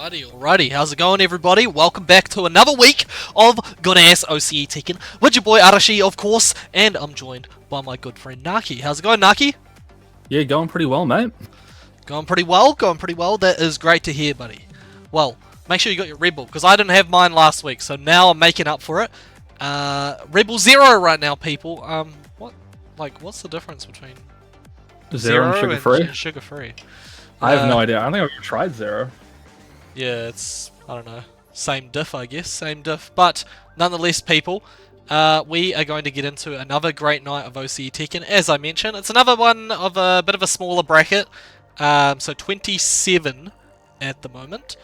Alrighty, how's it going everybody? Welcome back to another week of good ass OCE Tekken with your boy Arashi, of course, and I'm joined by my good friend Naki. How's it going, Naki? Yeah, going pretty well, mate. Going pretty well. That is great to hear, buddy. Well, make sure you got your Red Bull, because I didn't have mine last week, so now I'm making up for it. Red Bull Zero right now, people. What's the difference between Zero and sugar-free? Sugar-free. I have no idea. I don't think I've ever tried Zero. Yeah, it's, I don't know, same diff, I guess, same diff. But nonetheless, people, we are going to get into another great night of OCE Tekken. As I mentioned, it's another one of a bit of a smaller bracket. So 27 at the moment.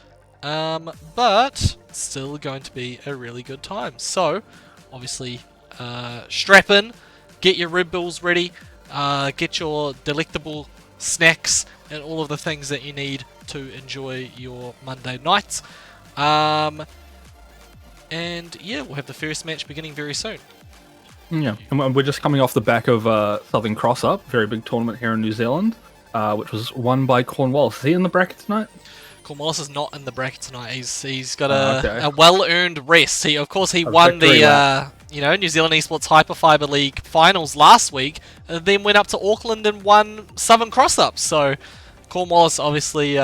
But still going to be a really good time. So, obviously, strap in, get your Red Bulls ready, get your delectable snacks and all of the things that you need to enjoy your Monday nights. And yeah, we'll have the first match beginning very soon. Yeah, and we're just coming off the back of Southern Cross Up, very big tournament here in New Zealand, which was won by Cornwallis. Is he in the bracket tonight? Cornwallis is not in the bracket tonight. He's got a well-earned rest. He won the New Zealand Esports Hyperfiber League finals last week, and then went up to Auckland and won Southern Cross Up. So Cornwallis obviously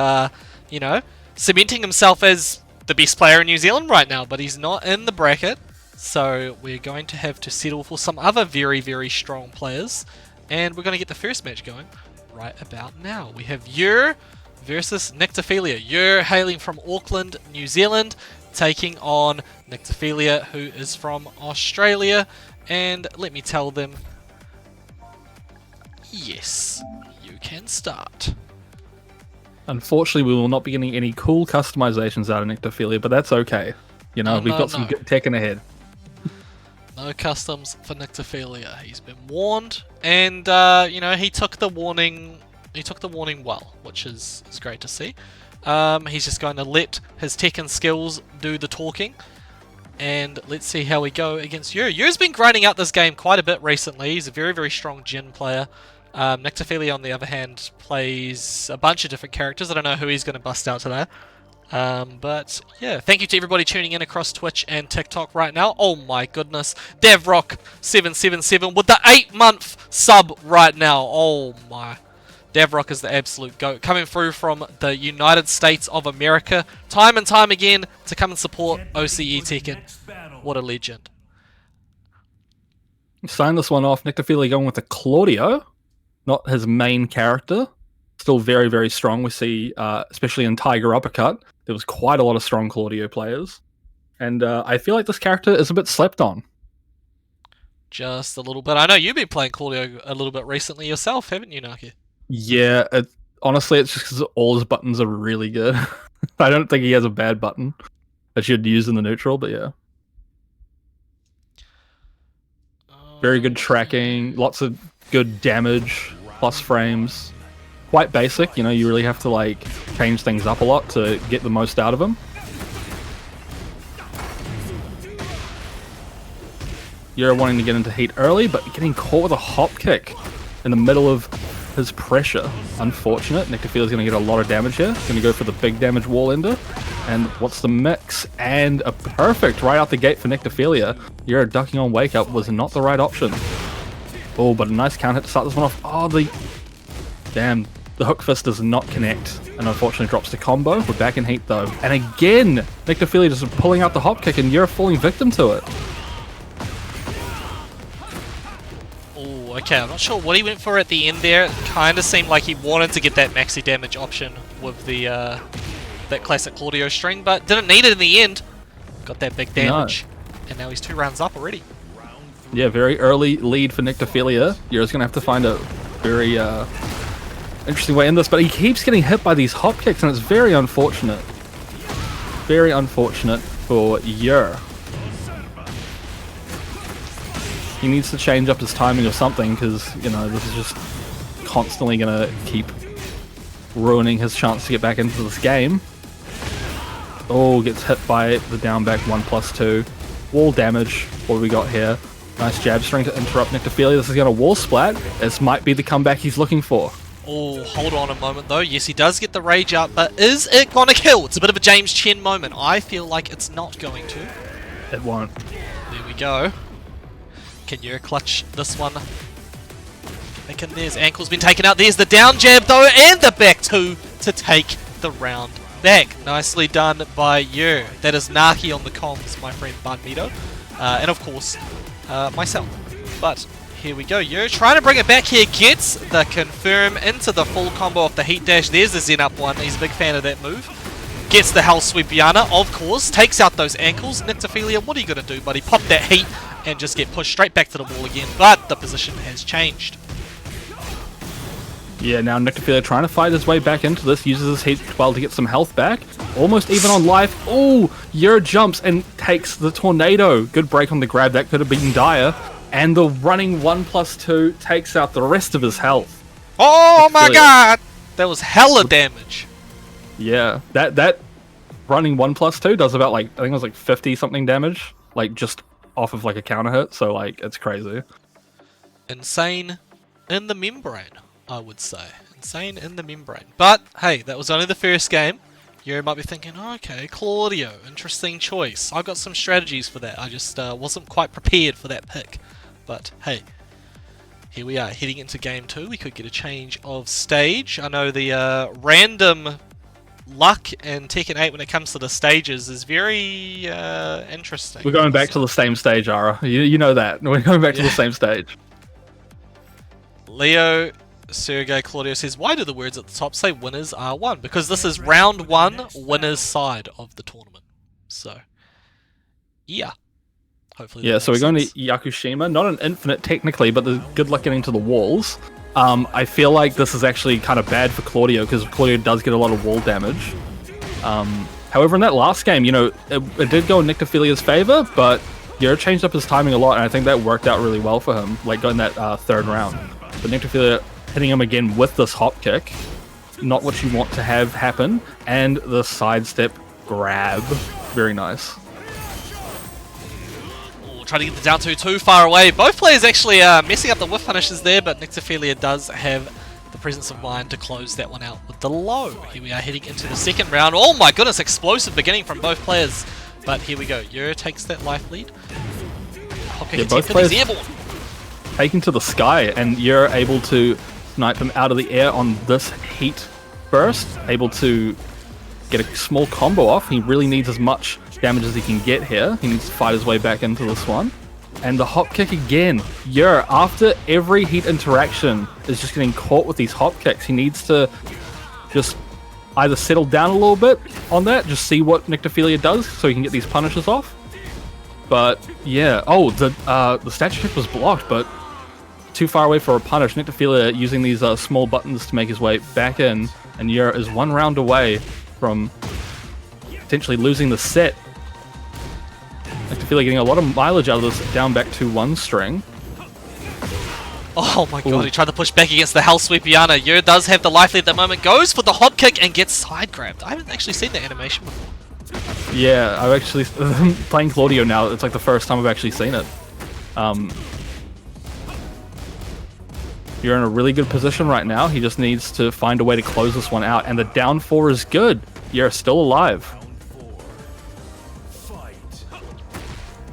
cementing himself as the best player in New Zealand right now, but he's not in the bracket. So we're going to have to settle for some other very, very strong players, and we're going to get the first match going right about now. We have Yer versus Nyctophilia. Yer hailing from Auckland, New Zealand, taking on Nyctophilia, who is from Australia. And let me tell them, yes, you can start. Unfortunately, we will not be getting any cool customizations out of Nyctophilia, but that's okay. We've got some good Tekken ahead. No customs for Nyctophilia. He's been warned, and he took the warning. He took the warning well, which is great to see. He's just going to let his Tekken skills do the talking, and let's see how we go against Yer. Yer's been grinding out this game quite a bit recently. He's a very, very strong Jin player. Nyctophilia, on the other hand, plays a bunch of different characters. I don't know who he's going to bust out today. But yeah, thank you to everybody tuning in across Twitch and TikTok right now. Oh my goodness, Devrock777 with the 8-month sub right now. Oh my. Davrock is the absolute GOAT, coming through from the United States of America, time and time again, to come and support OCE Tekken. What a legend. Sign this one off. Nyctophilia going with the Claudio, not his main character. Still very, very strong. We see, especially in Tiger Uppercut, there was quite a lot of strong Claudio players. And I feel like this character is a bit slept on. Just a little bit. I know you've been playing Claudio a little bit recently yourself, haven't you, Naki? Yeah, honestly, it's just because all his buttons are really good. I don't think he has a bad button that you'd use in the neutral, but yeah. Very good tracking, lots of good damage, plus frames. Quite basic, you really have to change things up a lot to get the most out of him. You're wanting to get into heat early, but getting caught with a hop kick in the middle of his pressure. Unfortunate. Nyctophilia's going to get a lot of damage here. Going to go for the big damage wall ender. And what's the mix? And a perfect right out the gate for Nyctophilia. You're ducking on wake up was not the right option. Oh, but a nice counter hit to start this one off. Oh, damn. The hook fist does not connect. And unfortunately drops the combo. We're back in heat though. And again, Nyctophilia just pulling out the hop kick and you're falling victim to it. Okay, I'm not sure what he went for at the end there. It kind of seemed like he wanted to get that maxi damage option with the that classic Claudio string, but didn't need it in the end. Got that big damage, and now he's 2 rounds up already. Yeah, very early lead for Nyctophilia. You're just going to have to find a very interesting way in this, but he keeps getting hit by these hop kicks, and it's very unfortunate. Very unfortunate for Yer. He needs to change up his timing or something, because, this is just constantly going to keep ruining his chance to get back into this game. Oh, gets hit by the down back 1+2. Wall damage. What do we got here? Nice jab string to interrupt Nyctophilia. This is going to wall splat. This might be the comeback he's looking for. Oh, hold on a moment though. Yes, he does get the rage out, but is it gonna kill? It's a bit of a James Chen moment. I feel like it's not going to. It won't. There we go. Can you clutch this one? Thinking there's ankle's been taken out. There's the down jab though, and the back two to take the round back. Nicely done by you. That is Naki on the comms, my friend Bunmito. And of course, myself. But here we go. You're trying to bring it back here. Gets the confirm into the full combo off the heat dash. There's the Zen up one. He's a big fan of that move. Gets the Hell Sweep Yana, of course. Takes out those ankles. Nyctophilia, what are you going to do, buddy? Pop that heat and just get pushed straight back to the wall again. But the position has changed. Yeah, now Nyctophilia trying to fight his way back into this. Uses his heat well to get some health back. Almost even on life. Oh, Yer jumps and takes the tornado. Good break on the grab. That could have beaten Dire. And the running 1+2 takes out the rest of his health. Oh my god! That was hella damage. Yeah, that running 1+2 does about like, I think it was like 50 something damage. Like just off of like a counter hit. So like, it's crazy. Insane in the membrane, I would say. Insane in the membrane. But hey, that was only the first game. You might be thinking, oh, okay, Claudio, interesting choice. I've got some strategies for that. I just wasn't quite prepared for that pick. But hey, here we are, heading into game 2. We could get a change of stage. I know the random luck in Tekken 8 when it comes to the stages is very interesting. We're going back to the same stage, Ara. You know that. We're going back to the same stage. Leo Sergey Claudio says, why do the words at the top say winners are won? Because this is round 1, winners side of the tournament. So, yeah. Hopefully. Yeah, so we're going to Yakushima. Not an infinite technically, but the good luck getting to the walls. I feel like this is actually kind of bad for Claudio because Claudio does get a lot of wall damage. However, in that last game, you know, it did go in Nyctophilia's favor, but Yura changed up his timing a lot, and I think that worked out really well for him, like in that third round. But Nyctophilia hitting him again with this hop kick, not what you want to have happen, and the sidestep grab. Very nice. Trying to get the down two too far away. Both players actually messing up the whiff punishes there, but Nyctophilia does have the presence of mind to close that one out with the low. Here we are heading into the second round. Oh my goodness, explosive beginning from both players. But here we go. Yura takes that life lead. Yeah, both players taken to the sky, and you're able to snipe him out of the air on this heat burst. Able to get a small combo off. He really needs as much damage as he can get here. He needs to fight his way back into this one. And the hop kick again. Yer, after every heat interaction, is just getting caught with these hop kicks. He needs to just either settle down a little bit on that, just see what Nyctophilia does so he can get these punishes off. But yeah, oh, the statue kick was blocked, but too far away for a punish. Nyctophilia using these small buttons to make his way back in, and Yer is one round away from potentially losing the set. Nyctophilia getting a lot of mileage out of this down back to 1 string. Oh my god, he tried to push back against the Hell Sweep Yana. Yer does have the life lead at the moment, goes for the hop kick and gets side grabbed. I haven't actually seen that animation before. Yeah, I've actually, playing Claudio now, it's like the first time I've actually seen it. You're in a really good position right now. He just needs to find a way to close this one out, and the down 4 is good. You're still alive.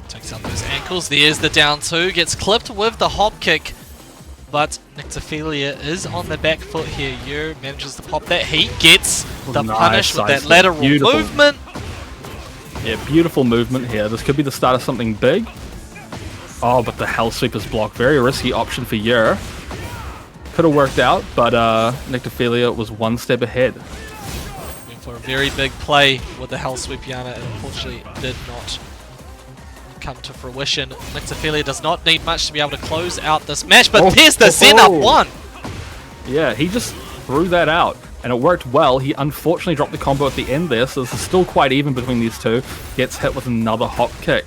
Takes out those ankles. There's the down 2. Gets clipped with the hop kick. But Nyctophilia is on the back foot here. Yer manages to pop that heat. Gets the punish with that lateral movement. Yeah, beautiful movement here. This could be the start of something big. Oh, but the Hell Sweep is blocked. Very risky option for Yer. Could have worked out, but Nyctophilia was 1 step ahead. For a very big play with the Hell Sweep Yana, and unfortunately did not come to fruition. Nyctophilia does not need much to be able to close out this match, but there's the Zen up 1! Yeah, he just threw that out, and it worked well. He unfortunately dropped the combo at the end there, so this is still quite even between these two. Gets hit with another hop kick.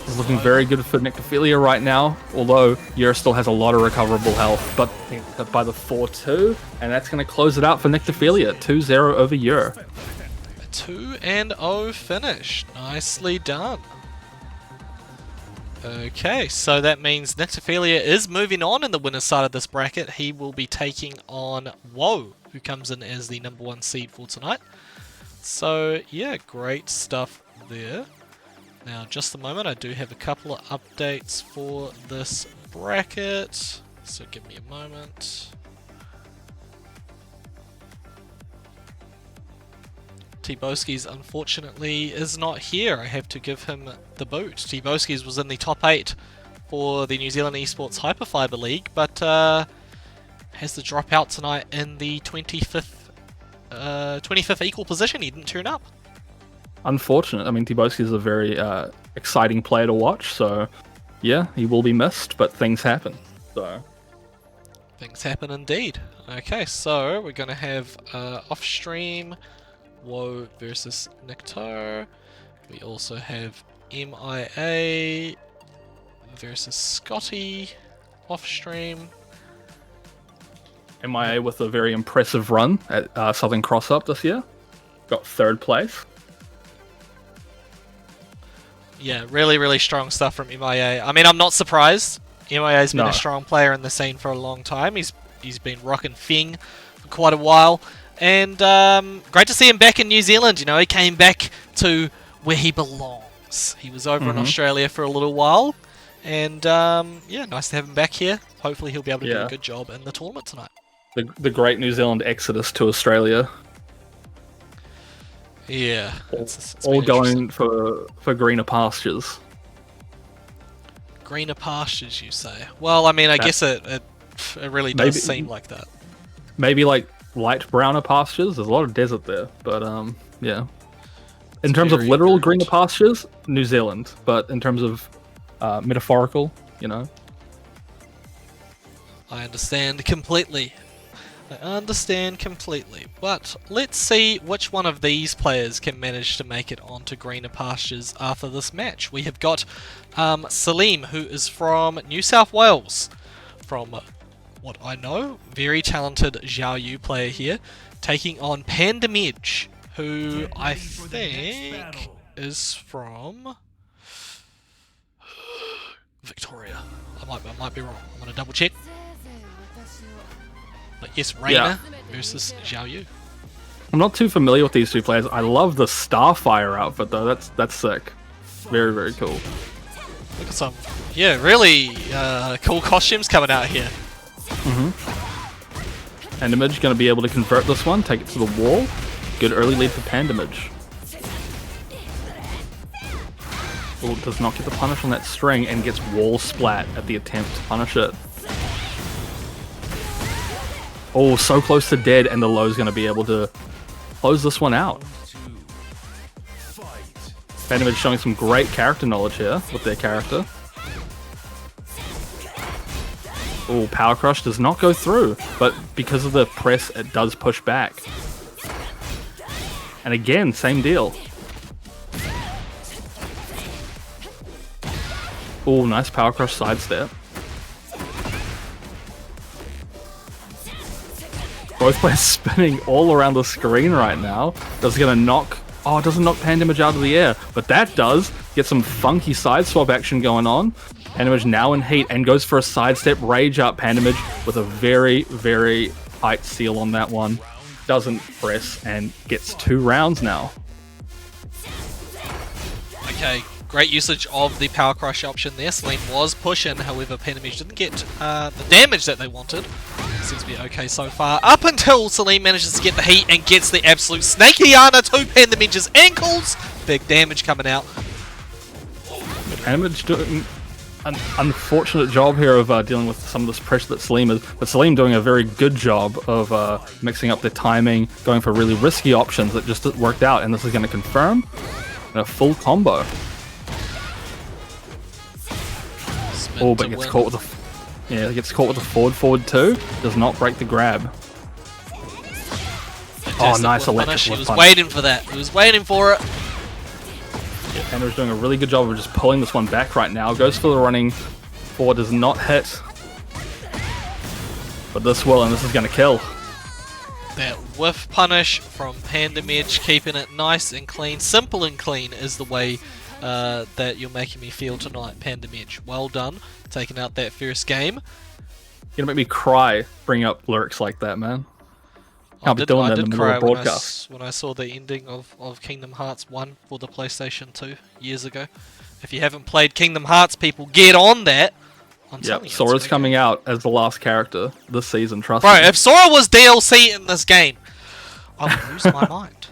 This is looking very good for Nyctophilia right now, although Yer still has a lot of recoverable health, but hit by the 4-2, and that's going to close it out for Nyctophilia. 2-0 over Yer. A 2-0 finish. Nicely done. Okay, so that means Nyctophilia is moving on in the winner's side of this bracket. He will be taking on Woe, who comes in as the #1 seed for tonight. So, yeah, great stuff there. Now, just a moment, I do have a couple of updates for this bracket. So give me a moment. T-Boskies unfortunately is not here. I have to give him the boot. T-Boskies was in the top 8 for the New Zealand Esports Hyperfiber League, but has to drop out tonight in the 25th equal position. He didn't turn up. Unfortunate. I mean, T-Boski is a very exciting player to watch, so yeah, he will be missed, but things happen. So things happen indeed. Okay, so we're going to have off stream Woe versus Nectar. We also have MIA versus Scotty off stream. MIA with a very impressive run at Southern Cross Up this year. Got 3rd place. Yeah, really, really strong stuff from MIA. I mean, I'm not surprised. MIA's been a strong player in the scene for a long time. He's been rocking Fing for quite a while. And great to see him back in New Zealand. You know, he came back to where he belongs. He was over in Australia for a little while. And yeah, nice to have him back here. Hopefully he'll be able to do a good job in the tournament tonight. The great New Zealand exodus to Australia. Yeah. It's all going for greener pastures. Greener pastures, you say? Well, I mean, I guess it really does seem like that. Maybe like light browner pastures. There's a lot of desert there, but yeah. In terms of literal greener pastures, New Zealand. But in terms of metaphorical, you know. I understand completely. But let's see which one of these players can manage to make it onto greener pastures after this match. We have got Salim, who is from New South Wales. From what I know, very talented Xiao Yu player here, taking on Panda Midge, who I think is from Victoria. I might be wrong. I'm gonna double check. But yes, Reina versus Xiao Yu. I'm not too familiar with these two players. I love the Starfire outfit though. That's sick. Very, very cool. Look at some, really cool costumes coming out here. Pandamage going to be able to convert this one, take it to the wall. Good early lead for Pandamage. Oh, does not get the punish on that string and gets wall splat at the attempt to punish it. Oh, so close to dead, and the low's going to be able to close this one out. Pandamage showing some great character knowledge here with their character. Oh, Power Crush does not go through, but because of the press, it does push back. And again, same deal. Oh, nice Power Crush sidestep. Both players spinning all around the screen right now. That's gonna knock... Oh, it doesn't knock Pandamage out of the air, but that does get some funky side swap action going on. Pandamage now in heat and goes for a sidestep rage up. Pandamage with a very, very tight seal on that one. Doesn't press and gets 2 rounds now. Okay, great usage of the Power Crush option there. Celine was pushing, however Pandamage didn't get the damage that they wanted. Seems to be okay so far, up until Celine manages to get the heat and gets the absolute Snakeana to Pandamage's ankles. Big damage coming out. Pandamage doing an unfortunate job here of dealing with some of this pressure that Salim is, but Salim doing a very good job of mixing up the timing, going for really risky options that just worked out, and this is going to confirm in a full combo. Oh, but gets caught with a... Yeah, gets caught with a forward too. Does not break the grab. Oh, nice electric. He was waiting for that. He was waiting for it. Yeah, Panda's doing a really good job of just pulling this one back right now. Goes for the running forward, does not hit. But this will, and this is going to kill. That whiff punish from Pandamage, keeping it nice and clean. Simple and clean is the way that you're making me feel tonight, Panda Midge. Well done, taking out that first game. You're gonna make me cry bringing up lyrics like that, man. Can't be doing that in the middle of broadcast. When I saw the ending of Kingdom Hearts 1 for the PlayStation 2 years ago. If you haven't played Kingdom Hearts, people, get on that. Yep, Sora's coming out as the last character this season, trust me. me. Bro, if Sora was DLC in this game, I would lose my mind.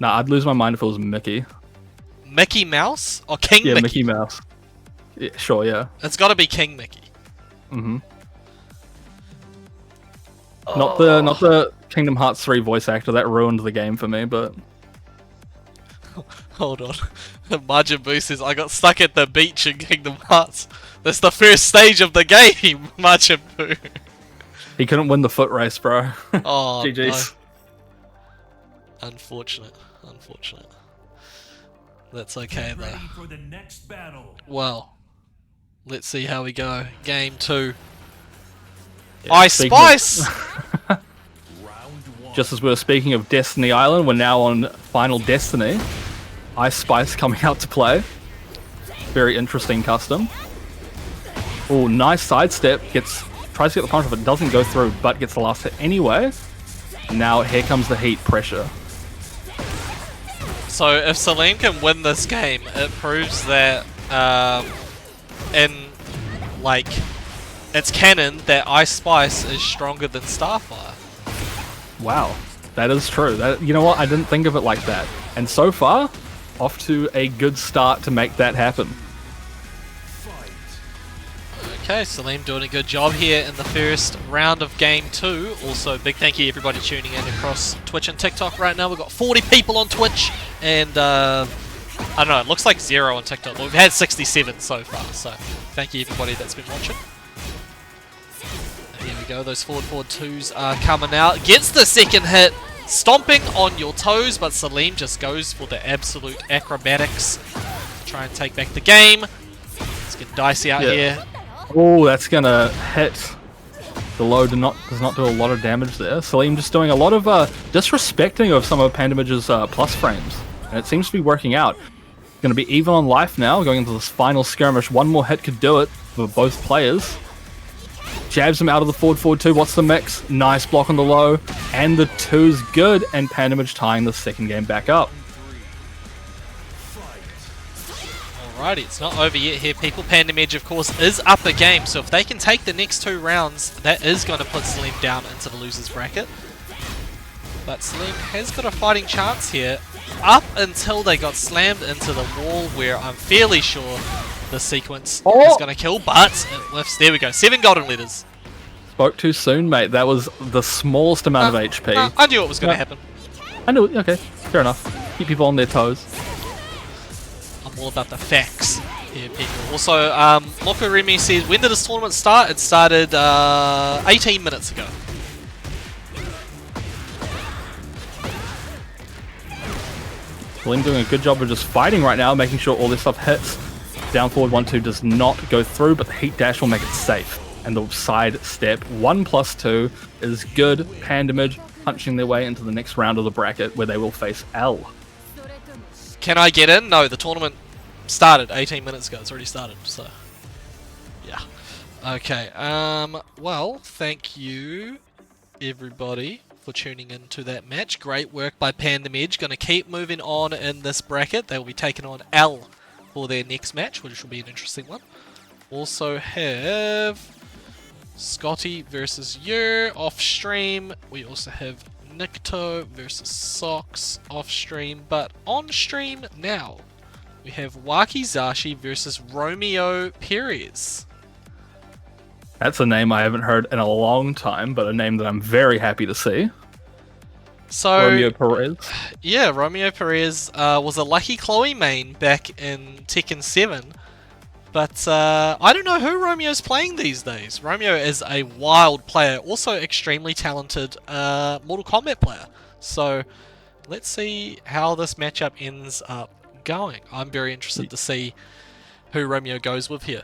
Nah, I'd lose my mind if it was Mickey. Mickey Mouse? Or King Mickey? Yeah, Mickey Mouse. Yeah, sure, yeah. It's gotta be King Mickey. Mm-hmm. Not the Kingdom Hearts 3 voice actor. That ruined the game for me, but... Hold on. Majin Buu says, I got stuck at the beach in Kingdom Hearts. That's the first stage of the game, Majin Buu. He couldn't win the foot race, bro. Oh, GG's. No. Unfortunate. That's okay, though. For the next battle. Well, let's see how we go. Game 2. Yeah, Ice Spice! Just as we were speaking of Destiny Island, we're now on Final Destiny. Ice Spice coming out to play. Very interesting custom. Oh, nice sidestep. Tries to get the punish, but doesn't go through, but gets the last hit anyway. Now here comes the heat pressure. So if Salim can win this game, it proves that it's canon that Ice Spice is stronger than Starfire. Wow, that is true. You know what? I didn't think of it like that. And so far, off to a good start to make that happen. Okay, Salim doing a good job here in the first round of Game 2. Also, big thank you everybody tuning in across Twitch and TikTok right now. We've got 40 people on Twitch, and I don't know, it looks like 0 on TikTok. But we've had 67 so far, so thank you everybody that's been watching. Here we go, those forward 2s are coming out. Gets the second hit, stomping on your toes, but Salim just goes for the absolute acrobatics to try and take back the game. It's getting dicey out here. Oh, that's gonna hit. The low does not do a lot of damage there. Salim just doing a lot of disrespecting of some of Pandamage's plus frames, and it seems to be working out. Gonna be even on life now, going into this final skirmish. One more hit could do it for both players. Jabs him out of the forward 2. What's the mix? Nice block on the low, and the 2's good, and Pandamage tying the second game back up. Alrighty, it's not over yet here, people. Pandamage, of course, is up a game, so if they can take the next 2 rounds, that is going to put Salim down into the loser's bracket. But Salim has got a fighting chance here, up until they got slammed into the wall, where I'm fairly sure the sequence is going to kill, but it lifts. There we go, 7 golden letters. Spoke too soon, mate. That was the smallest amount of HP. I knew it was going to happen. I knew it. Okay, fair enough. Keep people on their toes. I'm all about the facts here, people. Also, Loco Remy says, when did this tournament start? It started 18 minutes ago. Salim doing a good job of just fighting right now, making sure all this stuff hits. Down forward 1-2 does not go through, but the heat dash will make it safe. And the side step 1+2 is good. Pandamage punching their way into the next round of the bracket, where they will face L. Can I get in? No, the tournament started 18 minutes ago. It's already started, so yeah. Okay. Well, thank you everybody for tuning into that match. Great work by Pandamage. Going to keep moving on in this bracket. They will be taking on L for their next match, which will be an interesting one. Also have Scotty versus Yer off stream. We also have Nikto versus Sox off stream, but on stream now we have Wakizashi versus Romeo Perez. That's a name I haven't heard in a long time, but a name that I'm very happy to see. So Romeo Perez. Yeah, Romeo Perez was a Lucky Chloe main back in Tekken 7. But I don't know who Romeo's playing these days. Romeo is a wild player, also extremely talented Mortal Kombat player. So let's see how this matchup ends up going. I'm very interested to see who Romeo goes with here.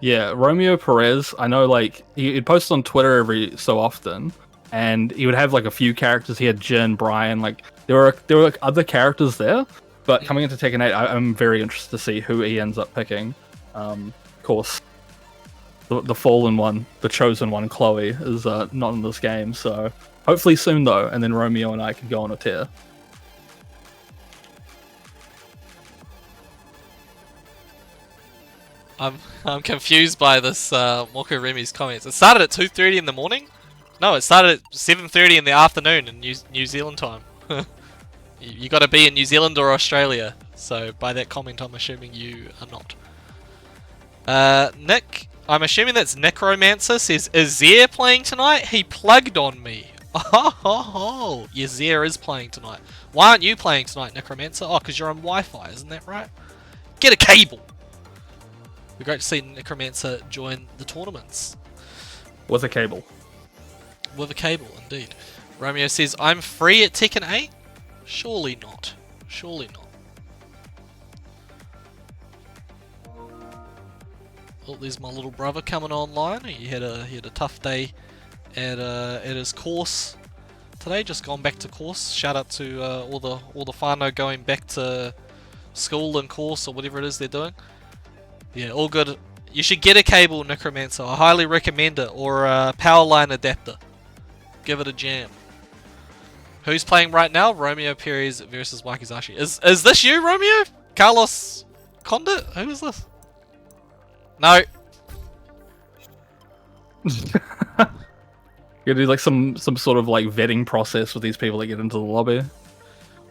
Yeah, Romeo Perez, I know like he'd post on Twitter every so often, and he would have like a few characters. He had Jin, Brian, like there were like other characters there, But coming into Tekken 8, I'm very interested to see who he ends up picking. Of course, the fallen one, the chosen one, Chloe, is not in this game, so hopefully soon though, and then Romeo and I can go on a tear. I'm confused by this Moko Remi's comments. It started at 2:30 in the morning? No, it started at 7:30 in the afternoon in New Zealand time. You got to be in New Zealand or Australia. So by that comment, I'm assuming you are not. Nick, I'm assuming that's Necromancer says, is Zare playing tonight? He plugged on me. Oh, yeah, Zare is playing tonight. Why aren't you playing tonight, Necromancer? Oh, because you're on Wi-Fi, isn't that right? Get a cable. It'd be great to see Necromancer join the tournaments. With a cable. With a cable, indeed. Romeo says, I'm free at Tekken 8? Surely not. Surely not. Oh, there's my little brother coming online. He had a tough day at his course today. Just gone back to course. Shout out to all the whānau going back to school and course or whatever it is they're doing. Yeah, all good. You should get a cable, Necromancer. I highly recommend it, or a power line adapter. Give it a jam. Who's playing right now? Romeo Perez versus Wakizashi. Is this you, Romeo? Carlos Condit? Who is this? No. You gotta do like some sort of like vetting process with these people that get into the lobby.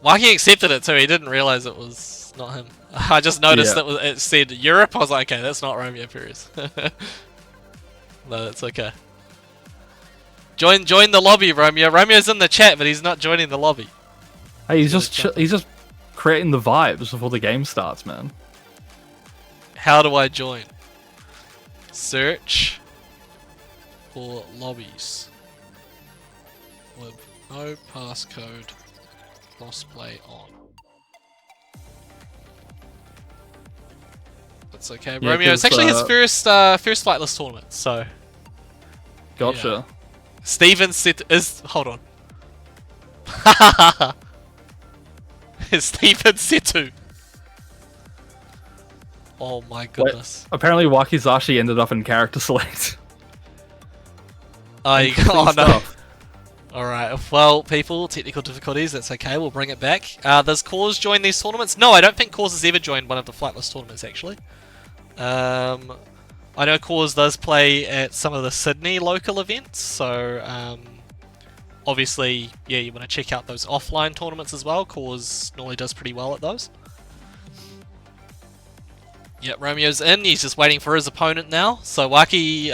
Waki accepted it too. He didn't realize it was not him. I just noticed that it said Europe. I was like, okay, that's not Romeo Perez. No, that's okay. Join the lobby, Romeo. Romeo's in the chat, but he's not joining the lobby. Hey, he's just creating the vibes before the game starts, man. How do I join? Search for lobbies with no passcode. Crossplay on. That's okay, Yeah, Romeo. It's actually his first Flightless tournament, so. Gotcha. Yeah. Steven said is hold on. It's Steven Setu. Oh my goodness. Wait, apparently Wakizashi ended up in character select. Oh no. Alright, well people, technical difficulties, that's okay, we'll bring it back. Does Cause join these tournaments? No, I don't think Cause has ever joined one of the Flightless tournaments actually. I know Cause does play at some of the Sydney local events, so obviously, yeah, you want to check out those offline tournaments as well. Cause normally does pretty well at those. Yep, Romeo's in, he's just waiting for his opponent now. So Waki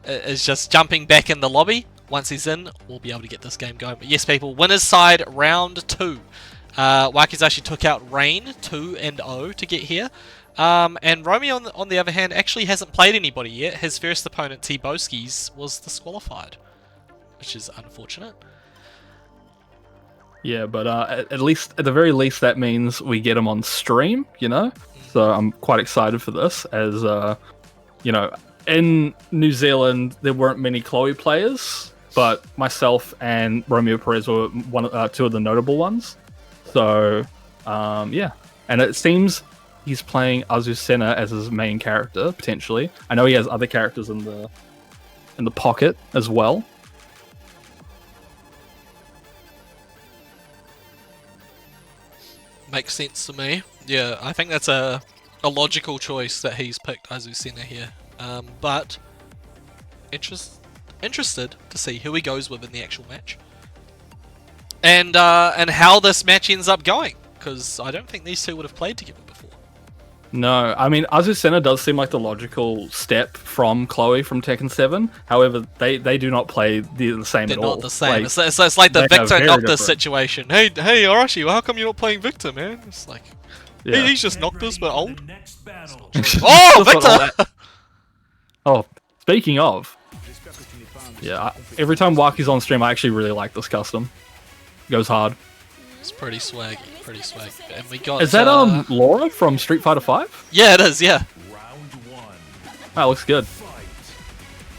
is just jumping back in the lobby. Once he's in, we'll be able to get this game going. But yes, people, winner's side round 2. Wakizashi took out Rain 2-0 to get here. And Romeo, on the other hand, actually hasn't played anybody yet. His first opponent, T-Boskies, was disqualified, which is unfortunate. Yeah, but at the very least, that means we get him on stream, you know? So I'm quite excited for this, as, you know, in New Zealand, there weren't many Chloe players, but myself and Romeo Perez were two of the notable ones. So, yeah. And it seems he's playing Azucena as his main character, potentially. I know he has other characters in the pocket as well. Makes sense to me. Yeah, I think that's a logical choice that he's picked Azucena here. But interested to see who he goes with in the actual match, and how this match ends up going, because I don't think these two would have played together before. No, I mean, Azucena does seem like the logical step from Chloe from Tekken 7. However, they do not play the same They're at all. not the same. Like, it's like the they are Victor very Noctis different. situation. Hey Arashi, well, how come you're not playing Victor, man? It's like, Yeah. he's just Noctis but old. Oh, That's what Victor! Oh, speaking of, yeah, every time Waki's on stream, I actually really like this custom. Goes hard. It's pretty swaggy, pretty swaggy. And we got. Is that Laura from Street Fighter 5? Yeah, it is. Yeah. That looks good.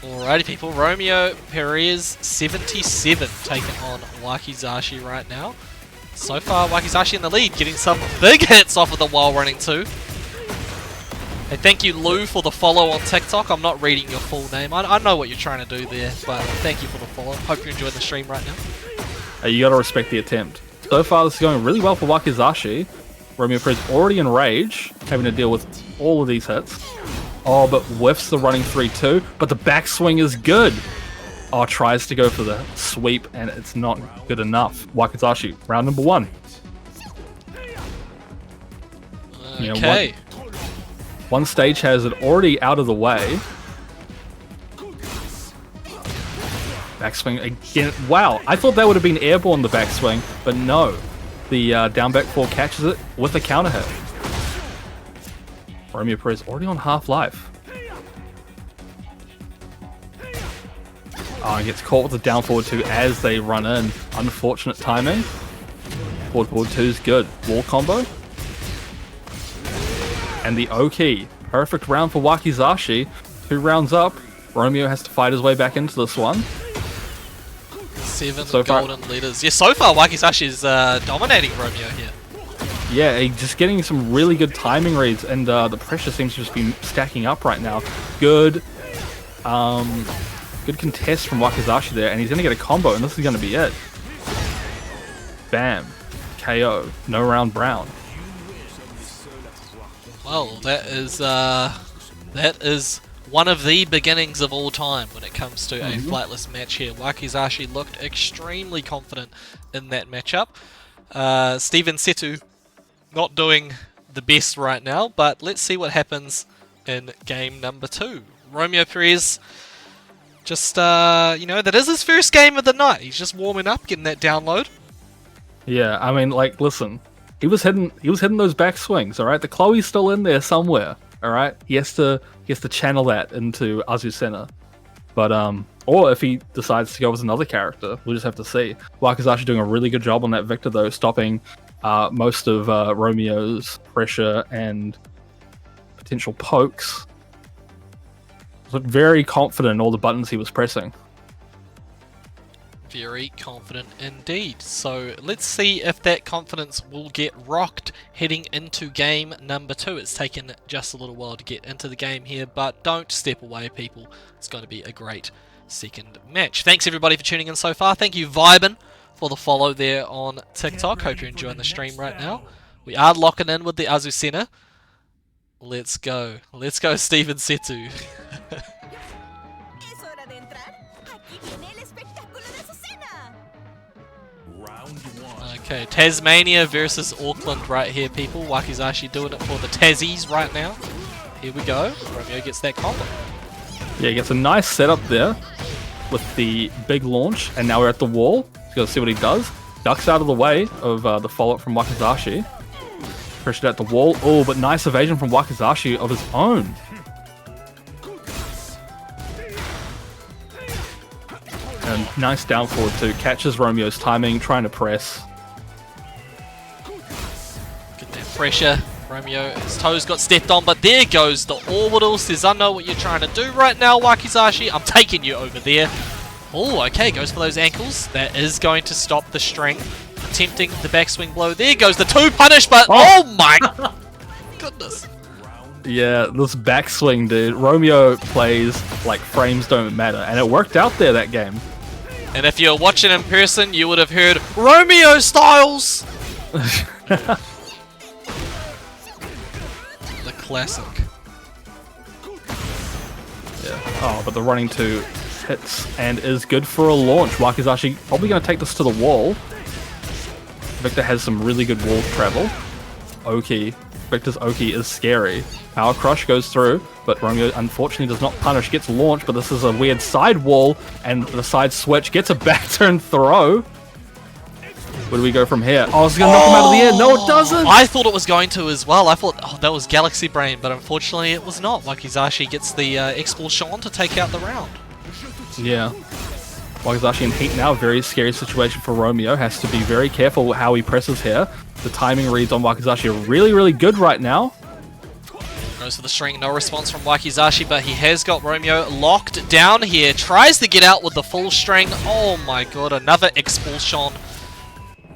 Alrighty, people. Romeo Perez 77 taking on Wakizashi right now. So far, Wakizashi in the lead, getting some big hits off of the while running too. And thank you, Lou, for the follow on TikTok. I'm not reading your full name. I know what you're trying to do there, but thank you for the follow. Hope you're enjoying the stream right now. You gotta respect the attempt. So far, this is going really well for Wakizashi. Romeo Perez already in rage, having to deal with all of these hits. Oh, but whiffs the running 3-2, but the backswing is good. Oh, tries to go for the sweep, and it's not good enough. Wakizashi, round number 1. Okay. One stage has it already out of the way. Backswing again. Wow, I thought that would have been airborne, the backswing, but no. The down back 4 catches it with a counter hit. Romeo Perez already on half-life. Oh, he gets caught with the down forward 2 as they run in. Unfortunate timing. Forward 2 is good. Wall combo. And the O-key. Perfect round for Wakizashi. 2 rounds up. Romeo has to fight his way back into this one. 7 golden leaders. Yeah, so far Wakizashi is dominating Romeo here. Yeah, he's just getting some really good timing reads, and the pressure seems to just be stacking up right now. Good contest from Wakizashi there, and he's going to get a combo, and this is going to be it. Bam. KO. No round brown. Well, that is one of the beginnings of all time when it comes to a flightless match here. Wakizashi looked extremely confident in that matchup. Steven Setu not doing the best right now, but let's see what happens in game number 2. Romeo Perez, just, that is his first game of the night. He's just warming up, getting that download. Yeah, I mean, like, listen. He was hitting those back swings, alright? The Chloe's still in there somewhere, alright? He has to channel that into Azucena. But, or if he decides to go with another character, we'll just have to see. Wakizashi doing a really good job on that Victor, though, stopping most of Romeo's pressure and potential pokes. Looked very confident in all the buttons he was pressing. Very confident indeed. So let's see if that confidence will get rocked heading into game number 2. It's taken just a little while to get into the game here, but don't step away, people. It's going to be a great second match. Thanks everybody for tuning in so far. Thank you Vibin for the follow there on TikTok. Hope you're enjoying the stream right now. We are locking in with the Azucena. Let's go. Let's go Steven Setu. Okay, Tasmania versus Auckland right here, people. Wakizashi doing it for the Tassies right now. Here we go. Romeo gets that combo. Yeah, he gets a nice setup there with the big launch, and now we're at the wall. He's got to see what he does. Ducks out of the way of the follow-up from Wakizashi. Pressured at the wall. Oh, but nice evasion from Wakizashi of his own. And nice down forward too. Catches Romeo's timing, trying to press. Get that pressure. Romeo, his toes got stepped on, but there goes the orbital. Says, I know what you're trying to do right now, Wakizashi. I'm taking you over there. Oh, okay, goes for those ankles. That is going to stop the strength. Attempting the backswing blow. There goes the 2 punish, but oh my goodness. Yeah, this backswing, dude. Romeo plays like frames don't matter, and it worked out there that game. And if you're watching in person, you would have heard Romeo Styles. The classic. Yeah. Oh, but the running 2 hits and is good for a launch. Wakizashi probably going to take this to the wall. Victor has some really good wall travel. Oki. Victor's Oki is scary. Power Crush goes through, but Romeo unfortunately does not punish. Gets launched, but this is a weird side wall, and the side switch gets a back turn throw. Where do we go from here? Oh, it's going to knock him out of the air. No, it doesn't. I thought it was going to as well. I thought that was Galaxy Brain, but unfortunately it was not. Wakizashi gets the Expulsion to take out the round. Yeah. Wakizashi in heat now. Very scary situation for Romeo. Has to be very careful how he presses here. The timing reads on Wakizashi are really, really good right now. Goes for the string. No response from Wakizashi, but he has got Romeo locked down here. Tries to get out with the full string. Oh my god, another Expulsion.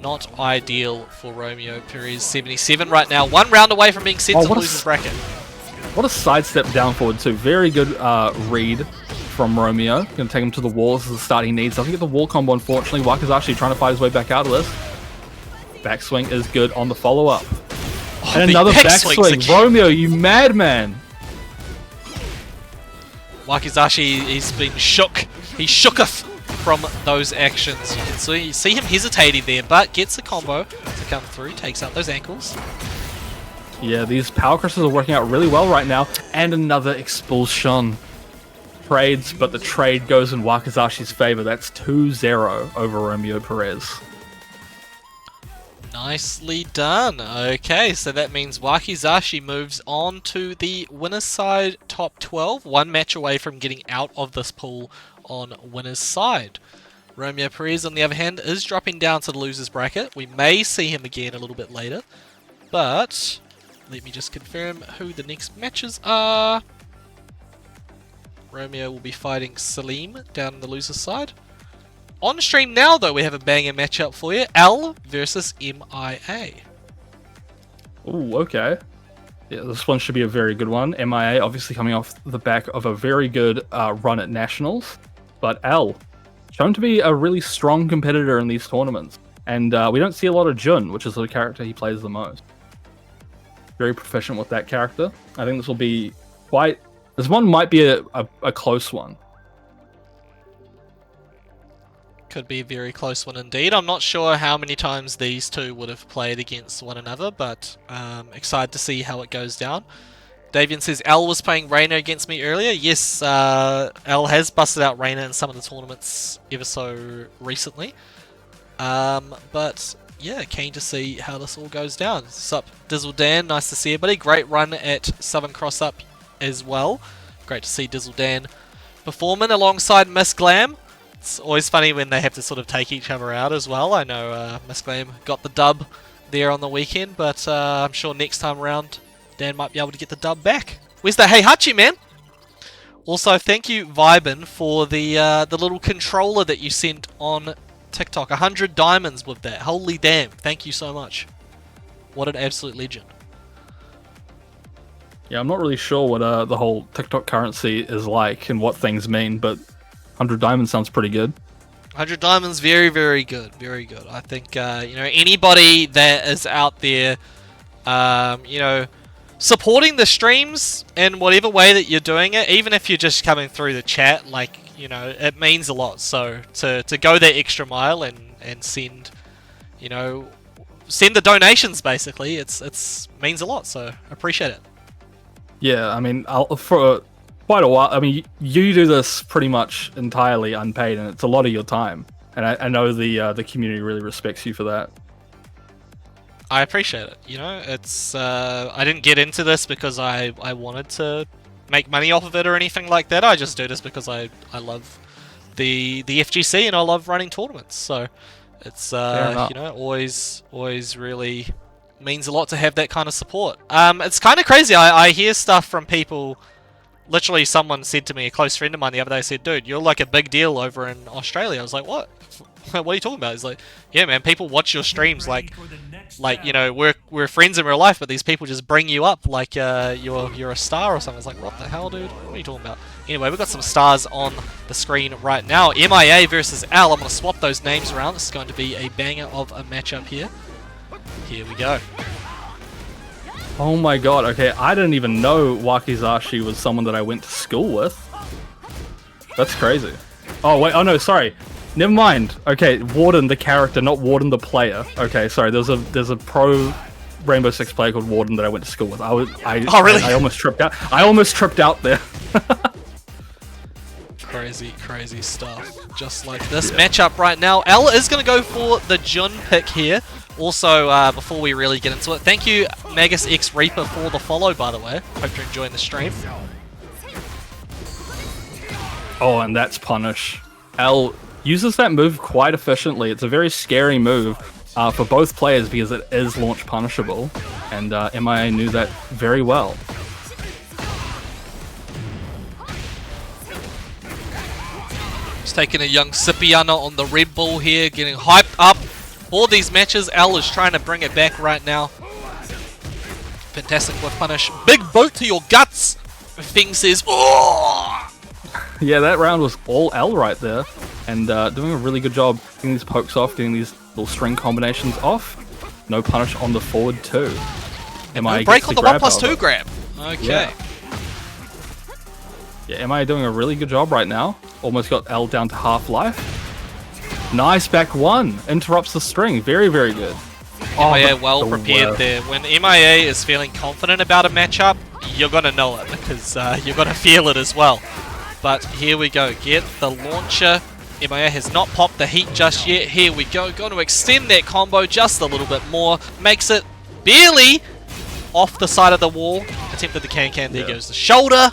Not ideal for Romeo Perez. 77 right now. 1 round away from being sent to the losers bracket. What a sidestep down forward too. Very good read from Romeo. Going to take him to the wall. This is the start he needs. Doesn't get the wall combo, unfortunately. Wakazashi trying to fight his way back out of this. Backswing is good on the follow-up. Oh, and another backswing. Romeo, you madman. Wakizashi, he's been shook. He shooketh from those actions. You can see him hesitating there, but gets a combo to come through. Takes out those ankles. Yeah, these power crystals are working out really well right now. And another expulsion. Trades, but the trade goes in Wakazashi's favor. That's 2-0 over Romeo Perez. Nicely done. Okay, so that means Wakizashi moves on to the winner's side top 12. 1 match away from getting out of this pool on winner's side. Romeo Perez, on the other hand, is dropping down to the loser's bracket. We may see him again a little bit later. But let me just confirm who the next matches are. Romeo will be fighting Salim down on the loser's side. On stream now, though, we have a banger matchup for you. L versus MIA. Ooh, okay. Yeah, this one should be a very good one. MIA obviously coming off the back of a very good run at Nationals. But L, shown to be a really strong competitor in these tournaments. And we don't see a lot of Jun, which is the character he plays the most. Very proficient with that character. I think this will be quite... This one might be a close one. Could be a very close one indeed. I'm not sure how many times these two would have played against one another, but excited to see how it goes down. Davian says, L was playing Reyna against me earlier. Yes, L has busted out Reyna in some of the tournaments ever so recently. But yeah, keen to see how this all goes down. Sup, Dizzle Dan, nice to see you, buddy. Great run at Southern Cross Up as well. Great to see Dizzle Dan performing alongside Miss Glam. It's always funny when they have to sort of take each other out as well. I know Miss Glam got the dub there on the weekend, but I'm sure next time around Dan might be able to get the dub back. Where's the Hey Hachi, man? Also, thank you, Vibin, for the little controller that you sent on TikTok. 100 diamonds with that. Holy damn. Thank you so much. What an absolute legend. Yeah, I'm not really sure what the whole TikTok currency is like and what things mean, but 100 diamonds sounds pretty good. 100 diamonds, very, very good. Very good. I think, you know, anybody that is out there, you know, supporting the streams in whatever way that you're doing it, even if you're just coming through the chat, like, you know, it means a lot. So to go that extra mile and send, you know, send the donations basically, it's means a lot. So appreciate it. Yeah, I mean, for quite a while, I mean, you do this pretty much entirely unpaid, and it's a lot of your time. And I know the community really respects you for that. I appreciate it. You know, it's I didn't get into this because I wanted to make money off of it or anything like that. I just do this because I love the FGC and I love running tournaments. So it's you know, always really means a lot to have that kind of support. It's kind of crazy. I hear stuff from people. Literally, someone said to me, a close friend of mine the other day, said, "Dude, you're like a big deal over in Australia." I was like, "What? What are you talking about?" He's like, "Yeah, man, people watch your streams like you know, we're friends in real life, but these people just bring you up like you're a star or something." It's like, what the hell, dude? What are you talking about? Anyway, we've got some stars on the screen right now. MIA versus L. I'm going to swap those names around. This is going to be a banger of a matchup here. Here we go. Oh my god, okay, I didn't even know Wakizashi was someone that I went to school with. That's crazy. Oh wait, oh no, sorry. Never mind. Okay, Warden the character, not Warden the player. Okay, sorry, there's a pro Rainbow Six player called Warden that I went to school with. Oh really? I almost tripped out. I almost tripped out there. Crazy stuff. Just like this matchup right now. L is going to go for the Jun pick here. Also, before we really get into it, thank you, Magus X Reaper, for the follow, by the way. Hope you're enjoying the stream. Oh, and that's Punish. L uses that move quite efficiently. It's a very scary move for both players because it is launch punishable, and MIA knew that very well. Just taking a young Sipiana on the Red Bull here, getting hyped up for these matches. L is trying to bring it back right now. Fantastic with punish. Big boot to your guts. Thing says, oh! Yeah, that round was all L right there. And doing a really good job getting these pokes off, getting these little string combinations off. No punish on the forward too. No break on the 1+2 grab. Okay. Yeah, MIA doing a really good job right now. Almost got L down to half life. Nice back one. Interrupts the string. Very, very good. MIA well prepared there. When MIA is feeling confident about a matchup, you're going to know it because you're going to feel it as well. But here we go. Get the launcher. MIA has not popped the heat just yet. Here we go. Going to extend that combo just a little bit more. Makes it barely off the side of the wall. Attempted the can-can. There goes the shoulder.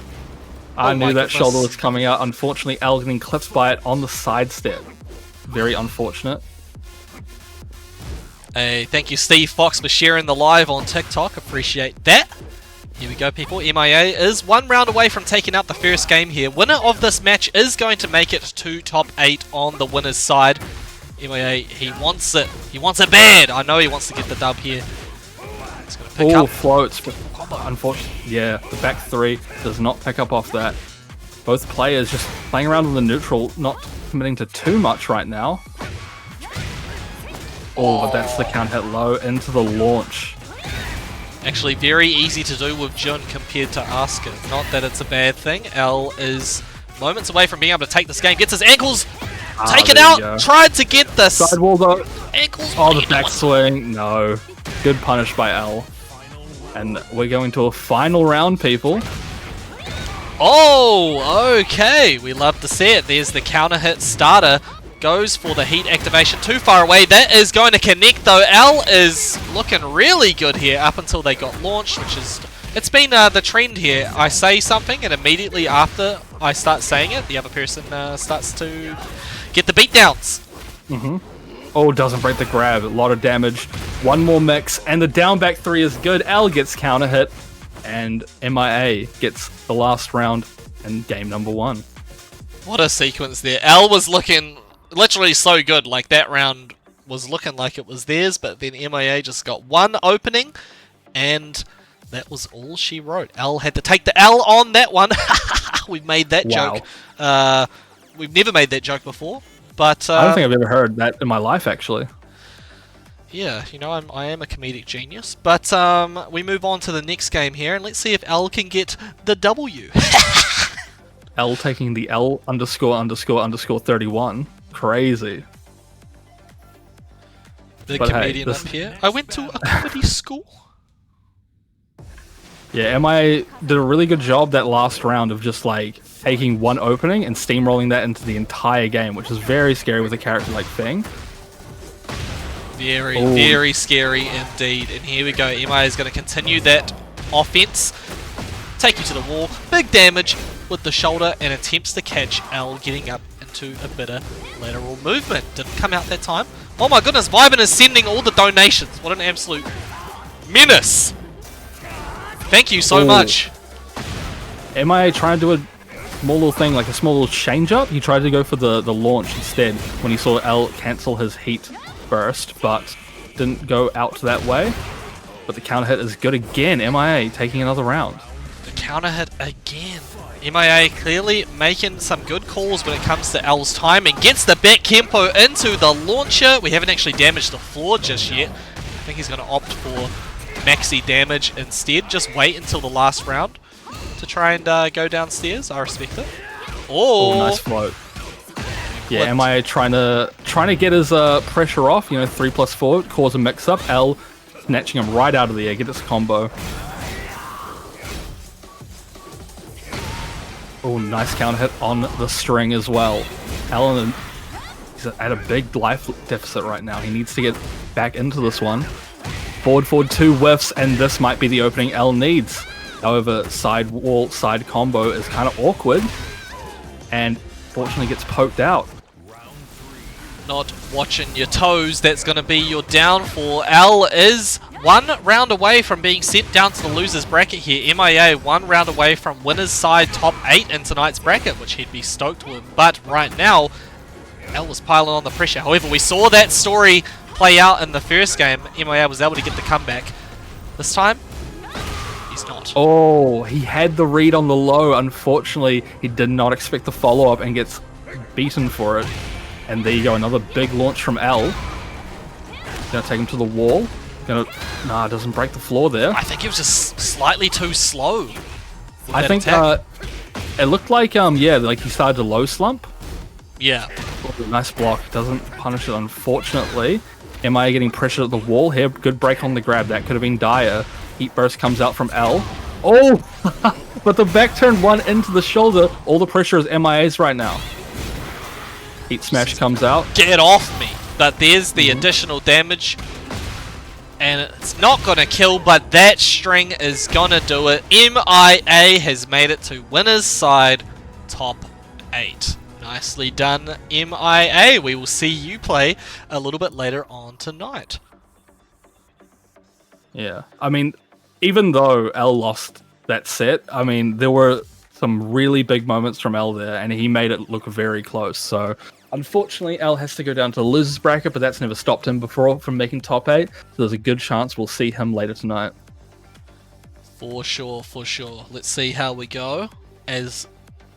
I knew that shoulder was coming out. Unfortunately, L getting clipped by it on the side step. Very unfortunate. Hey, thank you, Steve Fox, for sharing the live on TikTok. Appreciate that. Here we go, people. MIA is 1 round away from taking out the first game here. Winner of this match is going to make it to top 8 on the winner's side. MIA, he wants it. He wants it bad. I know he wants to get the dub here. He's going to pick up. Floats, but unfortunately, yeah, the back 3 does not pick up off that. Both players just playing around with the neutral, not committing to too much right now. Oh, but that's the count hit low into the launch. Actually, very easy to do with Jun compared to Asuka. Not that it's a bad thing. L is moments away from being able to take this game. Gets his ankles, take it out, tried to get the sidewall though. Ankles. Oh, the backswing. No. Good punish by L. And we're going to a final round, people. Oh, okay. We love to see it. There's the counter hit starter. Goes for the heat activation too far away. That is going to connect though. L is looking really good here up until they got launched, which is... It's been the trend here. I say something and immediately after I start saying it, the other person starts to get the beatdowns. Oh, doesn't break the grab. A lot of damage. One more mix and the down back 3 is good. L gets counter hit and MIA gets the last round and game number 1. What a sequence there. L was looking... literally so good. Like, that round was looking like it was theirs, but then MIA just got one opening, and that was all she wrote. L had to take the L on that one. We've made that joke. We've never made that joke before, but... I don't think I've ever heard that in my life, actually. Yeah, you know, I am a comedic genius. But we move on to the next game here, and let's see if L can get the W. L taking the L ___ 31. Crazy. The comedian up here. I went to a comedy school. Yeah, MIA did a really good job that last round of just like taking one opening and steamrolling that into the entire game, which is very scary with a character like Feng. Very, very scary indeed. And here we go. MIA is going to continue that offense. Take you to the wall. Big damage with the shoulder and attempts to catch L getting up into a bit of lateral movement. Didn't come out that time. Oh my goodness, Vibin is sending all the donations. What an absolute menace. Thank you so much. MIA trying to do a small little thing, like a small little change up. He tried to go for the launch instead when he saw L cancel his heat burst, but didn't go out that way. But the counter hit is good again. MIA taking another round. The counter hit again. MIA clearly making some good calls when it comes to L's timing. Gets the back Kempo into the launcher. We haven't actually damaged the floor just yet. I think he's going to opt for maxi damage instead. Just wait until the last round to try and go downstairs. I respect it. Oh, nice float. Yeah, MIA trying to get his pressure off. You know, 3+4 cause a mix-up. L snatching him right out of the air. Get this combo. Oh, nice counter hit on the string as well. Alan, he's at a big life deficit right now. He needs to get back into this one. Forward, 2 whiffs, and this might be the opening L needs. However, side wall, side combo is kind of awkward, and fortunately gets poked out. Not watching your toes, that's going to be your downfall. L is 1 round away from being sent down to the loser's bracket here. MIA 1 round away from winner's side top 8 in tonight's bracket, which he'd be stoked with. But right now, L was piling on the pressure. However, we saw that story play out in the first game, MIA was able to get the comeback. This time, he's not. Oh, he had the read on the low. Unfortunately, he did not expect the follow-up and gets beaten for it. And there you go, another big launch from L. Gonna take him to the wall. Nah, doesn't break the floor there. I think he was just slightly too slow. I think it looked like, yeah, like he started to low slump. Yeah. Nice block. Doesn't punish it, unfortunately. MIA getting pressured at the wall here. Good break on the grab. That could have been dire. Heat burst comes out from L. Oh! But the back turn one into the shoulder. All the pressure is MIA's right now. Heat smash comes out. Get off me! But there's the additional damage. And it's not going to kill, but that string is going to do it. MIA has made it to winner's side, top 8. Nicely done, MIA. We will see you play a little bit later on tonight. Yeah, I mean, even though L lost that set, I mean, there were some really big moments from L there, and he made it look very close. So, unfortunately, L has to go down to the losers bracket, but that's never stopped him before from making top 8. So there's a good chance we'll see him later tonight. For sure, for sure. Let's see how we go as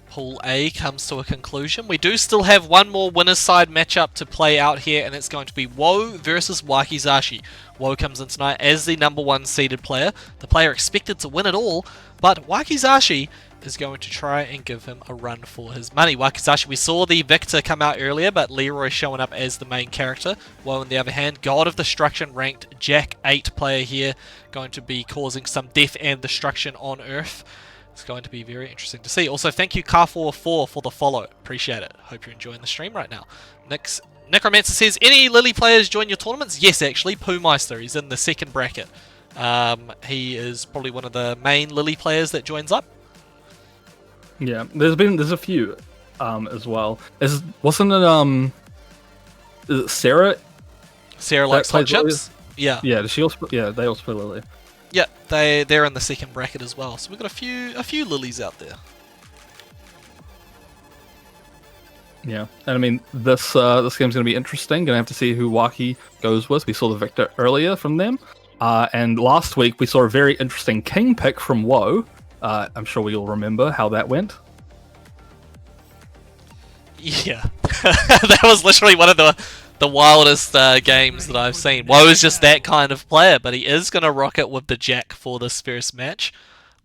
Pool A comes to a conclusion. We do still have one more winner's side matchup to play out here, and it's going to be Woe versus Wakizashi. Woe comes in tonight as the #1 seeded player, the player expected to win it all, but Wakizashi is going to try and give him a run for his money. Wakizashi, we saw the Victor come out earlier, but Leroy showing up as the main character. Woe, on the other hand, God of Destruction ranked Jack 8 player here, going to be causing some death and destruction on Earth. It's going to be very interesting to see. Also, thank you Car44 for the follow. Appreciate it. Hope you're enjoying the stream right now. Necromancer says, any Lily players join your tournaments? Yes, actually. Poomeister, he's in the second bracket. He is probably one of the main Lily players that joins up. Yeah, there's a few as well. Wasn't it is it Sarah? Sarah likes hot chips? Yeah. Yeah, does she also, yeah, they also play Lily. Yeah, they're in the second bracket as well. So we've got a few lilies out there. Yeah, and I mean this game's gonna be interesting. Gonna have to see who Waki goes with. We saw the Victor earlier from them, and last week we saw a very interesting King pick from Woe. I'm sure we all remember how that went. Yeah, that was literally one of the wildest games that I've seen. Woe is just that kind of player, but he is going to rock it with the Jack for this first match.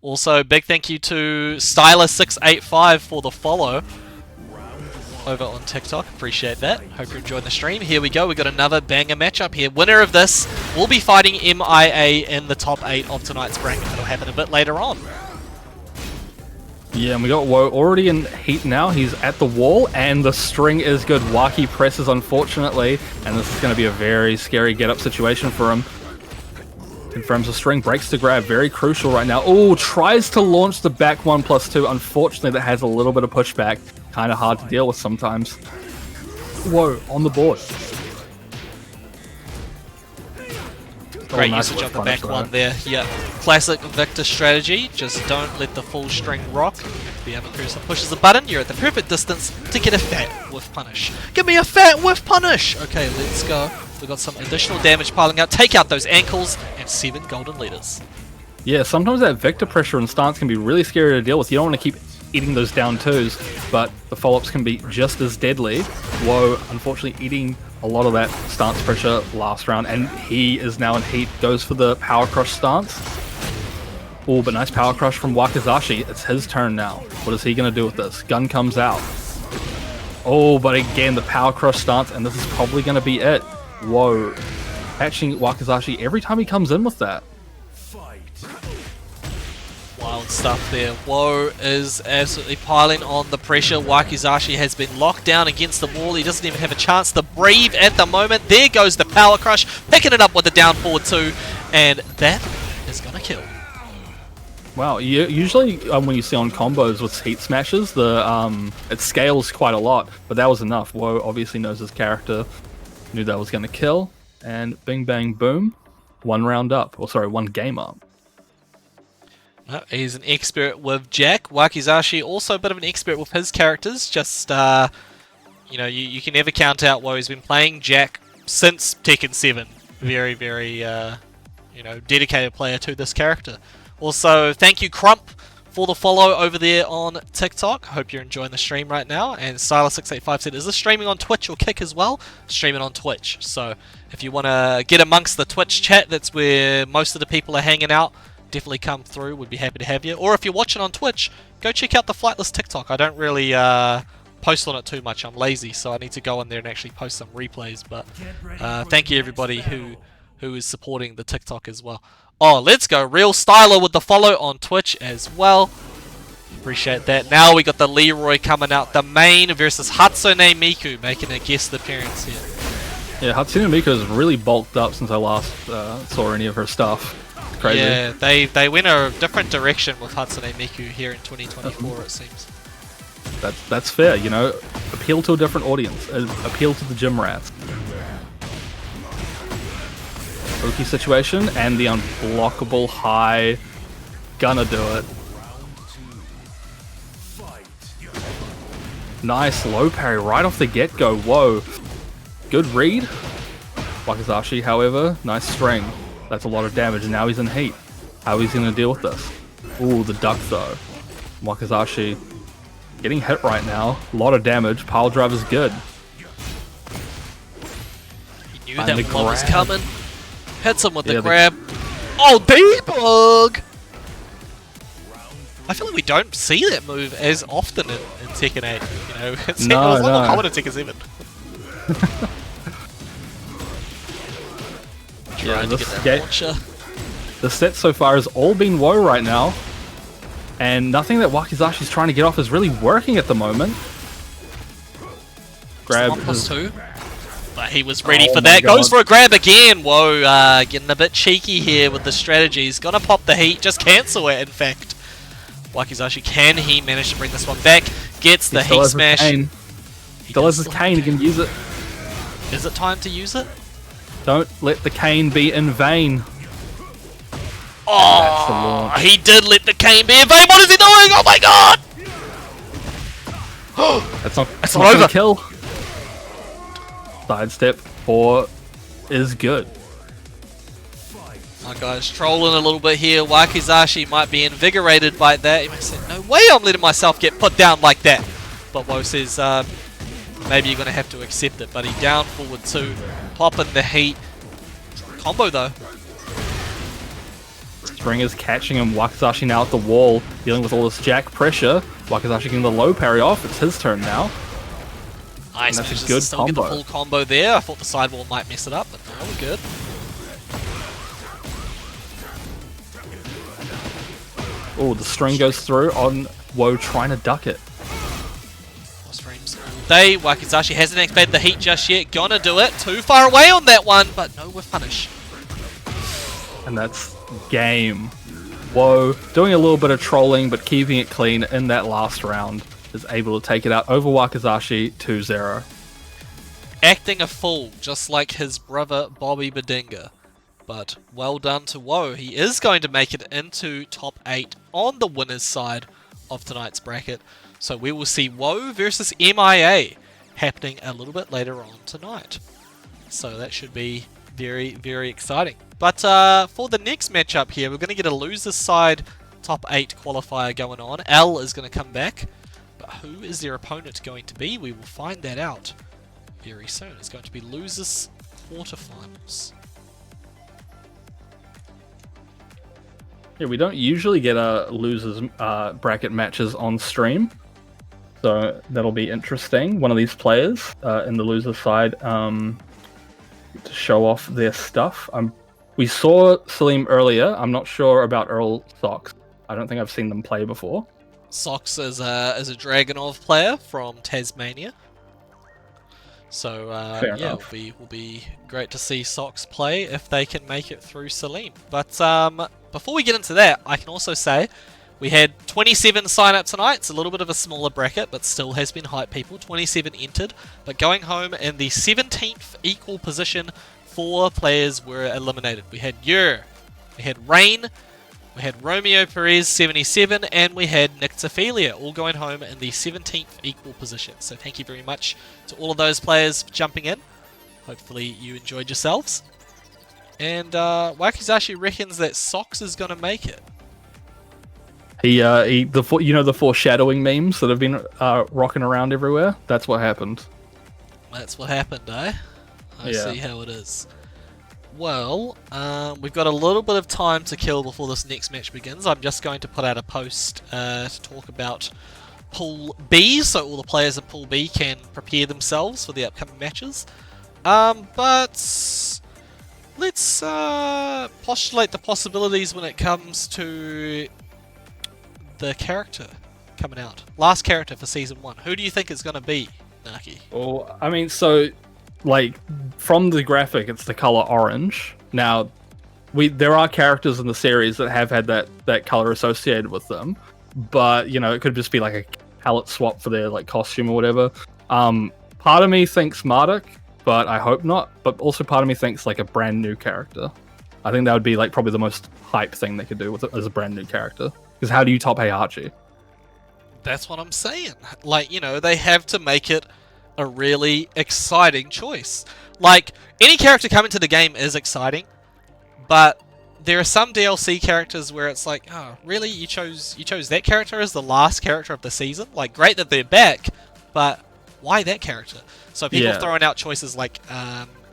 Also, big thank you to Styler685 for the follow over on TikTok. Appreciate that. Hope you're enjoying the stream. Here we go. We got another banger matchup here. Winner of this will be fighting MIA in the top 8 of tonight's bracket. That'll happen a bit later on. Yeah, and we got Woe already in heat now. He's at the wall, and the string is good. Waki presses, unfortunately, and this is going to be a very scary get-up situation for him. Confirms the string, breaks the grab, very crucial right now. Oh, tries to launch the back 1+2. Unfortunately, that has a little bit of pushback. Kind of hard to deal with sometimes. Whoa, on the board. Great nice usage of the punish back one there. Yeah, classic Victor strategy. Just don't let the full string rock. The other person pushes a button. You're at the perfect distance to get a fat whiff punish. Give me a fat whiff punish! Okay, let's go. We've got some additional damage piling up. Take out those ankles and 7 golden leaders. Yeah, sometimes that Victor pressure and stance can be really scary to deal with. You don't want to keep eating those down twos, but the follow-ups can be just as deadly. Woe, unfortunately, eating a lot of that stance pressure last round, and he is now in heat. Goes for the power crush stance. Oh, but nice power crush from Wakizashi. It's his turn now. What is he going to do with this? Gun comes out. Oh, but again, the power crush stance, and this is probably going to be it. Whoa. Catching Wakizashi every time he comes in with that. Wild stuff there. Woe is absolutely piling on the pressure. Wakizashi has been locked down against the wall. He doesn't even have a chance to breathe at the moment. There goes the power crush, picking it up with the down forward 2, and that is going to kill. Wow, usually when you see on combos with heat smashes, it scales quite a lot, but that was enough. Woe obviously knows his character, knew that was going to kill, and bing bang boom, one round up, or sorry, one game up. He's an expert with Jack. Wakizashi also a bit of an expert with his characters. Just, you know, you can never count out Woe. He's been playing Jack since Tekken 7. Very, very, you know, dedicated player to this character. Also, thank you, Crump, for the follow over there on TikTok. Hope you're enjoying the stream right now. And Silas685 said, is this streaming on Twitch or Kick as well? Streaming on Twitch. So if you want to get amongst the Twitch chat, that's where most of the people are hanging out. Definitely come through. We'd be happy to have you. Or if you're watching on Twitch, go check out the Flightless TikTok. I don't really post on it too much. I'm lazy, so I need to go in there and actually post some replays. But thank you everybody who is supporting the TikTok as well. Oh, let's go. Real Styler with the follow on Twitch as well. Appreciate that. Now we got the Leroy coming out. The main versus Hatsune Miku making a guest appearance here. Yeah, Hatsune Miku has really bulked up since I last saw any of her stuff. It's crazy. Yeah, they went a different direction with Hatsune Miku here in 2024, it seems. That's fair, you know. Appeal to a different audience. Appeal to the gym rats. Rookie situation and the unblockable high. Gonna do it. Nice low parry right off the get-go. Whoa. Good read. Wakizashi, however, nice string. That's a lot of damage. Now he's in heat. How he's gonna deal with this? Ooh, the duck though. Wakizashi getting hit right now. A lot of damage. Pile drive is good. He knew that one was coming. Hits him with the grab. Oh, debug! I feel like we don't see that move as often in Tekken 8. You know, it's not common in Tekken 7. Yeah, the set so far has all been woe right now, and nothing that Wakizashi's trying to get off is really working at the moment. Grab his... 1+2. But he was ready for that. Goes for a grab again. Whoa, getting a bit cheeky here with the strategies. Gonna pop the heat, just cancel it in fact. Wakizashi, can he manage to bring this one back? Gets the heat smash. Still has his cane, he can use it. Is it time to use it? Don't let the cane be in vain. Oh, he did let the cane be in vain. What is he doing? Oh my god! That's not over. Kill. Sidestep 4 is good. Oh guys, trolling a little bit here. Wakizashi might be invigorated by that. He might say, no way I'm letting myself get put down like that. But Woe says, maybe you're going to have to accept it. But he down forward 2, popping the heat. Combo though. String is catching him. Wakizashi now at the wall, dealing with all this jack pressure. Wakizashi getting the low parry off. It's his turn now. Nice, and that's a good still combo. Get the full combo there. I thought the sidewall might mess it up, but no, we're good. Oh, the string goes through on Woe trying to duck it. Streams all day. Wakizashi hasn't activated the heat just yet. Gonna do it. Too far away on that one, but no with punish. And that's game. Woe doing a little bit of trolling, but keeping it clean in that last round. Is able to take it out over Wakizashi 2-0. Acting a fool, just like his brother Bobby Badinga. But well done to Woe. He is going to make it into top 8 on the winner's side of tonight's bracket. So we will see Woe versus MIA happening a little bit later on tonight. So that should be very, very exciting. But for the next matchup here, we're going to get a loser's side top 8 qualifier going on. L is going to come back. But who is their opponent going to be? We will find that out very soon. It's going to be losers quarterfinals. Yeah, we don't usually get losers bracket matches on stream, so that'll be interesting. One of these players in the loser side to show off their stuff. We saw Salim earlier. I'm not sure about Earl Sox. I don't think I've seen them play before. Sox is a Dragonov player from Tasmania. So yeah, will be great to see Sox play if they can make it through Salim. But before we get into that, I can also say we had 27 sign up tonight. It's a little bit of a smaller bracket, but still has been hype people. 27 entered, but going home in the 17th equal position, 4 players were eliminated. We had Yer, we had Rain, we had Romeo Perez 77, and we had Nyctophilia, all going home in the 17th equal position. So thank you very much to all of those players for jumping in. Hopefully you enjoyed yourselves. And Wakizashi reckons that Socks is gonna make it. The foreshadowing memes that have been rocking around everywhere. That's what happened. That's what happened, eh? I Yeah. see how it is. Well, we've got a little bit of time to kill before this next match begins. I'm just going to put out a post to talk about Pool B, so all the players in Pool B can prepare themselves for the upcoming matches. But let's postulate the possibilities when it comes to the character coming out. Last character for Season 1. Who do you think it's going to be, Naki? Well, I mean, so, like, from the graphic, it's the color orange. Now, there are characters in the series that have had that color associated with them, but, you know, it could just be like a palette swap for their, like, costume or whatever. Part of me thinks Marduk, but I hope not. But also part of me thinks, like, a brand new character. I think that would be, like, probably the most hype thing they could do with it as a brand new character. Because how do you top Heihachi? That's what I'm saying. Like, you know, they have to make it a really exciting choice. Like, any character coming to the game is exciting, but there are some DLC characters where it's like, oh, really? You chose that character as the last character of the season? Like, great that they're back, but why that character? So people are throwing out choices like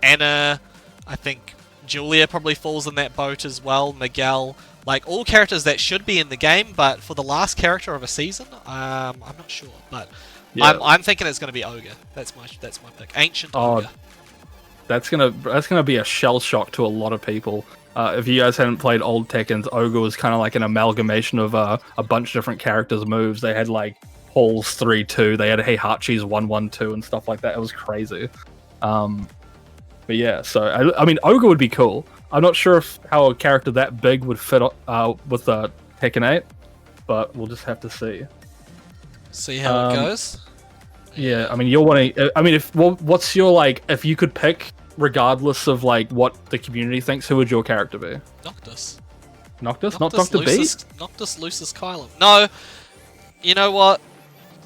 Anna, I think Julia probably falls in that boat as well, Miguel. Like, all characters that should be in the game, but for the last character of a season, I'm not sure. But yeah. I'm thinking it's going to be Ogre. That's my pick. Ancient Ogre. That's gonna be a shell shock to a lot of people. If you guys hadn't played old Tekkens, Ogre was kind of like an amalgamation of a bunch of different characters' moves. They had like Paul's 3-2, they had Heihachi's 1-1-2 and stuff like that. It was crazy. But yeah, so I mean, Ogre would be cool. I'm not sure how a character that big would fit with Tekken 8, but we'll just have to see. See how it goes. Yeah, I mean, you're wanting. I mean, what's your like? If you could pick, regardless of like what the community thinks, who would your character be? Noctis. Noctis, not Dr. B? Noctis Lucis Kylum. No, you know what?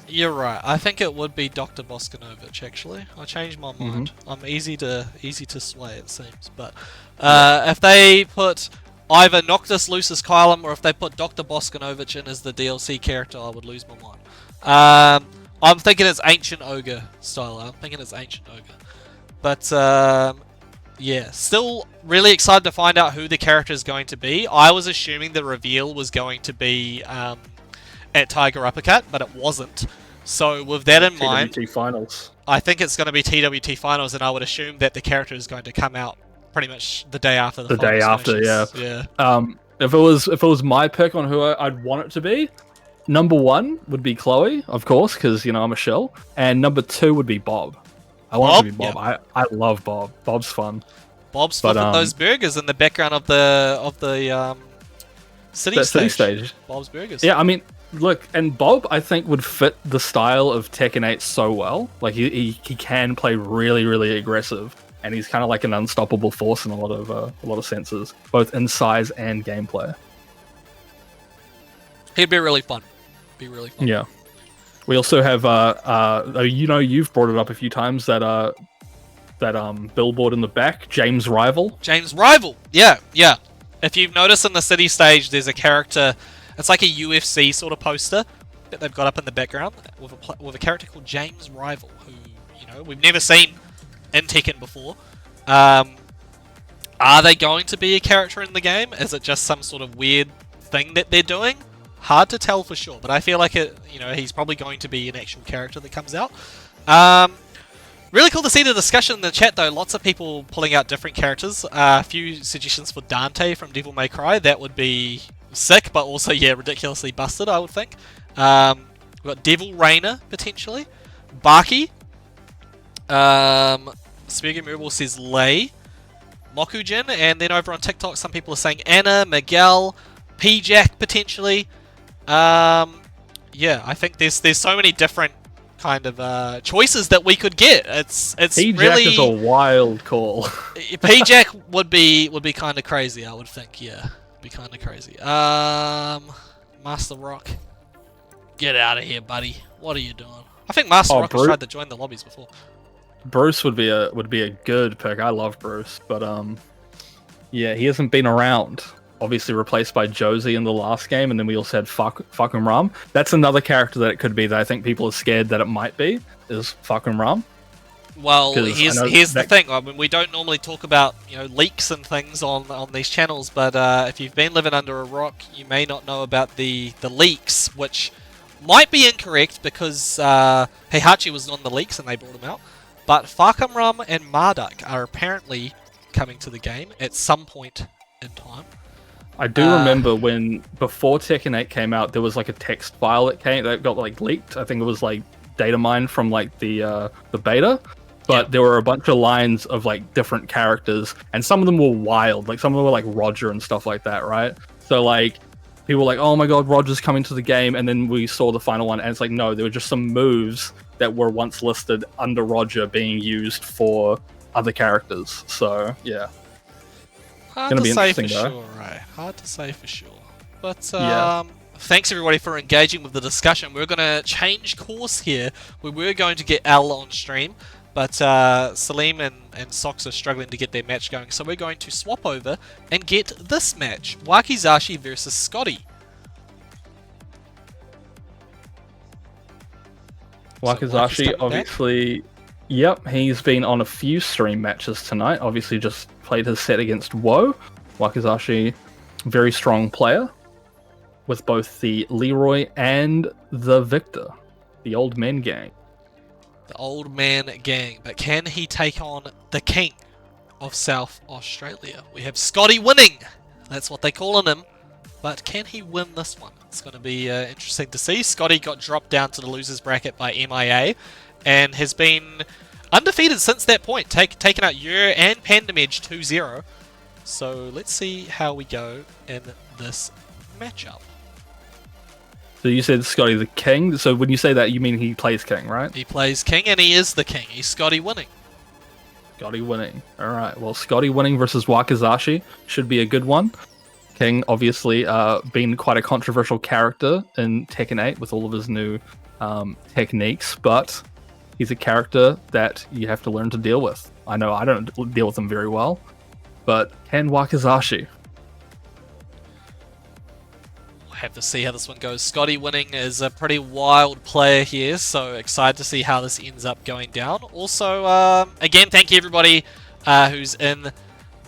You're right. I think it would be Dr. Boskanovich. Actually, I changed my mind. I'm easy to sway, it seems. But if they put either Noctis Lucis Kylum or if they put Dr. Boskanovich in as the DLC character, I would lose my mind. I'm thinking it's Ancient Ogre style. I'm thinking it's Ancient Ogre. But yeah, still really excited to find out who the character is going to be. I was assuming the reveal was going to be at Tiger Uppercut, but it wasn't. So with that in mind, TWT Finals. I think it's going to be TWT Finals, and I would assume that the character is going to come out pretty much the day after the finals day after, finishes. Yeah. If it was my pick on who I'd want it to be, number 1 would be Chloe, of course, because you know I'm a shell, and number 2 would be Bob. I want it to be Bob. Yeah. I love Bob. Bob's fun. Bob's flipping those burgers in the background of the city stage. Bob's burgers. Yeah, I mean, look, and Bob I think would fit the style of Tekken 8 so well. Like he can play really, really aggressive, and he's kind of like an unstoppable force in a lot of senses, both in size and gameplay. He'd be really fun. Yeah. We also have you know, you've brought it up a few times, that billboard in the back, James Rival. James Rival. Yeah. If you've noticed in the city stage, there's a character. It's like a UFC sort of poster that they've got up in the background with a character called James Rival, who, you know, we've never seen in Tekken before. Are they going to be a character in the game? Is it just some sort of weird thing that they're doing? Hard to tell for sure, but I feel like he's probably going to be an actual character that comes out. Really cool to see the discussion in the chat though. Lots of people pulling out different characters. A few suggestions for Dante from Devil May Cry. That would be sick, but also, yeah, ridiculously busted, I would think. We've got Devil Rainer, potentially. Baki. Spurgeon Muriel says Lei. Mokujin, and then over on TikTok, some people are saying Anna, Miguel, P-Jack, potentially. Yeah, I think there's so many different kind of choices that we could get. It's P-Jack really is a wild call. P-Jack would be kind of crazy, I would think. Yeah, be kind of crazy. Master Rock, get out of here, buddy. What are you doing? I think Master Rock has tried to join the lobbies before. Bruce would be a good pick. I love Bruce, but yeah, he hasn't been around. Obviously replaced by Josie in the last game, and then we also had fucking Ram. That's another character that it could be that I think people are scared that it might be, is fucking Ram. Well, here's the thing. I mean, we don't normally talk about leaks and things on these channels, but if you've been living under a rock, you may not know about the leaks, which might be incorrect because Heihachi was on the leaks and they brought him out. But Farkham Ram and Marduk are apparently coming to the game at some point in time. I do remember when before Tekken 8 came out, there was like a text file that got like leaked. I think it was like data mined from like the beta, but there were a bunch of lines of like different characters, and some of them were wild. Like some of them were like Roger and stuff like that, right? So like people were like, "Oh my god, Roger's coming to the game," and then we saw the final one, and it's like, no, there were just some moves that were once listed under Roger being used for other characters. So yeah. Hard to say for sure, right? Hard to say for sure. But thanks everybody for engaging with the discussion. We're going to change course here. We were going to get Al on stream, but Salim and Sox are struggling to get their match going. So we're going to swap over and get this match. Wakizashi versus Scotty. Wakizashi, obviously... Yep, he's been on a few stream matches tonight. Obviously just played his set against Woe. Wakizashi, very strong player with both the Leroy and the Victor, the Old Man Gang. The Old Man Gang. But can he take on the King of South Australia? We have Scotty winning. That's what they're calling him. But can he win this one? It's going to be interesting to see. Scotty got dropped down to the losers bracket by MIA and has been undefeated since that point, taking out Yer and Pandamage 2-0. So let's see how we go in this matchup. So you said Scotty the King, so when you say that you mean he plays King, right? He plays King and he is the King. He's Scotty winning. Scotty winning. Alright, well Scotty winning versus Wakizashi should be a good one. King obviously been quite a controversial character in Tekken 8 with all of his new techniques, but he's a character that you have to learn to deal with. I know I don't deal with him very well, but can Wakizashi? We'll have to see how this one goes. Scotty winning is a pretty wild player here, so excited to see how this ends up going down. Also, again, thank you everybody who's in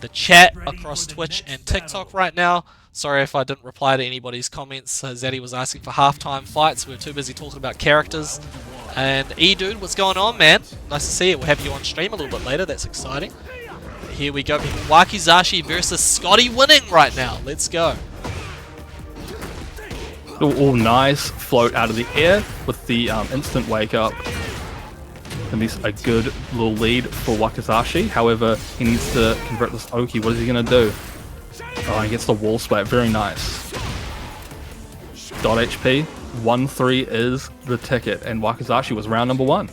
the chat across Twitch and TikTok right now. Sorry if I didn't reply to anybody's comments. Zaddy was asking for halftime fights. We were too busy talking about characters. And E-Dude, what's going on, man? Nice to see you. We'll have you on stream a little bit later. That's exciting. Here we go. Wakizashi versus Scotty winning right now. Let's go. Oh, nice float out of the air with the instant wake up. And this a good little lead for Wakizashi. However, he needs to convert this Oki. What is he going to do? Oh, he gets the wall splat. Very nice. Dot HP. 1-3 is the ticket, and Wakizashi was round number 1.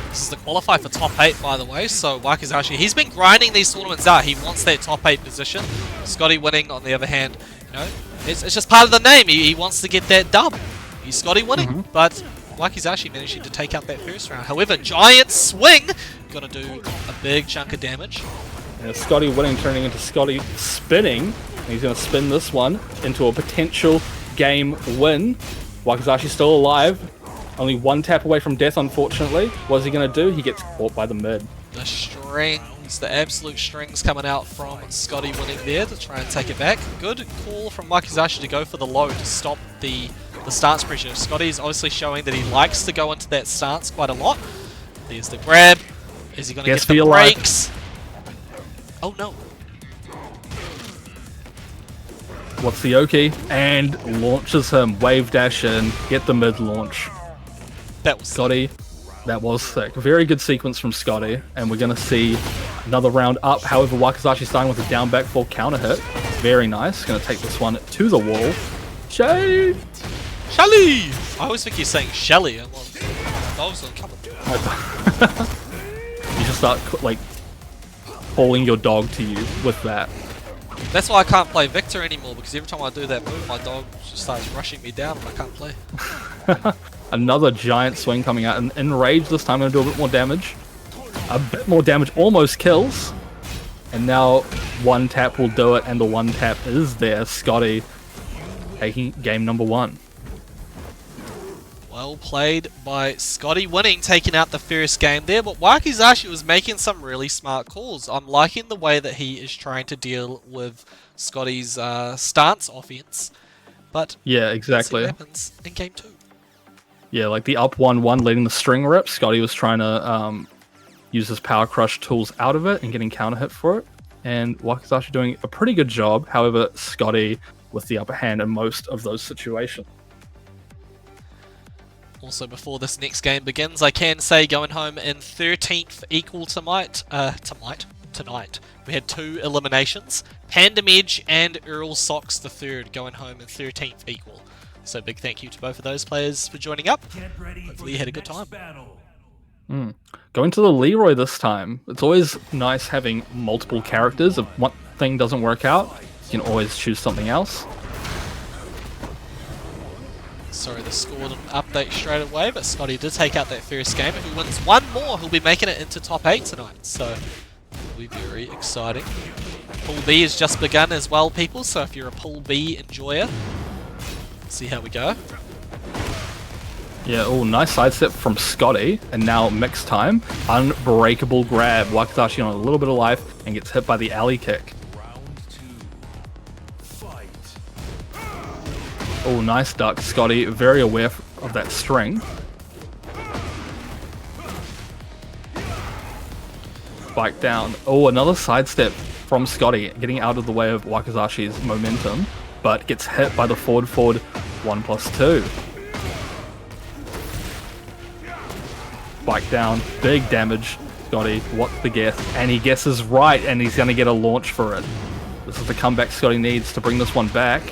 This is the qualify for top 8, by the way, so Wakizashi, he's been grinding these tournaments out. He wants that top 8 position. Scotty winning, on the other hand, it's just part of the name. He wants to get that dub. He's Scotty winning, but Wakizashi managing to take out that first round. However, giant swing, gonna do a big chunk of damage. And Scotty winning turning into Scotty spinning. He's going to spin this one into a potential game win. Wakizashi's still alive. Only one tap away from death, unfortunately. What is he going to do? He gets caught by the mid. The strings, the absolute strings coming out from Scotty winning there to try and take it back. Good call from Wakizashi to go for the low to stop the stance pressure. Scotty's obviously showing that he likes to go into that stance quite a lot. There's the grab. Is he going to get the breaks? Oh no. What's the Oki? And launches him. Wave dash in. Get the mid launch. That was Scotty. That was sick. Very good sequence from Scotty. And we're going to see another round up. However, Wakizashi starting with a down back full counter hit. Very nice. Going to take this one to the wall. Shelly! I always think you're saying Shelly. I'm like, dogs don't come. You should start like calling your dog to you with that. That's why I can't play Victor anymore, because every time I do that move, my dog just starts rushing me down and I can't play. Another giant swing coming out, and in rage this time, going to do a bit more damage. A bit more damage, almost kills. And now one tap will do it, and the one tap is there. Scotty taking game number 1. Well played by Scotty, winning, taking out the first game there, but Wakizashi was making some really smart calls. I'm liking the way that he is trying to deal with Scotty's stance offense, but yeah, exactly. let's see what happens in game 2. Yeah, like the up 1-1 leading the string rip, Scotty was trying to use his power crush tools out of it and getting counter hit for it, and Wakizashi doing a pretty good job. However, Scotty with the upper hand in most of those situations. Also, before this next game begins, I can say going home in 13th equal tonight. We had 2 eliminations. Pandem Edge and Earl Socks the third going home in 13th equal. So big thank you to both of those players for joining up. Hopefully you had a good time. Going to the Leroy this time. It's always nice having multiple characters. If one thing doesn't work out, you can always choose something else. Sorry, the score didn't update straight away, but Scotty did take out that first game. If he wins one more, he'll be making it into top 8 tonight, so it'll be very exciting. Pool B has just begun as well, people, so if you're a Pool B enjoyer, see how we go. Yeah, oh, nice sidestep from Scotty, and now mix time. Unbreakable grab. Wakizashi on a little bit of life and gets hit by the alley kick. Oh, nice duck. Scotty very aware of that string. Spike down. Oh, another sidestep from Scotty, getting out of the way of Wakizashi's momentum, but gets hit by the forward 1+2. Spike down. Big damage. Scotty, what's the guess? And he guesses right, and he's going to get a launch for it. This is the comeback Scotty needs to bring this one back.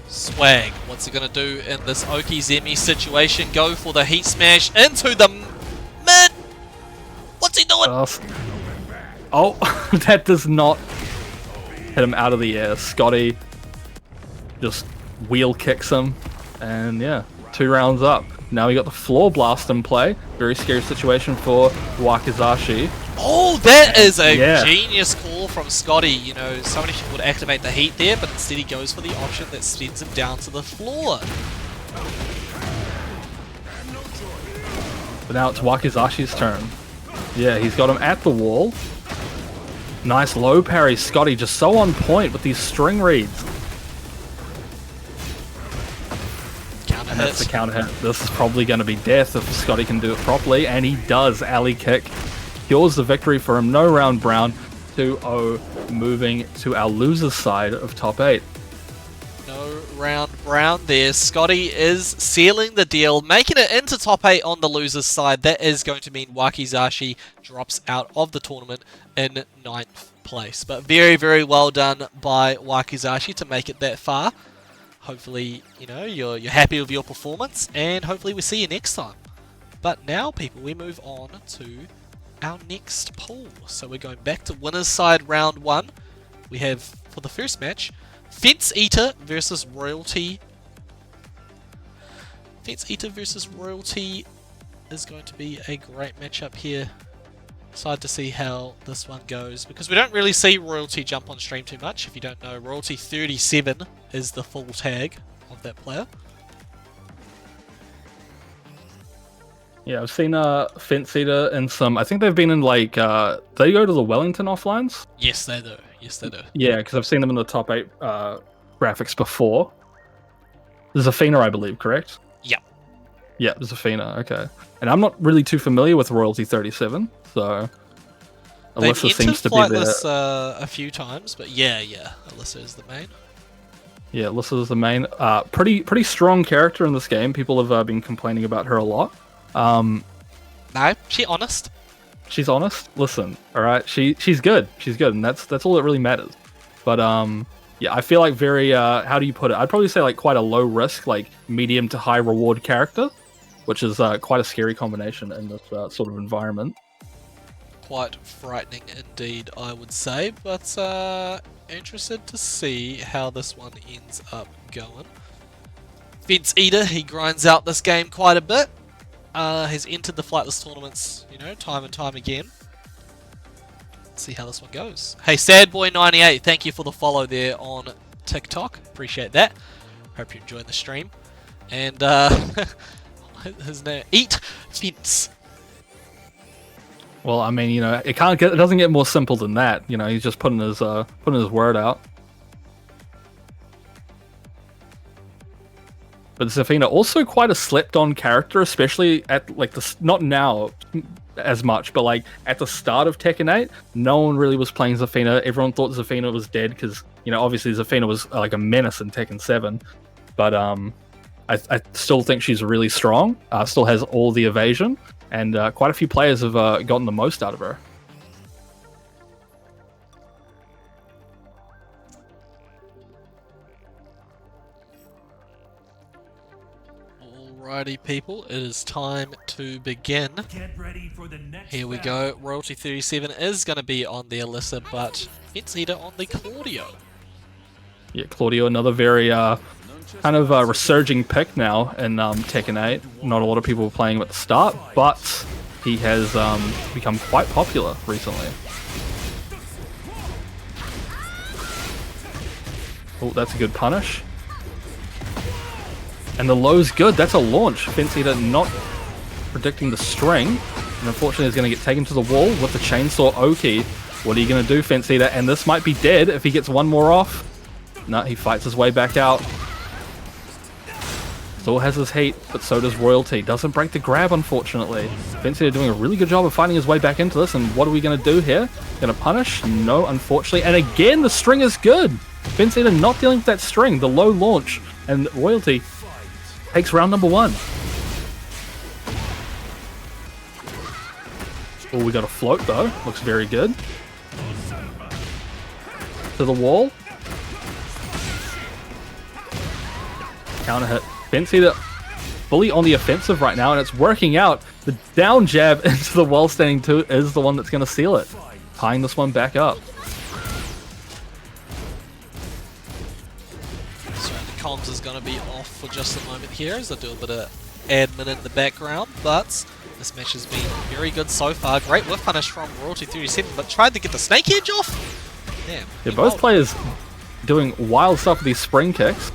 Swag, what's he going to do in this Okizemi situation? Go for the heat smash into the mid! What's he doing? Oh, that does not hit him out of the air. Scotty just wheel kicks him, and yeah, 2 rounds up. Now we got the floor blast in play. Very scary situation for Wakizashi. Oh, that is a genius call from Scotty. You know, so many people would activate the heat there, but instead he goes for the option that sends him down to the floor. But now it's Wakizashi's turn. Yeah, he's got him at the wall. Nice low parry. Scotty just so on point with these string reads. Counter hit. That's the counter hit. This is probably going to be death if Scotty can do it properly, and he does. Alley kick. Secures the victory for him. No round brown. 2-0, moving to our loser's side of top 8. No round brown there. Scotty is sealing the deal, making it into top 8 on the loser's side. That is going to mean Wakizashi drops out of the tournament in 9th place. But very, very well done by Wakizashi to make it that far. Hopefully, you know, you're happy with your performance, and hopefully we see you next time. But now, people, we move on to our next pool. So we're going back to winner's side round 1. We have, for the first match, Fence Eater versus Royalty. Fence Eater versus Royalty is going to be a great matchup here. Excited to see how this one goes, because we don't really see Royalty jump on stream too much. If you don't know, Royalty 37 is the full tag of that player. Yeah, I've seen Fence Eater in some. I think they've been in like. They go to the Wellington offlines. Yes, they do. Yes, they do. Yeah, because I've seen them in the top 8 graphics before. Zafina, I believe, correct? Yep. Yeah, Zafina. Okay, and I'm not really too familiar with Royalty 37, so Alyssa seems to be Flightless a few times, but yeah, Alyssa is the main. Yeah, Alyssa is the main. Pretty strong character in this game. People have been complaining about her a lot. No, she's honest. She's honest. Listen, all right, she's good. She's good, and that's all that really matters. But yeah, I feel like very how do you put it? I'd probably say like quite a low risk, like medium to high reward character, which is quite a scary combination in this sort of environment. Quite frightening indeed, I would say, but interested to see how this one ends up going. Vince Eater, he grinds out this game quite a bit. Has entered the Flightless tournaments, you know, time and time again. Let's see how this one goes. Hey, Sadboy98, thank you for the follow there on TikTok. Appreciate that. Hope you're enjoying the stream. And his name, Eat Vince. Well, I mean, you know, it doesn't get more simple than that. You know, he's just putting his word out. But Zafina also quite a slept-on character, especially at like not now as much, but like at the start of Tekken 8, no one really was playing Zafina. Everyone thought Zafina was dead because, you know, obviously Zafina was like a menace in Tekken 7. But I still think she's really strong. Still has all the evasion, and quite a few players have gotten the most out of her. Alrighty, people, it is time to begin. Get ready for the next Here we go. Royalty 37 is going to be on the Alyssa, but Vince Eater on the Claudio. Yeah, Claudio, another very kind of resurging pick now in Tekken 8. Not a lot of people were playing him at the start, but he has become quite popular recently. Oh, that's a good punish. And the low's good. That's a launch. Fence Eater not predicting the string. And unfortunately is going to get taken to the wall with the chainsaw Oki. What are you going to do, Fence Eater? And this might be dead if he gets one more off. No, he fights his way back out. Still has his heat, but so does Royalty. Doesn't break the grab, unfortunately. Fence Eater doing a really good job of fighting his way back into this. And what are we going to do here? Going to punish? No, unfortunately. And again, the string is good. Fence Eater not dealing with that string. The low launch. And Royalty takes round number 1. Oh, we got a float though. Looks very good. To the wall. Counter hit. Fence Eater fully on the offensive right now, and it's working out. The down jab into the wall standing 2 is the one that's going to seal it. Tying this one back up. Comms is going to be off for just a moment here as I do a bit of admin in the background, but this match has been very good so far. Great whiff punish from Royalty 37, but tried to get the snake edge off. Damn. Yeah, both players doing wild stuff with these spring kicks.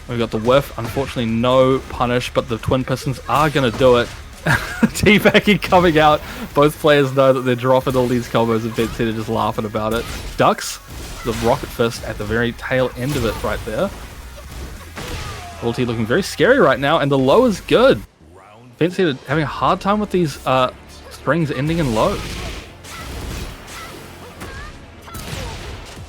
We've got the whiff, unfortunately no punish, but the twin pistons are going to do it. Teabagging coming out. Both players know that they're dropping all these combos and Fence Eater just laughing about it. Ducks the rocket fist at the very tail end of it right there. Royalty looking very scary right now, and the low is good. Fence Eater having a hard time with these strings ending in lows.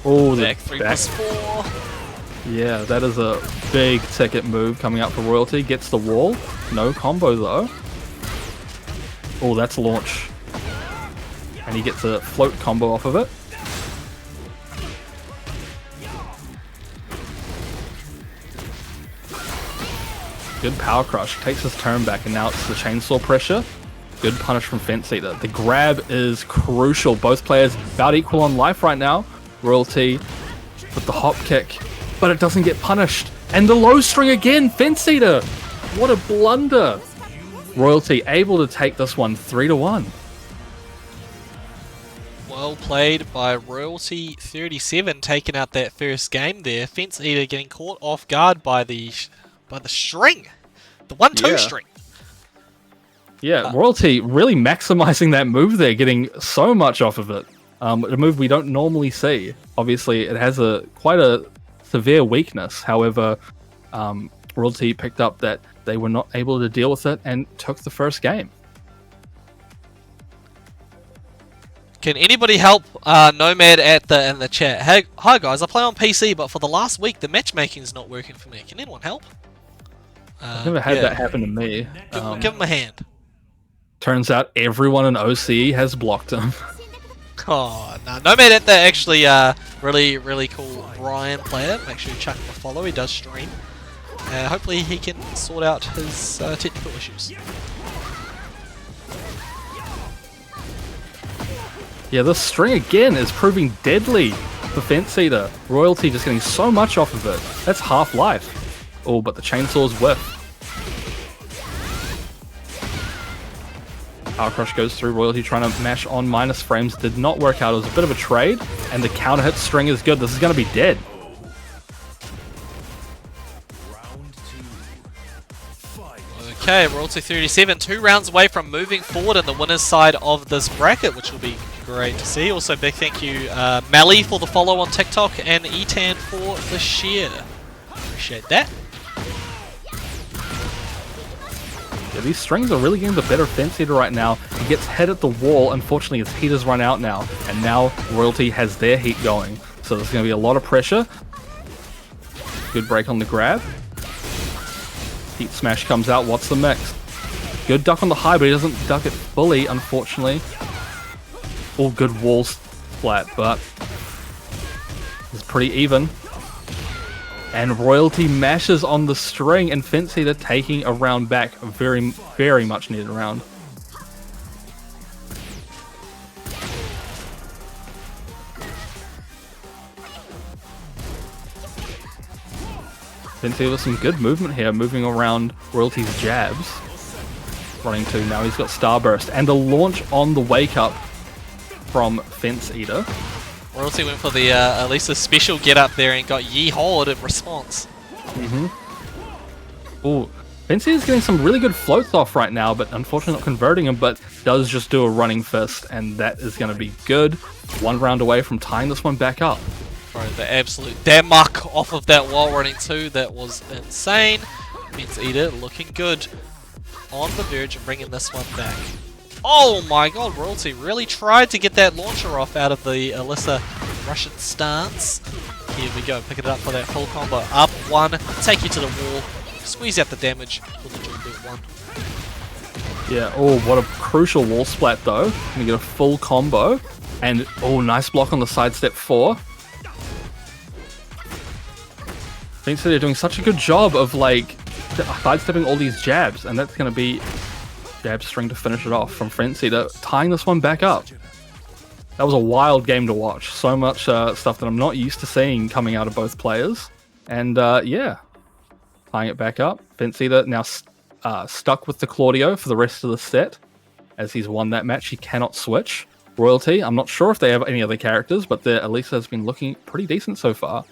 Oh, the back 3+4. Yeah, that is a big ticket move coming out for Royalty. Gets the wall. No combo though. Oh, that's launch. And he gets a float combo off of it. Good power crush. Takes his turn back, and now it's the chainsaw pressure. Good punish from Fence Eater. The grab is crucial. Both players about equal on life right now. Royalty with the hop kick, but it doesn't get punished. And the low string again. Fence Eater. What a blunder. Royalty able to take this one 3-1. Well played by Royalty 37, taking out that first game there. Fence Eater getting caught off guard by the string, the 1-2 string. Yeah, Royalty really maximizing that move there, getting so much off of it. A move we don't normally see. Obviously, it has quite a severe weakness. However, Royalty picked up that they were not able to deal with it and took the first game. Can anybody help Nomad in the chat? Hey, hi guys, I play on PC, but for the last week the matchmaking is not working for me. Can anyone help? I've never had that happen to me. Give him a hand. Turns out everyone in OCE has blocked him. Oh, no. Nomad actually really cool Brian player. Make sure you chuck him a follow. He does stream. Hopefully he can sort out his technical issues. Yeah, this string again is proving deadly. for Fence Eater. Royalty just getting so much off of it. That's half life. Oh, but the chainsaw's whiff. Power Crush goes through. Royalty trying to mash on minus frames. Did not work out. It was a bit of a trade. And the counter hit string is good. This is going to be dead. Okay, Royalty 37, 2 rounds away from moving forward in the winner's side of this bracket, which will be great to see. Also, big thank you, Mally, for the follow on TikTok, and Etan for the share. Appreciate that. Yeah, these strings are really getting the better Fence Eater right now. He gets hit at the wall. Unfortunately, his heat has run out now, and now Royalty has their heat going. So there's going to be a lot of pressure. Good break on the grab. Heat Smash comes out. What's the mix? Good duck on the high, but he doesn't duck it fully, unfortunately. All good walls flat, but it's pretty even. And Royalty mashes on the string, and Fence Eater taking a round back. A very, very much needed round. Fence Eater with some good movement here, moving around Royalty's jabs. Running to now, he's got Starburst and a launch on the wake up from Fence Eater. Royalty went for the at least a special get up there and got yeehawed in response. Ooh, Fence Eater's getting some really good floats off right now, but unfortunately not converting him, but does just do a running fist, and that is going to be good. 1 round away from tying this one back up. Bro, the absolute damn muck off of that while running too. That was insane. Fence Eater looking good on the verge of bringing this one back. Oh my god, Royalty really tried to get that launcher off out of the Alyssa Russian stance. Here we go, picking it up for that full combo. Up 1, take you to the wall, squeeze out the damage with the dual boot 1. Yeah, oh, what a crucial wall splat though. Gonna get a full combo. And, oh, nice block on the sidestep 4. Fence Eater doing such a good job of, like, sidestepping all these jabs, and that's going to be jab string to finish it off from Fence Eater, tying this one back up. That was a wild game to watch. So much stuff that I'm not used to seeing coming out of both players. And, yeah, tying it back up. Fence Eater now stuck with the Claudio for the rest of the set. As he's won that match, he cannot switch. Royalty, I'm not sure if they have any other characters, but their Elisa has been looking pretty decent so far.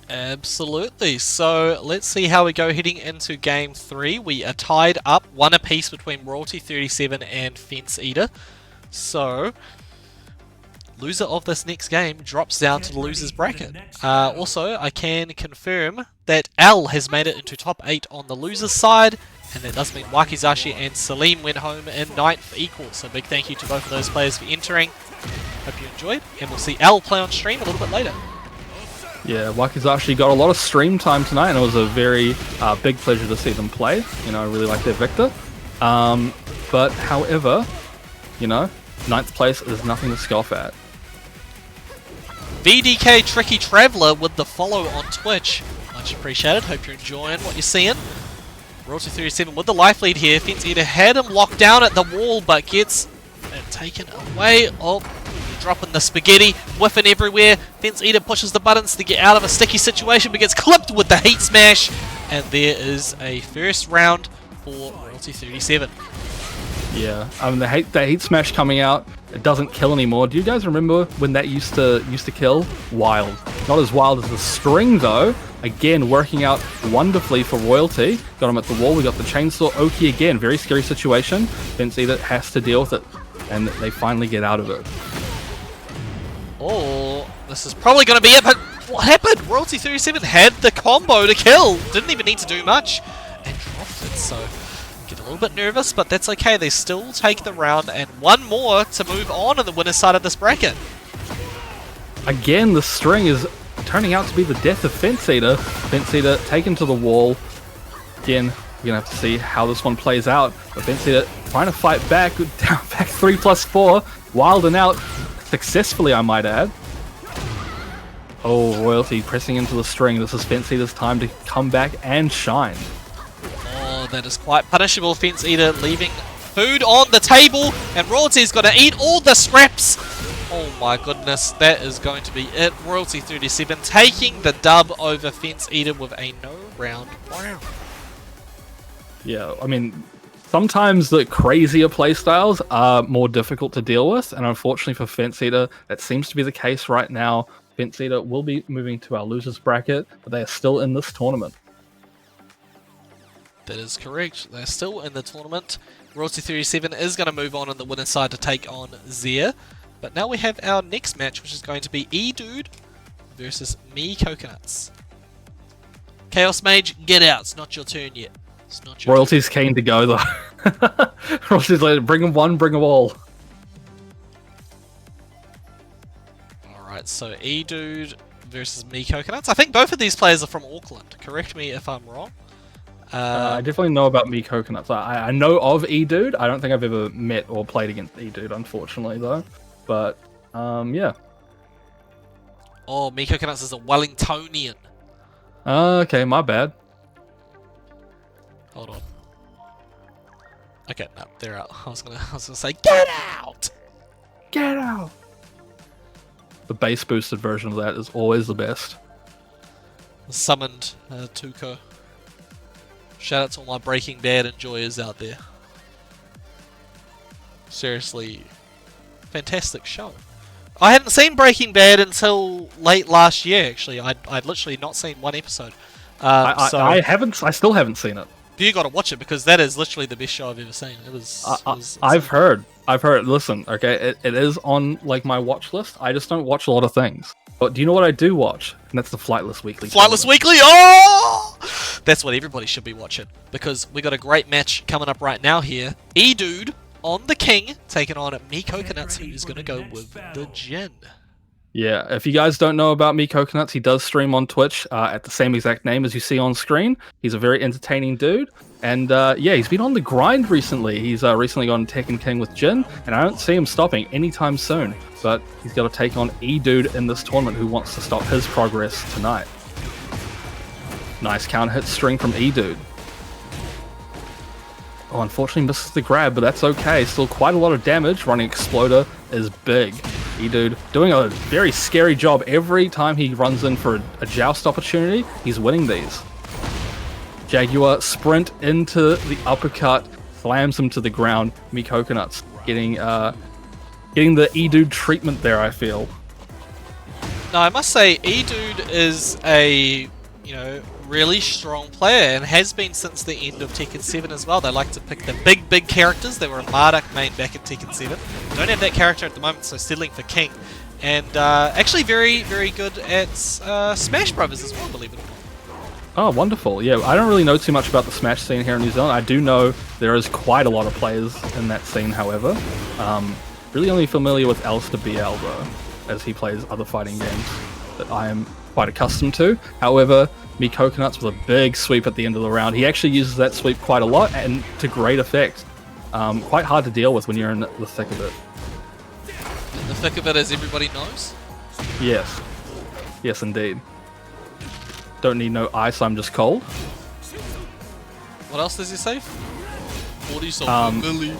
Absolutely. So let's see how we go heading into game 3. We are tied up 1 apiece between Royalty 37 and Fence Eater. So loser of this next game drops down to the loser's bracket. Also, I can confirm that L has made it into top 8 on the loser's side, and that does mean Wakizashi and Salim went home in 9th equal. So big thank you to both of those players for entering. Hope you enjoyed, and we'll see L play on stream a little bit later. Yeah, Wakizashi got a lot of stream time tonight, and it was a very big pleasure to see them play. You know, I really like their Victor. But, however, you know, 9th place is nothing to scoff at. VDK Tricky Traveller with the follow on Twitch. Much appreciated. Hope you're enjoying what you're seeing. Royalty 37 with the life lead here. Fence Eater had him locked down at the wall, but gets it taken away. Oh, dropping the spaghetti, whiffing everywhere. Fence Eater pushes the buttons to get out of a sticky situation, but gets clipped with the heat smash. And there is a first round for Royalty 37. Yeah, I mean the heat smash coming out, it doesn't kill anymore. Do you guys remember when that used to kill? Wild. Not as wild as the string though. Again, working out wonderfully for Royalty. Got him at the wall. We got the chainsaw Oki again. Very scary situation. Fence Eater has to deal with it, and they finally get out of it. Oh, this is probably going to be it, but what happened? Royalty 37 had the combo to kill. Didn't even need to do much, and dropped it, so get a little bit nervous, but that's okay. They still take the round, and 1 more to move on the winner's side of this bracket. Again, the string is turning out to be the death of Fence Eater. Fence Eater taken to the wall. Again, we're going to have to see how this one plays out. But Fence Eater trying to fight back, down back 3+4, wilding out successfully, I might add. Oh, Royalty pressing into the string. This is Fence Eater's time to come back and shine. Oh, that is quite punishable. Fence Eater leaving food on the table, and Royalty's got to eat all the scraps Oh my goodness, that is going to be it. Royalty 37 taking the dub over Fence Eater with a no round round. Yeah, I mean, sometimes the crazier playstyles are more difficult to deal with, and unfortunately for Fence Eater, that seems to be the case right now. Fence Eater will be moving to our losers bracket, but they are still in this tournament. That is correct. They're still in the tournament. Royalty 37 is going to move on the winner's side to take on Zia. But now we have our next match, which is going to be E-Dude versus Me Coconuts. Chaos Mage, get out. It's not your turn yet. It's not your Royalty's keen to go, though. Royalty's like, bring them one, bring them all. Alright, so E-Dude versus Me Coconuts. I think both of these players are from Auckland. Correct me if I'm wrong. I definitely know about Me Coconuts. I know of E-Dude. I don't think I've ever met or played against E-Dude, unfortunately, though. But, yeah. Oh, Me Coconuts is a Wellingtonian. Okay, my bad. Hold on. Okay, no, they're out. I was gonna say, get out! Get out! The bass boosted version of that is always the best. Summoned Tuco. Shout out to all my Breaking Bad enjoyers out there. Seriously, fantastic show. I hadn't seen Breaking Bad until late last year. Actually, I'd literally not seen one episode. I still haven't seen it. You got to watch it because that is literally the best show I've ever seen. It was I've heard. Listen, okay, it is on like my watch list. I just don't watch a lot of things. But do you know what I do watch? And that's the Flightless Weekly. Flightless Weekly. Oh, that's what everybody should be watching because we got a great match coming up right now here. E-Dude on the King taking on Me Coconuts, who's going to go with the Jin. Yeah, if you guys don't know about Me Coconuts, he does stream on Twitch at the same exact name as you see on screen. He's a very entertaining dude. And yeah, he's been on the grind recently. He's recently gone Tekken King with Jin, and I don't see him stopping anytime soon. But he's got to take on E-Dude in this tournament who wants to stop his progress tonight. Nice counter hit string from E-Dude. Oh, unfortunately misses the grab, but that's okay. Still quite a lot of damage. Running Exploder is big. E-Dude doing a very scary job every time he runs in for a joust opportunity. He's winning these. Jaguar sprint into the uppercut, slams him to the ground. Me Coconuts getting the E-Dude treatment there, I feel. No, I must say E-Dude is a really strong player and has been since the end of Tekken 7 as well. They like to pick the big characters. They were a Marduk main back in Tekken 7. Don't have that character at the moment, so settling for King. And actually very good at Smash Brothers as well, believe it or not. Oh, wonderful. Yeah, I don't really know too much about the Smash scene here in New Zealand. I do know there is quite a lot of players in that scene, however. Really only familiar with Alistair BL, though, as he plays other fighting games that I am quite accustomed to. However, Me Coconuts with a big sweep at the end of the round. He actually uses that sweep quite a lot and to great effect. Quite hard to deal with when you're in the thick of it. In the thick of it, as everybody knows? Yes. Yes, indeed. Don't need no ice, I'm just cold. What else does he say? 40 something, milli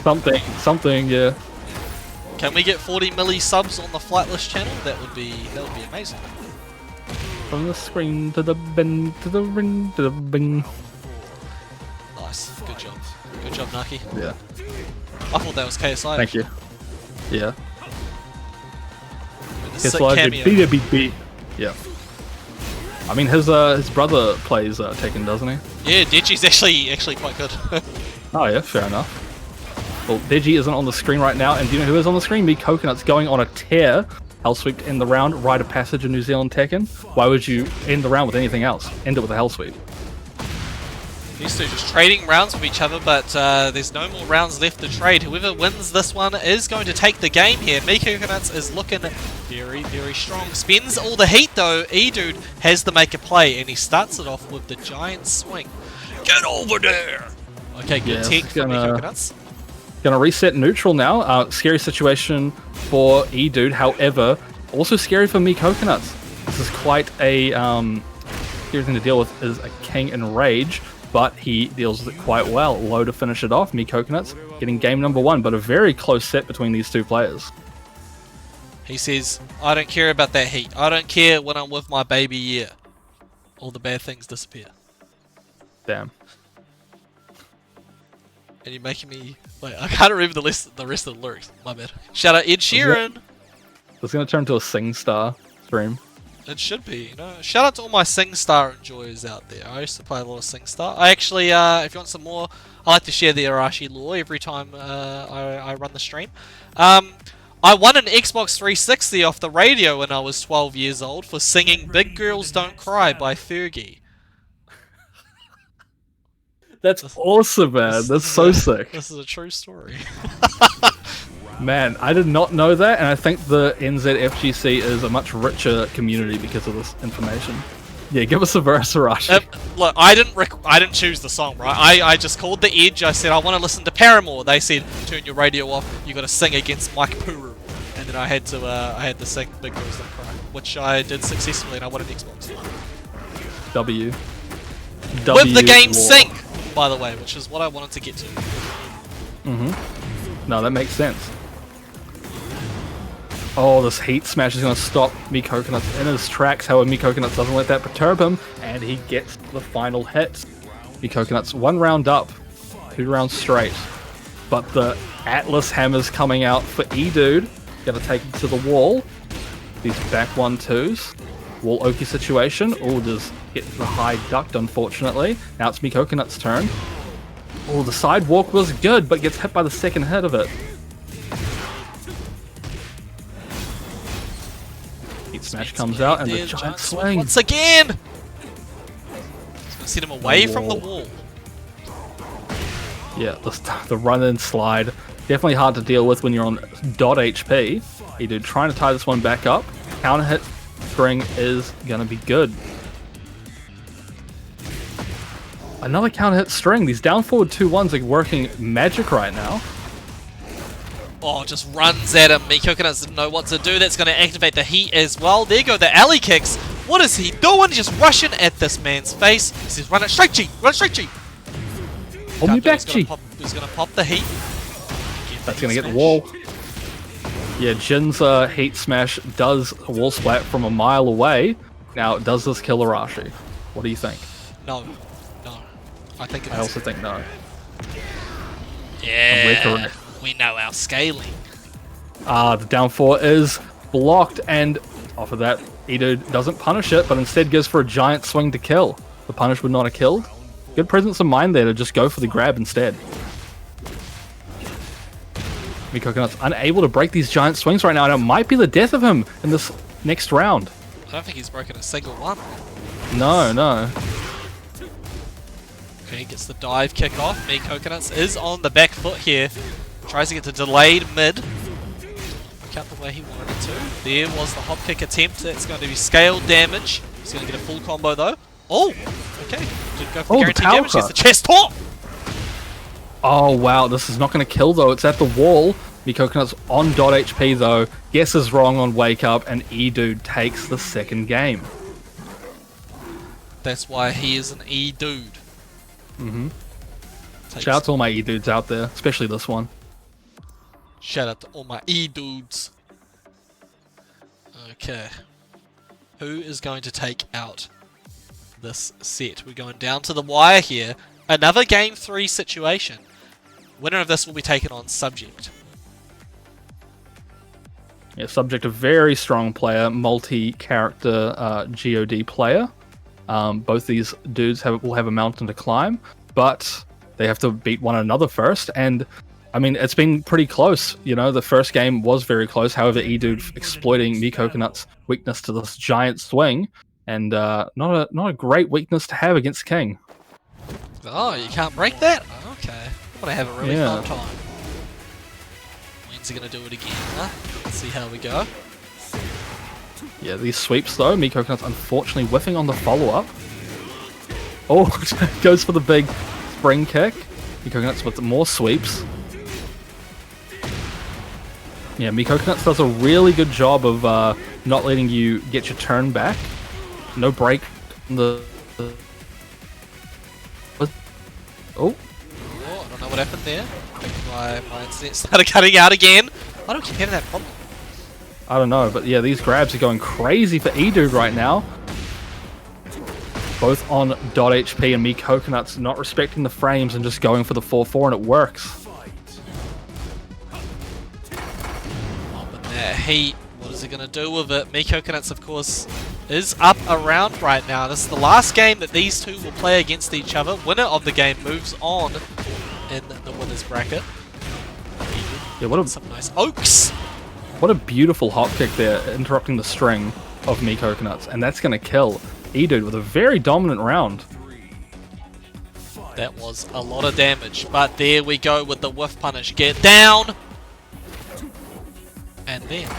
something, Something, yeah. Can we get 40 milli subs on the Flightless channel? That would be amazing. From the screen to the bin, to the ring, to the bing. Nice, good job, Naki. Yeah. I thought that was KSI. Thank you. Yeah. Sick cameo. Beat. Yeah. I mean, his brother plays Tekken, doesn't he? Yeah, Deji's actually quite good. Oh yeah, fair enough. Well, Deji isn't on the screen right now, and do you know who is on the screen? Me Coconuts going on a tear. Hell sweep to end the round, rite of passage in New Zealand Tekken. Why would you end the round with anything else? End it with a hell sweep. These two just trading rounds with each other, but there's no more rounds left to trade. Whoever wins this one is going to take the game here. Me Coconuts is looking very strong. Spends all the heat though. E-Dude has to make a play, and he starts it off with the giant swing. Get over there! Okay, good tech from Me Coconuts. Gonna reset neutral now. Scary situation for E-Dude, however, also scary for Me Coconuts. This is quite a scary thing to deal with, is a King in Rage. but he deals with it quite well. Low to finish it off. Me Coconuts getting game number 1, but a very close set between these two players. He says, I don't care about that heat. I don't care when I'm with my baby, yeah. All the bad things disappear. Damn. And you're making me... Wait, I can't remember the rest of the lyrics. My bad. Shout out Ed Sheeran! It's going to turn to a SingStar stream. It should be, you know. Shout out to all my SingStar enjoyers out there. I used to play a lot of SingStar. I actually, if you want some more, I like to share the Arashi lore every time I run the stream. I won an Xbox 360 off the radio when I was 12 years old for singing Big Girls Don't Cry by Fergie. That's awesome, man. That's so sick. This is a true story. Man, I did not know that, and I think the NZFGC is a much richer community because of this information. Yeah, give us a verse, Arashi. Look, I didn't choose the song, right? I just called the Edge. I said I want to listen to Paramore. They said turn your radio off. You got to sing against Mike Puru, and then I had to sing Big Girls Don't Cry, which I did successfully, and I won an Xbox. W. With the game sync, by the way, which is what I wanted to get to. No, that makes sense. Oh, this heat smash is going to stop Me Coconuts in his tracks. However, Me Coconuts doesn't let that perturb him, and he gets the final hit. Me Coconuts 1 round up, 2 rounds straight. But the Atlas hammer's coming out for E-Dude. Going to take him to the wall. These back 1-2s. Wall Oki situation. Oh, does get the high ducked, unfortunately. Now it's Me Coconut's turn. Oh, the sidewalk was good, but gets hit by the second hit of it. Heat smash comes out, and the giant swing. Once again! It's going to set him away from the wall. Yeah, the run-in slide. Definitely hard to deal with when you're on dot HP. E-Dude trying to tie this one back up. Counter hit string is going to be good. Another counter hit string. These down forward 2-1s are working magic right now. Oh, just runs at him. Me Coconuts doesn't know what to do. That's going to activate the heat as well. There go the alley kicks. What is he doing? Just rushing at this man's face. He says, run it straight, G. Run it straight, G. Hold me back, G. He's going to pop the heat. That's going to get the wall. Yeah, Jin's heat smash does a wall splat from a mile away. Now, does this kill Arashi? What do you think? No. I think it is. I also think no. Yeah, we know our scaling. The down 4 is blocked, and off of that, E-Dude doesn't punish it, but instead goes for a giant swing to kill. The punish would not have killed. Good presence of mind there to just go for the grab instead. Me Coconut's unable to break these giant swings right now, and it might be the death of him in this next round. I don't think he's broken a single one. No. Okay, gets the dive kick off. Me Coconuts is on the back foot here. Tries to get the delayed mid. Work out the way he wanted it to. There was the hop kick attempt. That's going to be scaled damage. He's going to get a full combo though. Oh! Okay. Did go for the guaranteed damage. There's the chest top! Oh wow, this is not going to kill though. It's at the wall. Me Coconut's on dot HP though. Guesses wrong on wake up, and E-Dude takes the second game. That's why he is an E-Dude. Shout out to all my E-Dudes out there, especially this one. Shout out to all my E-Dudes. Okay. Who is going to take out this set? We're going down to the wire here. Another game 3 situation. Winner of this will be taken on Subject. Yeah, Subject, a very strong player, multi-character GOD player. Both these dudes will have a mountain to climb, but they have to beat one another first. And I mean, it's been pretty close. You know, the first game was very close. However, E-Dude exploiting Me Coconut's weakness to this giant swing, and not a great weakness to have against King. Oh, you can't break that? Okay. I'm gonna have a really fun time. When's he gonna do it again, huh? Let's see how we go. Yeah, these sweeps though, Me Coconut's unfortunately whiffing on the follow-up. Oh, goes for the big spring kick. Me Coconuts with more sweeps. Yeah, Me Coconuts does a really good job of not letting you get your turn back. No break. Oh, Oh, I don't know what happened there. I think my internet started cutting out again. Why do I keep having that problem? I don't know, but yeah, these grabs are going crazy for E-Dude right now. Both on .HP and Me Coconuts not respecting the frames and just going for the 4-4, and it works. Oh, but that heat, what is it going to do with it? Me Coconuts, of course, is up around right now. This is the last game that these two will play against each other. Winner of the game moves on in the winner's bracket. Yeah, what Some nice oaks. a beautiful hop kick there, interrupting the string of Me Coconuts, and that's going to kill E-Dude with a very dominant round. That was a lot of damage, but there we go with the whiff punish. Get down! And then,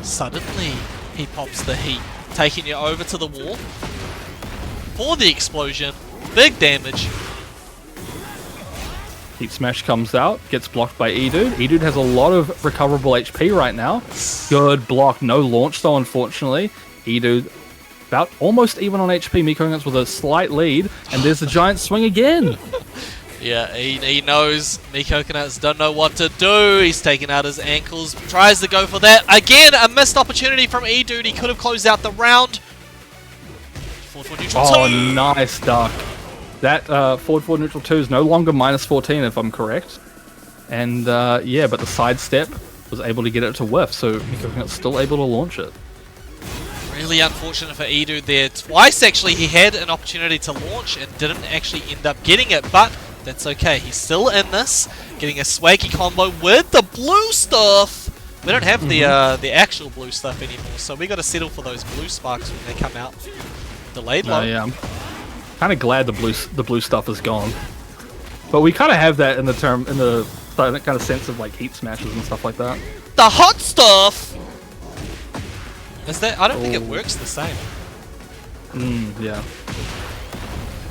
suddenly, he pops the heat, taking you over to the wall for the explosion. Big damage. Heat Smash comes out, gets blocked by E-Dude. E-Dude has a lot of recoverable HP right now. Good block, no launch though, unfortunately. E-Dude about almost even on HP. Me Coconuts with a slight lead, and there's the giant swing again. Yeah, he knows Me Coconuts don't know what to do. He's taking out his ankles, tries to go for that. Again, a missed opportunity from E-Dude. He could have closed out the round. Forward neutral Oh, two. nice duck. That forward neutral 2 is no longer -14 if I'm correct. And yeah, but the sidestep was able to get it to whiff, so Me Coconut's still able to launch it. Really unfortunate for E-Dude there. Twice actually he had an opportunity to launch and didn't actually end up getting it, but that's okay. He's still in this, getting a swaggy combo with the blue stuff. We don't have the actual blue stuff anymore, so we got to settle for those blue sparks when they come out. Delayed low. Yeah, I'm kind of glad the blue stuff is gone. But we kind of have that in the kind of sense of like heat smashes and stuff like that. The hot stuff. Is that? I don't think it works the same. Yeah.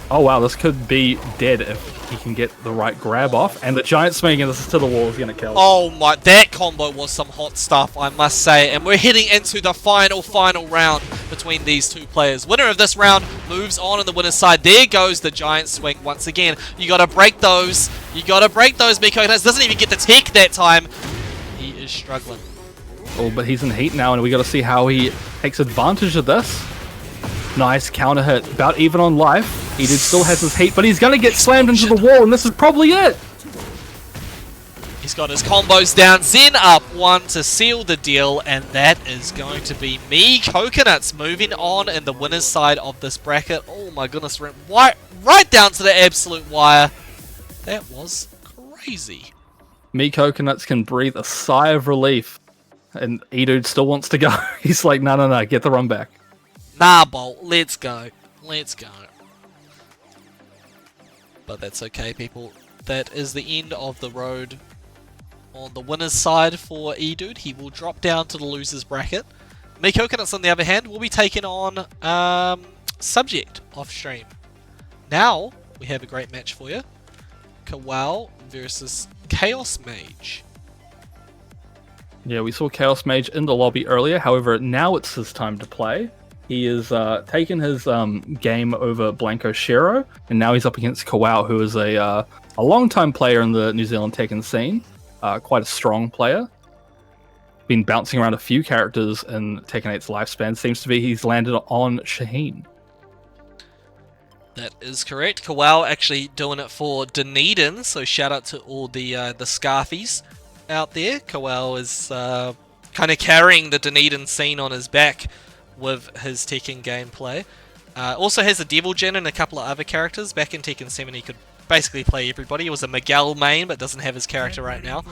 Oh wow, this could be dead if he can get the right grab off. And the giant swing and this is to the wall is going to kill. Oh my, that combo was some hot stuff, I must say. And we're heading into the final round between these two players. Winner of this round moves on the winner's side. There goes the giant swing once again. You got to break those. You got to break those. Miko doesn't even get the tech that time. He is struggling. Oh, but he's in heat now, and we got to see how he takes advantage of this. Nice counter hit, about even on life. E-Dude still has his heat, but he's going to get slammed into the wall, and this is probably it. He's got his combos down. Zen up one to seal the deal, and that is going to be Me Coconuts moving on in the winner's side of this bracket. Oh my goodness, right down to the absolute wire. That was crazy. Me Coconuts can breathe a sigh of relief, and E-Dude still wants to go. He's like, no, get the run back. Nah, Bolt, let's go. Let's go. But that's okay, people. That is the end of the road on the winner's side for E-Dude. He will drop down to the loser's bracket. Me Coconuts, on the other hand, will be taking on Subject off stream. Now, we have a great match for you. Kawal versus Chaos Mage. Yeah, we saw Chaos Mage in the lobby earlier. However, now it's his time to play. He has taken his game over Blanco Shero, and now he's up against Kawal, who is a long-time player in the New Zealand Tekken scene. Quite a strong player. Been bouncing around a few characters in Tekken 8's lifespan. Seems to be he's landed on Shaheen. That is correct. Kawal actually doing it for Dunedin, so shout out to all the Scarfies out there. Kawal is kind of carrying the Dunedin scene on his back with his Tekken gameplay. Also has a Devil Jin and a couple of other characters. Back in Tekken 7 he could basically play everybody. He was a Miguel main but doesn't have his character right now.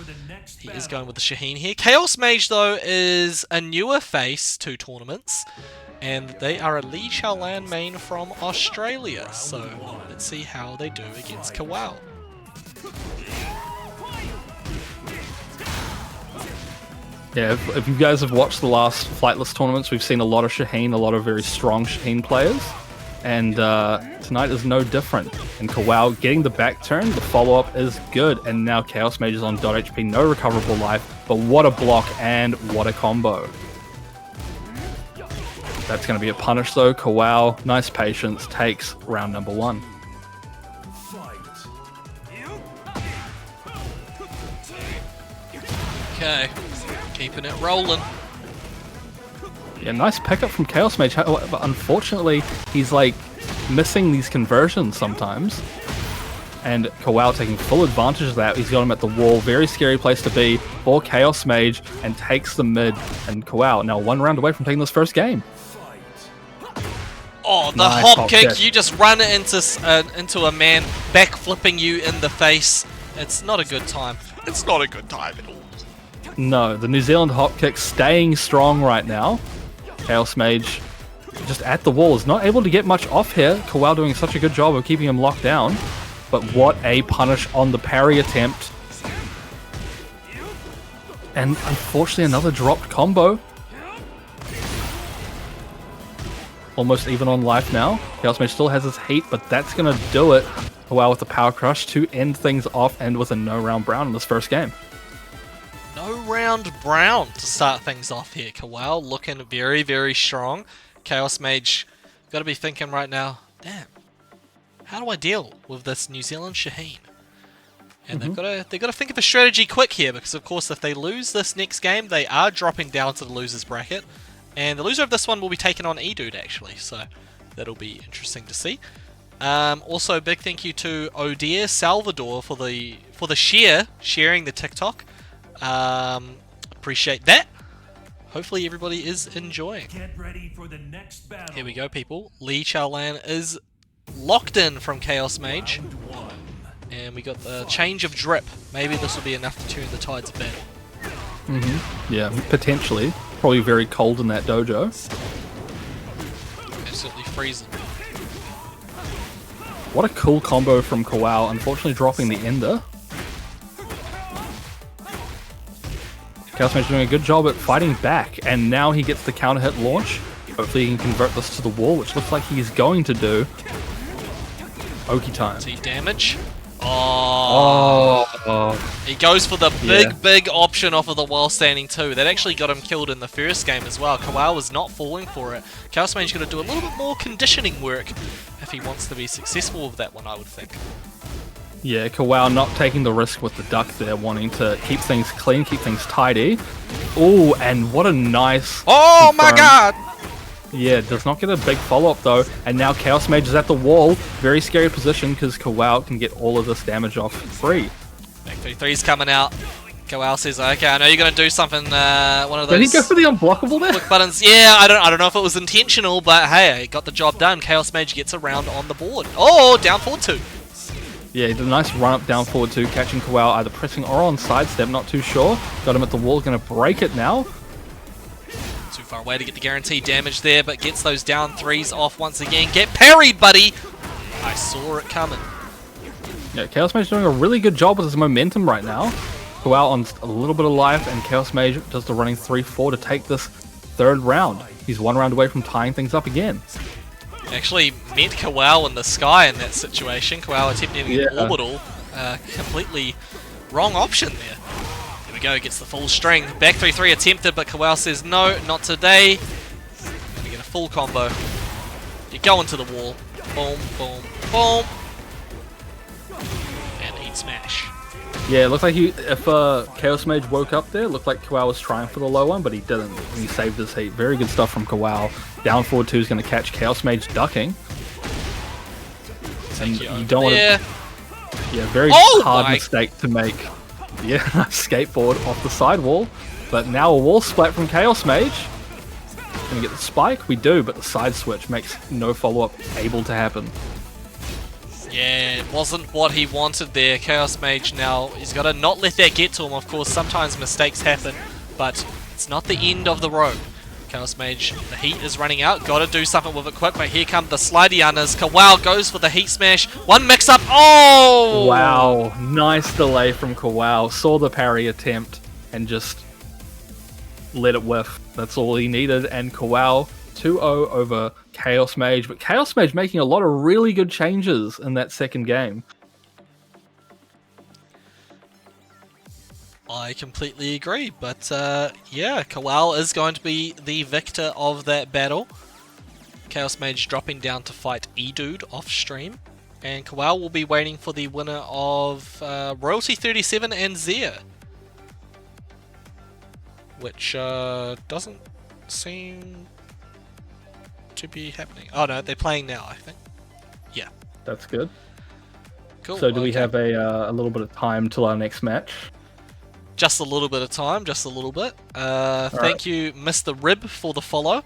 He is going with the Shaheen here. Chaos Mage though is a newer face to tournaments, and they are a Lee Chaolan main from Australia. So let's see how they do against Kawal. Yeah, if you guys have watched the last Flightless tournaments, we've seen a lot of Shaheen, a lot of very strong Shaheen players. And tonight is no different. And Kawal getting the back turn, the follow-up is good. And now Chaos Mage is on .HP, no recoverable life. But what a block and what a combo. That's going to be a punish though. Kawal, nice patience, takes round number 1. Okay, keeping it rolling. Yeah, nice pickup from Chaos Mage, but unfortunately, he's like missing these conversions sometimes. And Kawau taking full advantage of that. He's got him at the wall. Very scary place to be for Chaos Mage, and takes the mid. And Kawau now 1 round away from taking this first game. Oh, the Nice hop kick. You just run it into a man, back flipping you in the face. It's not a good time. It's not a good time at all. No, the New Zealand hop kick staying strong right now. Chaos Mage just at the wall is not able to get much off here. Kawau doing such a good job of keeping him locked down. But what a punish on the parry attempt. And unfortunately another dropped combo. Almost even on life now. Chaos Mage still has his heat, but that's going to do it. Kawau with the power crush to end things off, and with a no round brown in this first game. No round brown to start things off here. Kawau looking very, very strong. Chaos Mage got to be thinking right now, damn, how do I deal with this New Zealand Shaheen? And they've got to think of a strategy quick here, because of course if they lose this next game, they are dropping down to the losers bracket, and the loser of this one will be taking on E-Dude actually, so that'll be interesting to see. Also, big thank you to Odear Salvador for the sharing the TikTok. Appreciate that. Hopefully everybody is enjoying. Get ready for the next battle. Here we go, people. Lee Chaolan is locked in from Chaos Mage. And we got the change of drip. Maybe this will be enough to turn the tides of battle. Yeah, potentially. Probably very cold in that dojo. Absolutely freezing. What a cool combo from Kawau, unfortunately dropping the ender. Chaos Mage doing a good job at fighting back, and now he gets the counter hit launch. Hopefully he can convert this to the wall, which looks like he's going to do. Oki time. See damage? Oh. He goes for the big option off of the while standing too. That actually got him killed in the first game as well. Kawau was not falling for it. Chaos Mage got to do a little bit more conditioning work if he wants to be successful with that one, I would think. Yeah, Kawau not taking the risk with the duck there, wanting to keep things clean, keep things tidy. Oh, and what a nice... Oh my god! Yeah, does not get a big follow-up though, and now Chaos Mage is at the wall. Very scary position, because Kawau can get all of this damage off free. Back 3-3's coming out. Kawau says, okay, I know you're going to do something, one of those... Did he go for the unblockable there? Click buttons. Yeah, I don't know if it was intentional, but hey, it got the job done. Chaos Mage gets a round on the board. Oh, down forward 2. Yeah, he did a nice run up down forward 2, catching Kawau either pressing or on sidestep, not too sure. Got him at the wall, going to break it now. Too far away to get the guaranteed damage there, but gets those down 3s off once again. Get parried, buddy! I saw it coming. Yeah, Chaos Mage doing a really good job with his momentum right now. Kawau on a little bit of life, and Chaos Mage does the running 3-4 to take this third round. He's 1 round away from tying things up again. Actually met Kawau in the sky in that situation. Kawau attempting an orbital. Completely wrong option there. There we go, gets the full string. Back 3-3 attempted, but Kawau says no, not today. Gonna get a full combo. You go into the wall. Boom, boom, boom. And heat smash. Yeah, it looked like if Chaos Mage woke up there, it looked like Kawau was trying for the low one, but he didn't. He saved his heat. Very good stuff from Kawau. Down forward 2 is going to catch Chaos Mage ducking. And you don't want to... Yeah, very hard mistake to make. Yeah, skateboard off the sidewall. But now a wall splat from Chaos Mage. Gonna get the spike? We do, but the side switch makes no follow-up able to happen. Yeah, it wasn't what he wanted there. Chaos Mage now, he's got to not let that get to him. Of course, sometimes mistakes happen, but it's not the end of the road. Chaos Mage, the heat is running out. Got to do something with it quick, but here come the slidey unders. Kawau goes for the heat smash. One mix-up. Oh! Wow, nice delay from Kawau. Saw the parry attempt and just let it whiff. That's all he needed, and Kawau 2-0 over Chaos Mage, but Chaos Mage making a lot of really good changes in that second game. I completely agree, but yeah, Kawau is going to be the victor of that battle. Chaos Mage dropping down to fight E-Dude off stream, and Kawau will be waiting for the winner of Royalty 37 and Zia. which doesn't seem to be happening. Oh no, they're playing now, I think. Yeah. That's good. Cool. So do we okay. have a little bit of time till our next match? Just a little bit of time, just a little bit. Thank you, Mr. Rib, for the follow.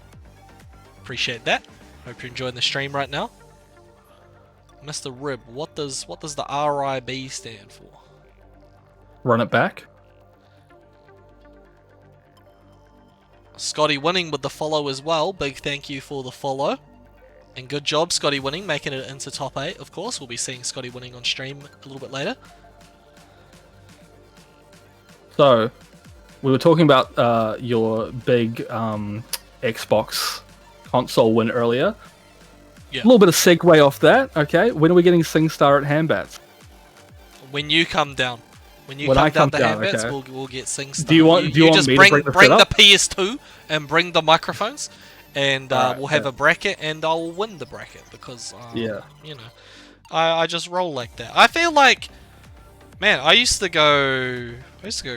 Appreciate that. Hope you're enjoying the stream right now. Mr. Rib, what does the RIB stand for? Run it back. Scotty Winning with the follow as well. Big thank you for the follow. And good job, Scotty Winning, making it into top 8, of course. We'll be seeing Scotty Winning on stream a little bit later. So, we were talking about your big Xbox console win earlier. Yeah. A little bit of segue off that, okay? When are we getting SingStar at Handbats? When you come down. When When I come come down down, to Handbats, okay. we'll get SingStar. Do you want just me to bring bring the the setup? PS2 and bring the microphones, and Alright, we'll have yeah. a bracket, and I'll win the bracket because Yeah. you know, I just roll like that. I feel like, man, I used to go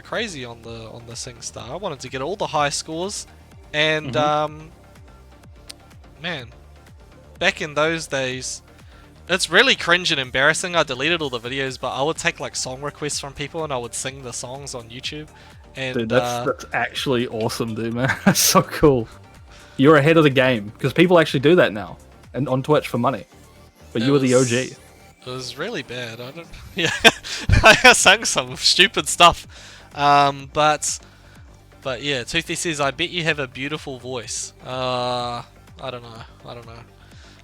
crazy on the SingStar. I wanted to get all the high scores, and man, back in those days, it's really cringe and embarrassing. I deleted all the videos, but I would take like song requests from people and I would sing the songs on YouTube. And Dude, that's actually awesome, dude, man. That's so cool. You're ahead of the game, because people actually do that now, and on Twitch for money. But you were the OG. It was really bad. I don't. Yeah, I sang some stupid stuff. But yeah, Toothy says, "I bet you have a beautiful voice." I don't know.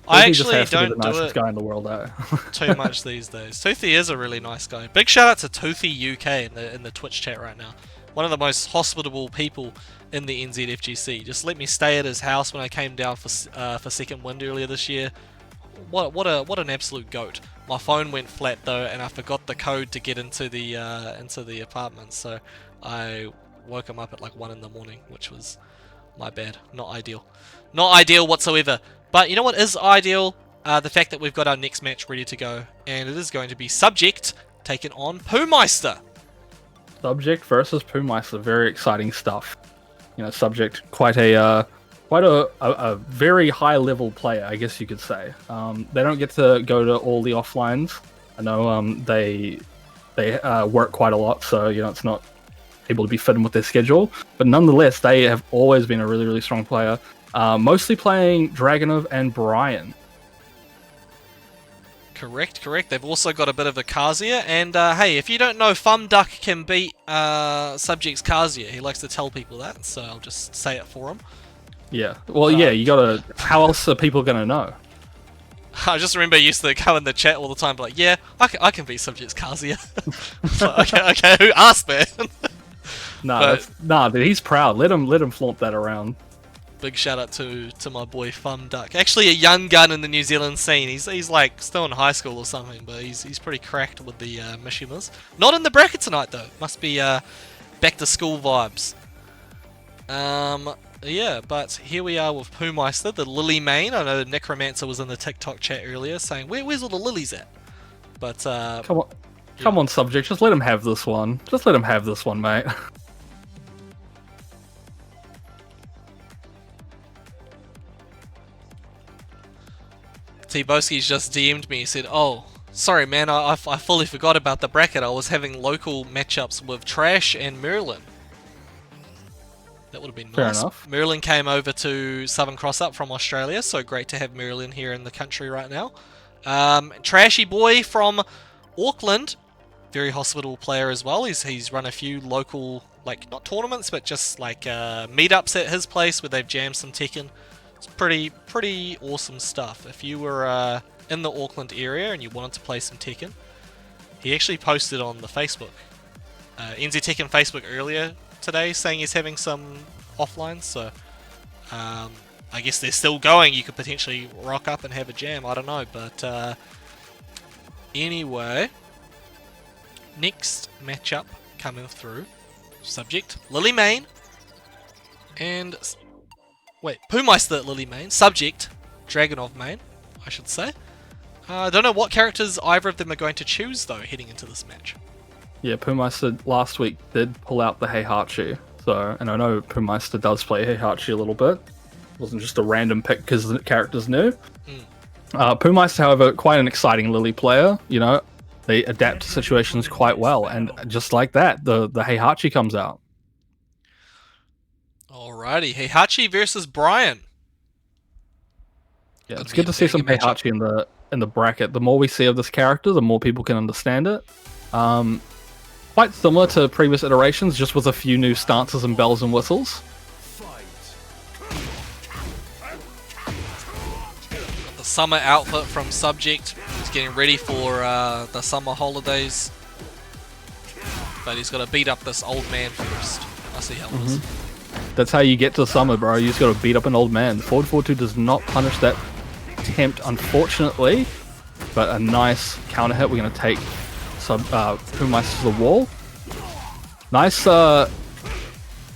I Toothy just actually has to be don't the do nicest it guy in the world, eh? too much these days. Toothy is a really nice guy. Big shout out to Toothy UK in the Twitch chat right now. One of the most hospitable people in the NZFGC. Just let me stay at his house when I came down for second wind earlier this year. What an absolute goat. My phone went flat though, and I forgot the code to get into the apartment, so I woke him up at like 1 in the morning, which was my bad. Not ideal. Not ideal whatsoever. But you know what is ideal? The fact that we've got our next match ready to go, and it is going to be Subject taking on Poomeister. Subject versus Poomeister, very exciting stuff. You know, Subject, quite a very high level player, I guess you could say. They don't get to go to all the offlines. I know they work quite a lot, so you know it's not able to be fit in with their schedule. But nonetheless, they have always been a really, really strong player. Mostly playing Dragonov and Brian. Correct. They've also got a bit of a Kazuya, and hey, if you don't know, Duck can beat Subject's Kazuya. He likes to tell people that, so I'll just say it for him. Yeah. Well, yeah, you gotta... How else are people gonna know? I just remember I used to go in the chat all the time, like, yeah, I can beat Subject's Kazuya. Like, okay, who asked, man? Nah, dude, he's proud. Let him flaunt that around. Big shout out to my boy Duck. Actually, a young gun in the New Zealand scene. He's like still in high school or something, but he's pretty cracked with the Mishimas. Not in the bracket tonight though. Must be back to school vibes. Yeah, but here we are with Poomeister, the Lily main. I know Necromancer was in the TikTok chat earlier saying, where's all the lilies at? But Come on, Subject. Just let him have this one. Just let him have this one, mate. T-Boski's just DM'd me. He said, "Oh, sorry, man. I fully forgot about the bracket. I was having local matchups with Trash and Merlin." That would have been Fair nice. enough. Merlin came over to Southern Cross Up from Australia, so great to have Merlin here in the country right now. Trashy boy from Auckland, very hospitable player as well. He's run a few local, like not tournaments, but just like meetups at his place where they've jammed some Tekken. It's pretty awesome stuff. If you were in the Auckland area and you wanted to play some Tekken, he actually posted on the Facebook, NZ Tekken Facebook earlier today saying he's having some offline, so I guess they're still going. You could potentially rock up and have a jam, I don't know, but anyway, next matchup coming through, Subject, Lily Main, and wait, Poomeister Lily main, Subject, Dragonov main, I should say. I don't know what characters either of them are going to choose though heading into this match. Yeah, Poomeister last week did pull out the Heihachi, So, and I know Pumeister does play Heihachi a little bit. Wasn't just a random pick because the character's new. Pumeister, however, quite an exciting Lily player. You know, they adapt to situations quite well, and just like that, the Heihachi comes out. Alrighty, Heihachi versus Brian. Yeah, Gonna it's be good a to see very some good matchup. Heihachi in the bracket. The more we see of this character, the more people can understand it. Quite similar to previous iterations, just with a few new stances and bells and whistles. The summer outfit from Subject. He's getting ready for the summer holidays. But he's got to beat up this old man first. I see how it is. That's how you get to summer, bro. You just got to beat up an old man. The forward 4-2 does not punish that attempt, unfortunately. But a nice counter hit. We're going to take Pumeister to the wall. Nice.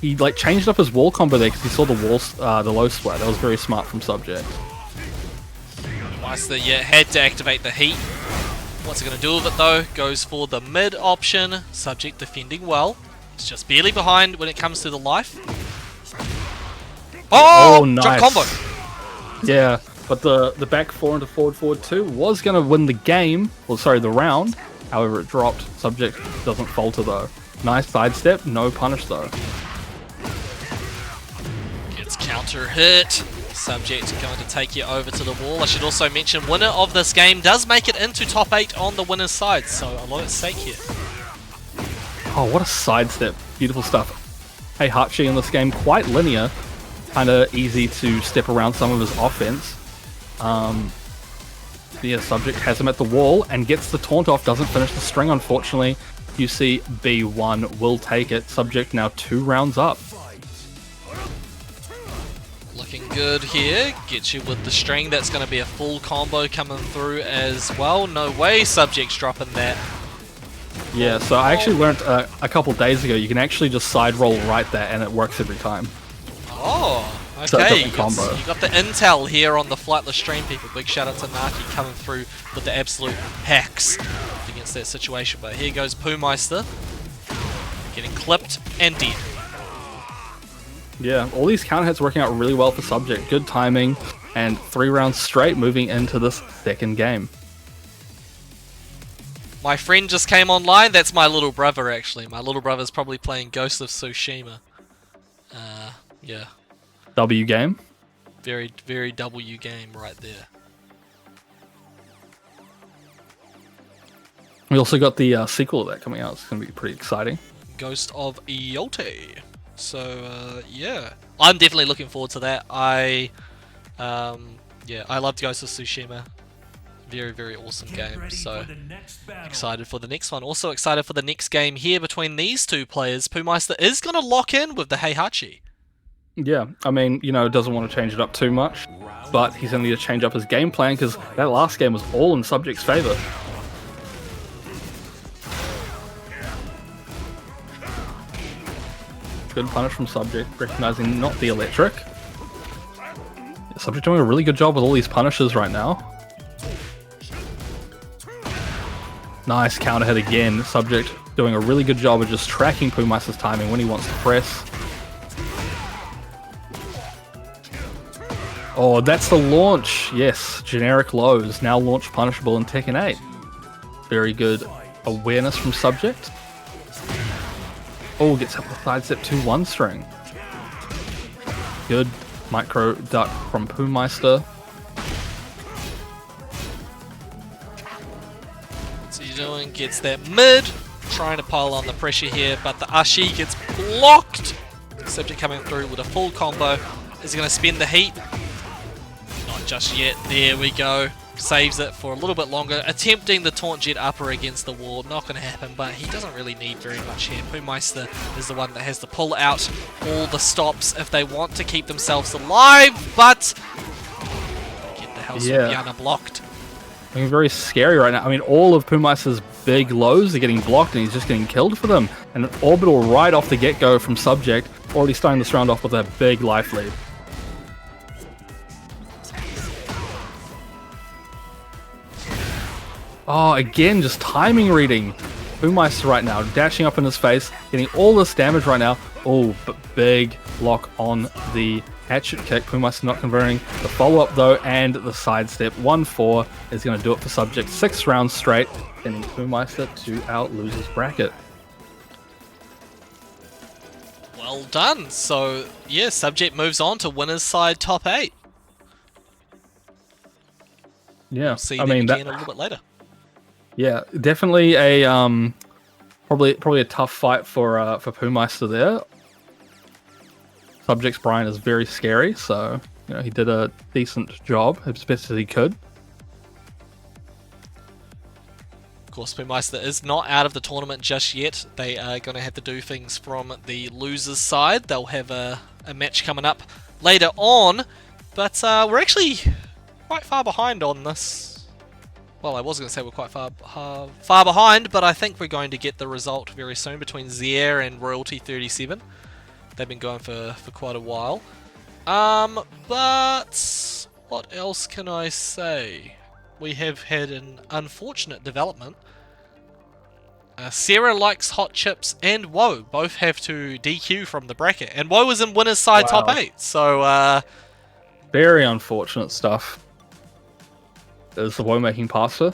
He like changed up his wall combo there because he saw the the low sweat. That was very smart from Subject. Meister, yeah, had to activate the heat. What's he going to do with it though? Goes for the mid option. Subject defending well. It's just barely behind when it comes to the life. Oh, nice. drop combo. Yeah, but the back 4 into forward 2 was going to win the game. Well, sorry, the round. However, it dropped. Subject doesn't falter though. Nice sidestep, no punish though. Gets counter hit. Subject going to take you over to the wall. I should also mention winner of this game does make it into top 8 on the winner's side, so a lot at stake here. Oh, what a sidestep. Beautiful stuff. Heihachi in this game, quite linear. Kind of easy to step around some of his offense. Yeah, Subject has him at the wall and gets the taunt off, doesn't finish the string, unfortunately. You see B1 will take it. Subject now 2 rounds up. Looking good here. Gets you with the string. That's going to be a full combo coming through as well. No way Subject's dropping that. Yeah, so I actually learned a couple days ago, you can actually just side roll right there and it works every time. Oh, So it okay. doesn't combo. You got the intel here on the Flightless stream, people. Big shout out to Naki coming through with the absolute hacks against that situation. But here goes Pumeister. Getting clipped and dead. Yeah, all these counter hits working out really well for Subject. Good timing, and 3 rounds straight moving into this second game. My friend just came online. That's my little brother, actually. My little brother's probably playing Ghost of Tsushima. Yeah. W game. Very, very W game right there. We also got the sequel of that coming out. It's going to be pretty exciting. Ghost of Eote. So, yeah. I'm definitely looking forward to that. I loved Ghost of Tsushima. Very, very awesome game. So, excited for the next one. Also excited for the next game here between these two players. Pumeister is going to lock in with the Heihachi. Yeah, I mean, you know, doesn't want to change it up too much, but he's going to need to change up his game plan because that last game was all in Subject's favor. Good punish from Subject, recognizing not the electric. Subject doing a really good job with all these punishes right now. Nice counter hit again. Subject doing a really good job of just tracking Pumeister's timing when he wants to press. Oh, that's the launch. Yes, generic lows, now launch punishable in Tekken 8. Very good awareness from Subject. Oh, gets up the sidestep 2-1 string. Good micro duck from Pumeister. What's he doing? Gets that mid. Trying to pile on the pressure here, but the Ashi gets blocked. Subject coming through with a full combo. Is he going to spin the heat? Not just yet. There we go. Saves it for a little bit longer. Attempting the taunt jet upper against the wall. Not going to happen, but he doesn't really need very much here. Pumeister is the one that has to pull out all the stops if they want to keep themselves alive, but get the House of Yana blocked. Looking very scary right now. I mean, all of Pumeister's big lows are getting blocked and he's just getting killed for them. And an orbital right off the get-go from Subject, already starting this round off with a big life lead. Oh, again, just timing reading. Boomeister right now, dashing up in his face, getting all this damage right now. Oh, but big block on the hatchet kick. Boomeister not converting the follow-up though, and the sidestep. 1-4 is going to do it for Subject. 6 rounds straight, sending Boomeister to our losers bracket. Well done. So, yeah, Subject moves on to winner's side top 8. Yeah, See I them mean, again a little bit later. yeah, definitely a probably a tough fight for Boomeister there. Subject's Brian is very scary, so he did a decent job as best as he could. Of course, Boomeister is not out of the tournament just yet. They are going to have to do things from the losers' side. They'll have a match coming up later on, but we're actually quite far behind on this. Well, I was going to say we're quite far behind, but I think we're going to get the result very soon between Zier and Royalty 37. They've been going for quite a while. But what else can I say? We have had an unfortunate development. Sarah likes hot chips and Woe both have to DQ from the bracket, and Woe is in winner's side top 8. So very unfortunate stuff. Is the Woe making pasta?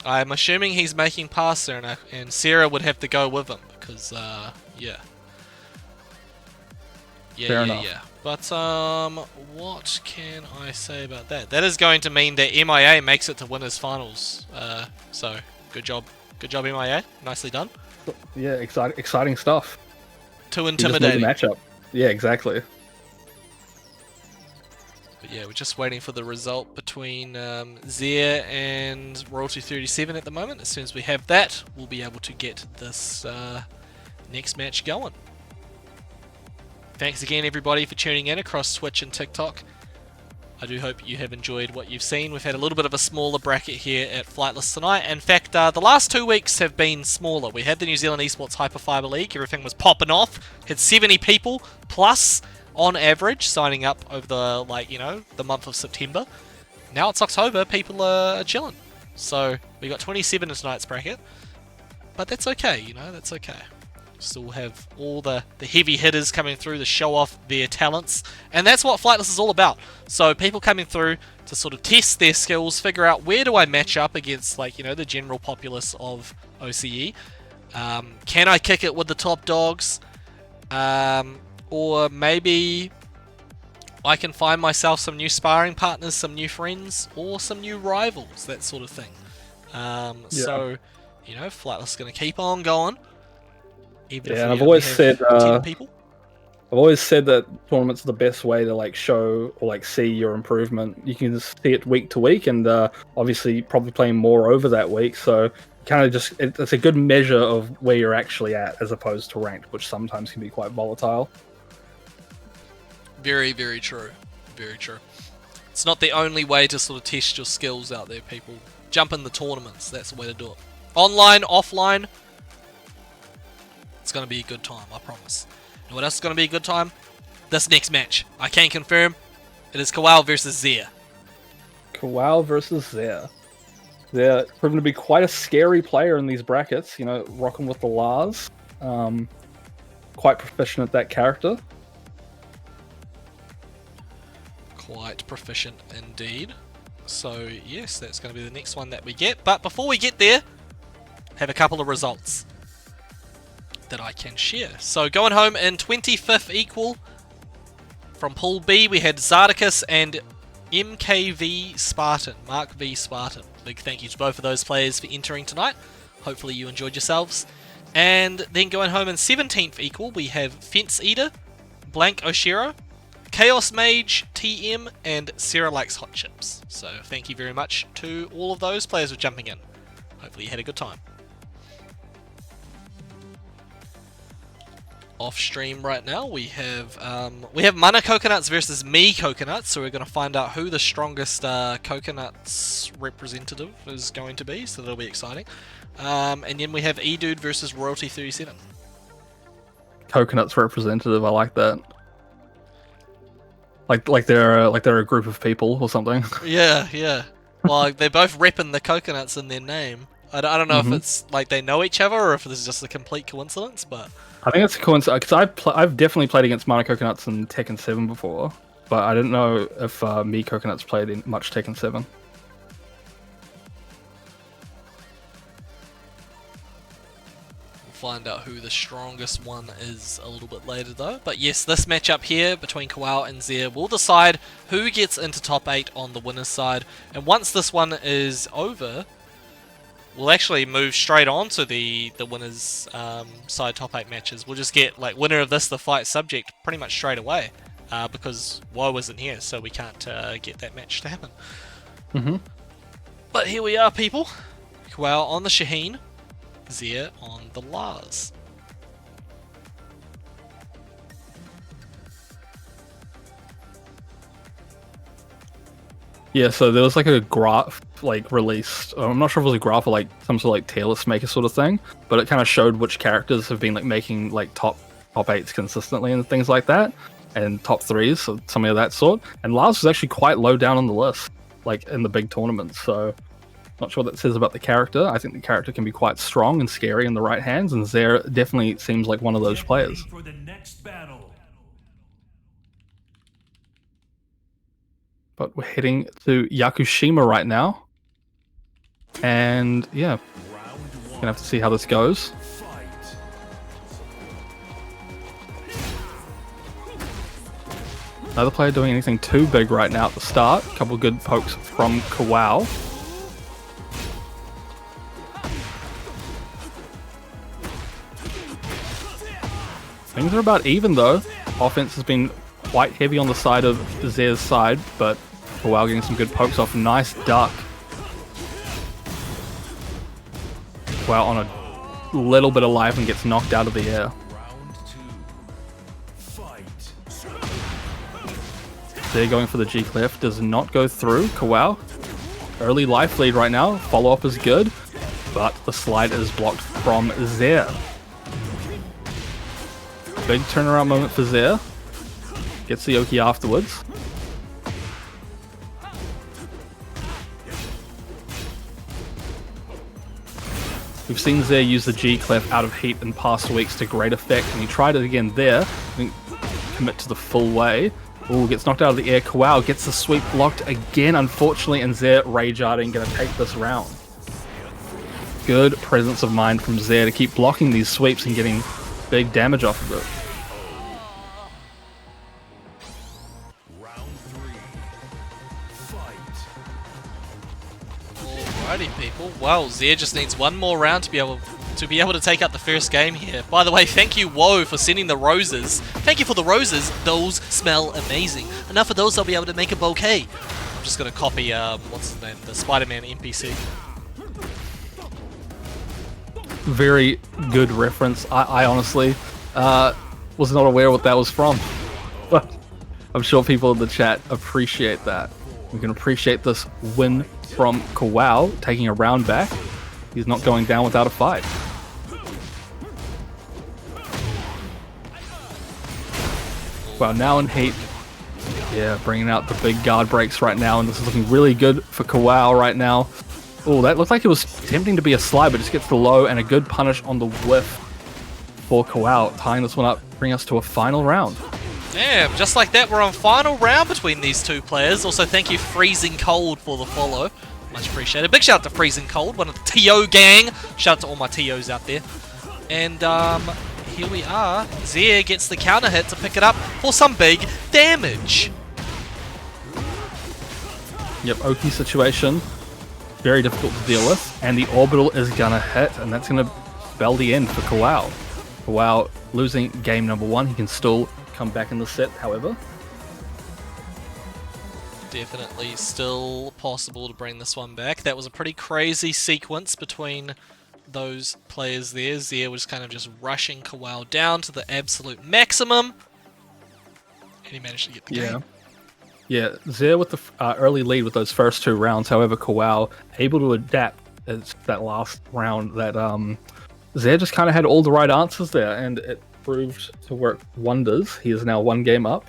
I'm assuming he's making pasta, and Sarah would have to go with him because yeah. Fair enough. Yeah. But what can I say about that? That is going to mean that MIA makes it to winners finals. So good job, MIA. Nicely done. Yeah, exciting stuff. Too You just need intimidating. the matchup. Yeah, exactly. But yeah, we're just waiting for the result between Zier and Royalty 37 at the moment. As soon as we have that, we'll be able to get this next match going. Thanks again, everybody, for tuning in across Twitch and TikTok. I do hope you have enjoyed what you've seen. We've had a little bit of a smaller bracket here at Flightless tonight. In fact, the last 2 weeks have been smaller. We had the New Zealand Esports Hyperfiber League. Everything was popping off. Had 70 people plus on average signing up over the month of September. Now it's October. People are chilling. So we got 27 in tonight's bracket. But that's okay, that's okay. Still have all the heavy hitters coming through to show off their talents, and that's what Flightless is all about. So people coming through to sort of test their skills, figure out where do I match up against the general populace of OCE. Can I kick it with the top dogs, or maybe I can find myself some new sparring partners, some new friends, or some new rivals, that sort of thing. So Flightless is going to keep on going. Yeah, I've always said people. I've always said that tournaments are the best way to show or see your improvement. You can just see it week to week, and obviously probably playing more over that week. So kind of just it's a good measure of where you're actually at, as opposed to ranked, which sometimes can be quite volatile. Very, very true. Very true. It's not the only way to sort of test your skills out there, people. Jump in the tournaments. That's the way to do it. Online, offline. It's going to be a good time, I promise. And what else is going to be a good time? This next match. I can confirm it is Kawal versus Zier. Kawal versus Zier. They're proven to be quite a scary player in these brackets, rocking with the Lars. Quite proficient at that character. Quite proficient indeed. So, yes, that's going to be the next one that we get. But before we get there, have a couple of results that I can share. So going home in 25th equal from Pool B, we had Zardicus and MKV Spartan, Mark V Spartan. Big thank you to both of those players for entering tonight. Hopefully you enjoyed yourselves. And then going home in 17th equal, we have Fence Eater, Blank Oshiro, Chaos Mage, TM, and Sarah Likes Hot Chips. So thank you very much to all of those players for jumping in. Hopefully you had a good time. Off stream right now we have Mana Coconuts versus Me Coconuts, so we're going to find out who the strongest Coconuts representative is going to be, so that'll be exciting. And then we have E-Dude versus Royalty 37. Coconuts representative, I like that. Like they're a group of people or something. Yeah. Well, they're both repping the coconuts in their name. I don't know if it's like they know each other or if this is just a complete coincidence, but I think it's a coincidence because I've definitely played against Mana Coconuts in Tekken 7 before, but I didn't know if me Coconuts played in much Tekken 7. find out who the strongest one is a little bit later though. But yes, this matchup here between Kawao and Zia will decide who gets into top 8 on the winner's side. And once this one is over, we'll actually move straight on to the winner's side top 8 matches. We'll just get like winner of this, the fight subject, pretty much straight away. Because Woe isn't here, so we can't get that match to happen. But here we are, people. Kawao on the Shaheen, Zia on the Lars. Yeah, so there was like a graph like released. I'm not sure if it was a graph or like some sort of like tier list maker sort of thing, but it kind of showed which characters have been like making like top 8s consistently and things like that, and top 3s, so something of that sort. And Lars was actually quite low down on the list, like in the big tournaments. So not sure what that says about the character. I think the character can be quite strong and scary in the right hands, and Zare definitely seems like one of those players. For the next battle. But we're heading to Yakushima right now. And yeah, gonna have to see how this goes. Another player doing anything too big right now at the start. A couple good pokes from Kawao. Things are about even though. Offense has been quite heavy on the side of Zare's side, but Kawao getting some good pokes off. Nice duck. Kawao on a little bit alive and gets knocked out of the air. Zare going for the G clef, does not go through. Kawao, early life lead right now. Follow up is good, but the slide is blocked from Zare. Big turnaround moment for Zare. Gets the Oki afterwards. We've seen Zare use the G clef out of heat in past weeks to great effect, and he tried it again there. Didn't commit to the full way. Ooh, gets knocked out of the air. Kawao gets the sweep blocked again, unfortunately, and Zare rage-arting, gonna take this round. Good presence of mind from Zare to keep blocking these sweeps and getting big damage off of it. Alrighty, people. Well, Zia just needs one more round to be able to take out the first game here. By the way, thank you, Woe, for sending the roses. Thank you for the roses. Those smell amazing. Enough of those, I'll be able to make a bouquet. I'm just gonna copy what's his name, the Spider-Man NPC. Very good reference. I honestly was not aware what that was from, but I'm sure people in the chat appreciate that. We can appreciate this win from Kawao, taking a round back. He's not going down without a fight. Well, now in heat. Yeah, bringing out the big guard breaks right now, and this is looking really good for Kawao right now. Oh, that looked like it was tempting to be a slide, but just gets the low and a good punish on the whiff for Kawao, tying this one up, bringing us to a final round. Yeah, just like that, we're on final round between these two players. Also, thank you, Freezing Cold, for the follow. Much appreciated. Big shout out to Freezing Cold, one of the TO gang. Shout out to all my TOs out there. And here we are. Zia gets the counter hit to pick it up for some big damage. Yep, Oki situation. Very difficult to deal with. And the orbital is gonna hit, and that's gonna spell the end for Kawao. Kawao losing game number 1. He can still come back in the set, however. Definitely still possible to bring this one back. That was a pretty crazy sequence between those players there. Zia was kind of just rushing Kawao down to the absolute maximum. And he managed to get the game. Yeah, Zia with the early lead with those first 2 rounds. However, Kawao able to adapt as that last round that Zia just kind of had all the right answers there, and it proved to work wonders. He is now 1 game up,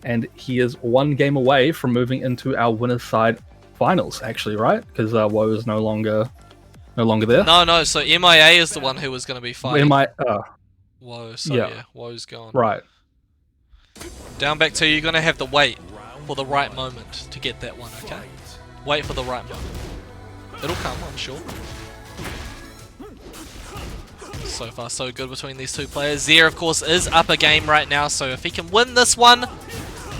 and he is 1 game away from moving into our winner's side finals, actually, right? Because Woe is no longer No longer there. No. So MIA is the one who was going to be fighting. Whoa. So yeah, Woe's gone. Right. Down back to you're going to have to wait for the right moment to get that one, okay? Wait for the right moment. It'll come, I'm sure. So far so good between these two players. Zier, of course, is up a game right now, so if he can win this one,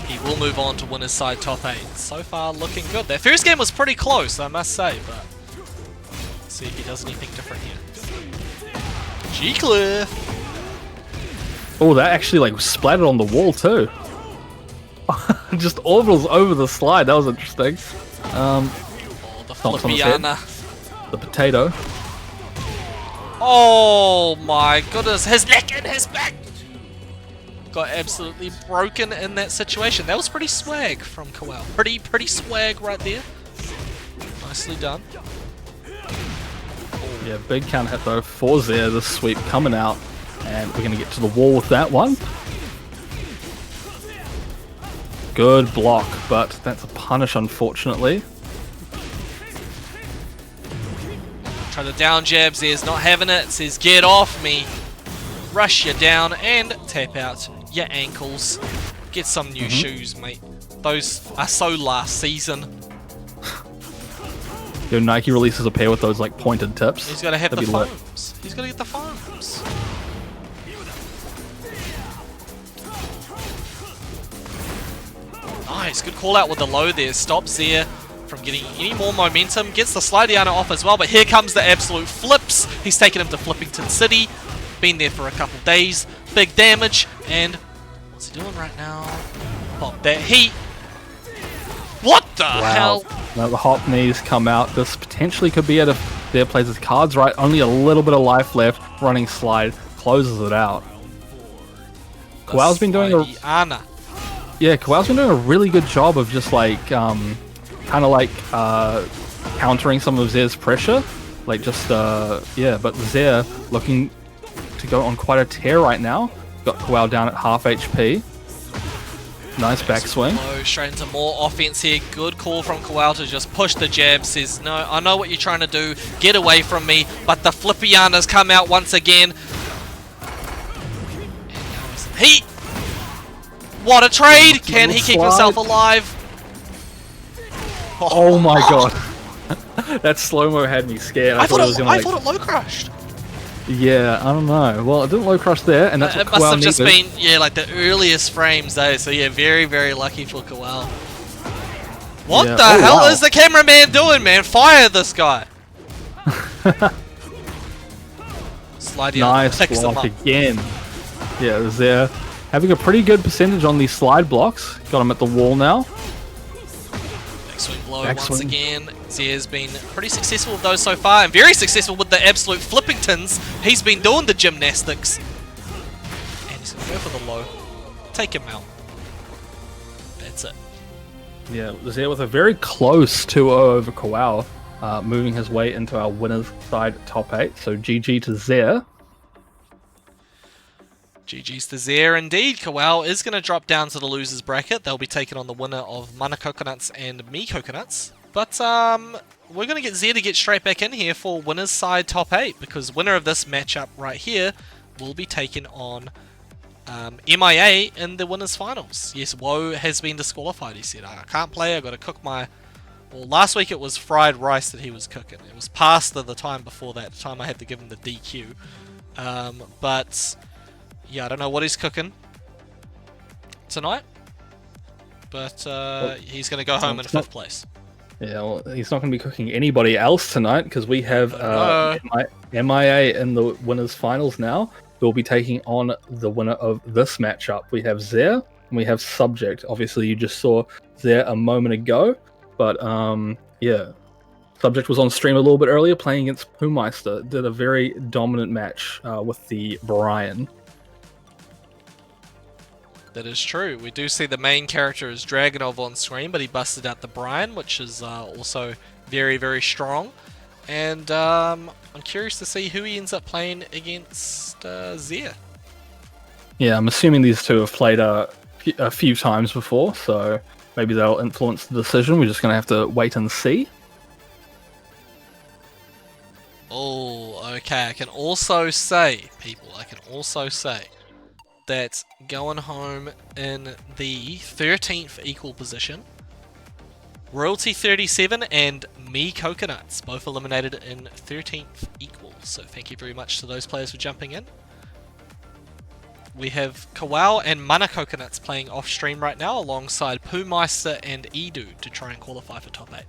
he will move on to win his side top 8. So far looking good. That first game was pretty close, I must say, but let's see if he does anything different here. G-Cliff! Oh, that actually like splattered on the wall too. Just orbitals over the slide. That was interesting. Oh, the Stomps on his head. Flippiana. The potato. Oh my goodness, his neck and his back! Got absolutely broken in that situation. That was pretty swag from Kowal. Pretty swag right there. Nicely done. Yeah, big counter hit though for Zier. The sweep coming out. And we're going to get to the wall with that one. Good block, but that's a punish, unfortunately. Try the down jab. Zier's not having it. Says, get off me. Rush you down and tap out your ankles. Get some new shoes, mate. Those are so last season. Yo, Nike releases a pair with those like pointed tips. He's got to have That'd the be lit. foams. He's got to get the foams. Nice, good call out with the low there. Stops Zier from getting any more momentum. Gets the Slidiana off as well, but here comes the absolute flips. He's taken him to Flippington City. Been there for a couple days. Big damage, and what's he doing right now? Pop that heat. What the hell? Now the hop knees come out. This potentially could be it if Zier plays his cards right. Only a little bit of life left. Running slide closes it out. Kowal's been doing Slidiana. Yeah, Kowal's been doing a really good job of just like, kind of like countering some of Zier's pressure. Like just, yeah, but Zier looking to go on quite a tear right now. Got Kowal down at half HP. Nice backswing. Low, straight into more offense here. Good call from Kowal to just push the jab. Says, no, I know what you're trying to do. Get away from me. But the Flippiana's come out once again. And now some heat. What a trade! Can he keep himself alive? Oh my god. That slow-mo had me scared. I thought it was gonna, I thought it low crushed. Yeah, I don't know. Well, it didn't low crush there, and that's what It must Kowal have just needed. been, yeah, like the earliest frames though. So yeah, very, very lucky for Kowal. What Yeah. the Oh, hell wow. is the cameraman doing, man? Fire this guy! Slide Nice picks him block up. again. Yeah, Zier having a pretty good percentage on these slide blocks. Got him at the wall now. Backswing blow Backswing. once again. Zier's been pretty successful with those so far, and very successful with the absolute Flippingtons. He's been doing the gymnastics. And he's going to go for the low. Take him out. That's it. Yeah, Zier with a very close 2-0 over Kowal, moving his way into our winner's side top 8. So GG to Zier. GG's to Zier indeed. Kowal is going to drop down to the losers bracket. They'll be taking on the winner of Mana Coconuts and Me Coconuts. But we're going to get Zier to get straight back in here for winner's side top 8, because winner of this matchup right here will be taking on MIA in the winners finals. Yes, Woe has been disqualified. He said, I can't play, I got to cook my... Well, last week it was fried rice that he was cooking. It was pasta the time before that, the time I had to give him the DQ. But... yeah, I don't know what he's cooking tonight, but he's going to go home in 5th place. Yeah, well, he's not going to be cooking anybody else tonight, because we have MIA in the winners finals now. We'll be taking on the winner of this matchup. We have Zier and we have Subject. Obviously, you just saw Zier a moment ago, but yeah. Subject was on stream a little bit earlier playing against Pumeister. Did a very dominant match with the Brian. That is true. We do see the main character is Dragonov on screen, but he busted out the Brian, which is also very, very strong. And I'm curious to see who he ends up playing against Zier. Yeah, I'm assuming these two have played a few times before, so maybe that'll influence the decision. We're just going to have to wait and see. Oh, okay. I can also say, people, I can also say that going home in the 13th equal position, Royalty 37 and Me Coconuts, both eliminated in 13th equal. So thank you very much to those players for jumping in. We have Kawau and Mana Coconuts playing off stream right now alongside Poomeister and Edu to try and qualify for top 8.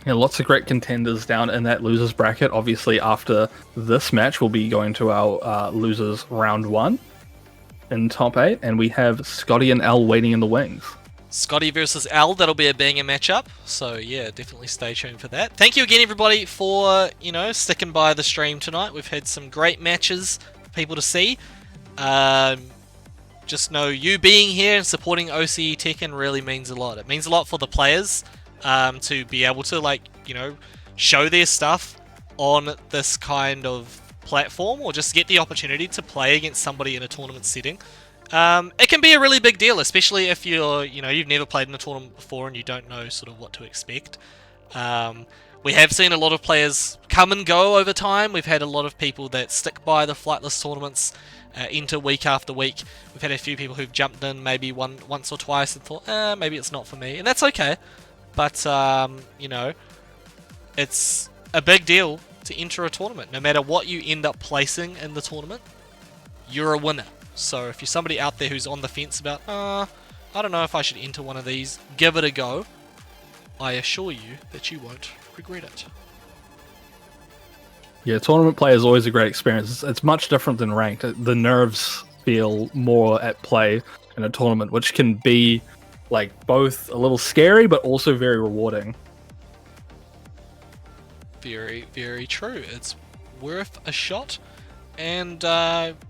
Yeah, lots of great contenders down in that losers bracket. Obviously, after this match, we'll be going to our losers round 1 in top 8, and we have Scotty and L waiting in the wings. Scotty versus Al, that'll be a banger matchup. So yeah, definitely stay tuned for that. Thank you again, everybody, for sticking by the stream tonight. We've had some great matches for people to see. Just know you being here and supporting OCE Tekken really means a lot. It means a lot for the players to be able to show their stuff on this kind of platform, or just get the opportunity to play against somebody in a tournament setting. It can be a really big deal, especially if you've never played in a tournament before and you don't know sort of what to expect. We have seen a lot of players come and go over time. We've had a lot of people that stick by the Flightless tournaments into week after week. We've had a few people who've jumped in maybe once or twice and thought, maybe it's not for me, and that's okay. But it's a big deal to enter a tournament. No matter what you end up placing in the tournament, you're a winner. So if you're somebody out there who's on the fence about, I don't know if I should enter one of these, give it a go. I assure you that you won't regret it. Yeah, tournament play is always a great experience. It's much different than ranked. The nerves feel more at play in a tournament, which can be both a little scary but also very rewarding. Very, very true. It's worth a shot. And,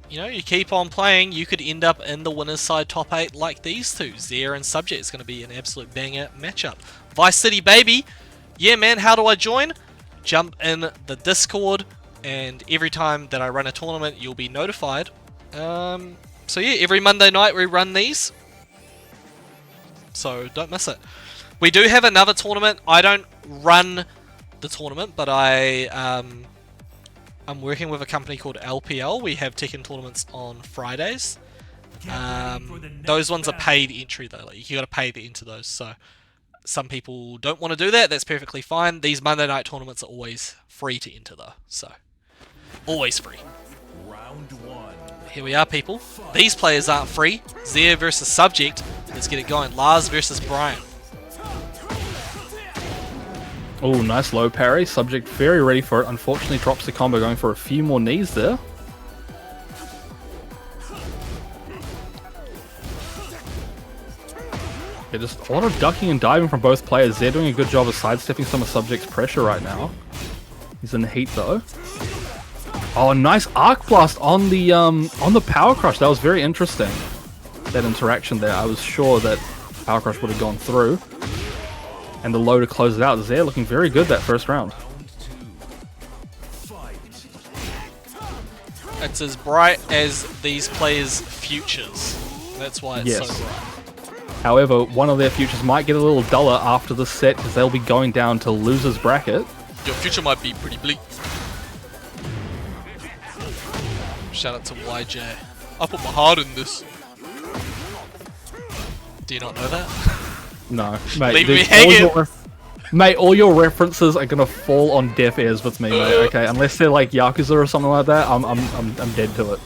you keep on playing, you could end up in the winner's side top 8 like these two. Zare and Subject is going to be an absolute banger matchup. Vice City Baby, yeah man, how do I join? Jump in the Discord, and every time that I run a tournament, you'll be notified. So yeah, every Monday night we run these. So don't miss it. We do have another tournament. I don't run the tournament, but I'm working with a company called LPL. We have Tekken tournaments on Fridays. Those ones are paid entry though. You got to pay to enter those. So some people don't want to do that. That's perfectly fine. These Monday night tournaments are always free to enter though. So always free. Round 1. Here we are, people. These players aren't free. Zare versus Subject. Let's get it going. Lars versus Brian. Oh, nice low parry. Subject very ready for it. Unfortunately, drops the combo, going for a few more knees there. Yeah, just a lot of ducking and diving from both players. They're doing a good job of sidestepping some of Subject's pressure right now. He's in the heat though. Oh, nice arc blast on the power crush. That was very interesting. That interaction there. I was sure that power crush would have gone through. And the low to close it out. Zare looking very good that first round. It's as bright as these players' futures. That's why it's so bright. However, one of their futures might get a little duller after the set because they'll be going down to loser's bracket. Your future might be pretty bleak. Shout out to YJ. I put my heart in this. Do you not know that? No, mate. Leave me hanging. Mate, all your references are gonna fall on deaf ears with me, mate. Okay, unless they're like Yakuza or something like that, I'm dead to it.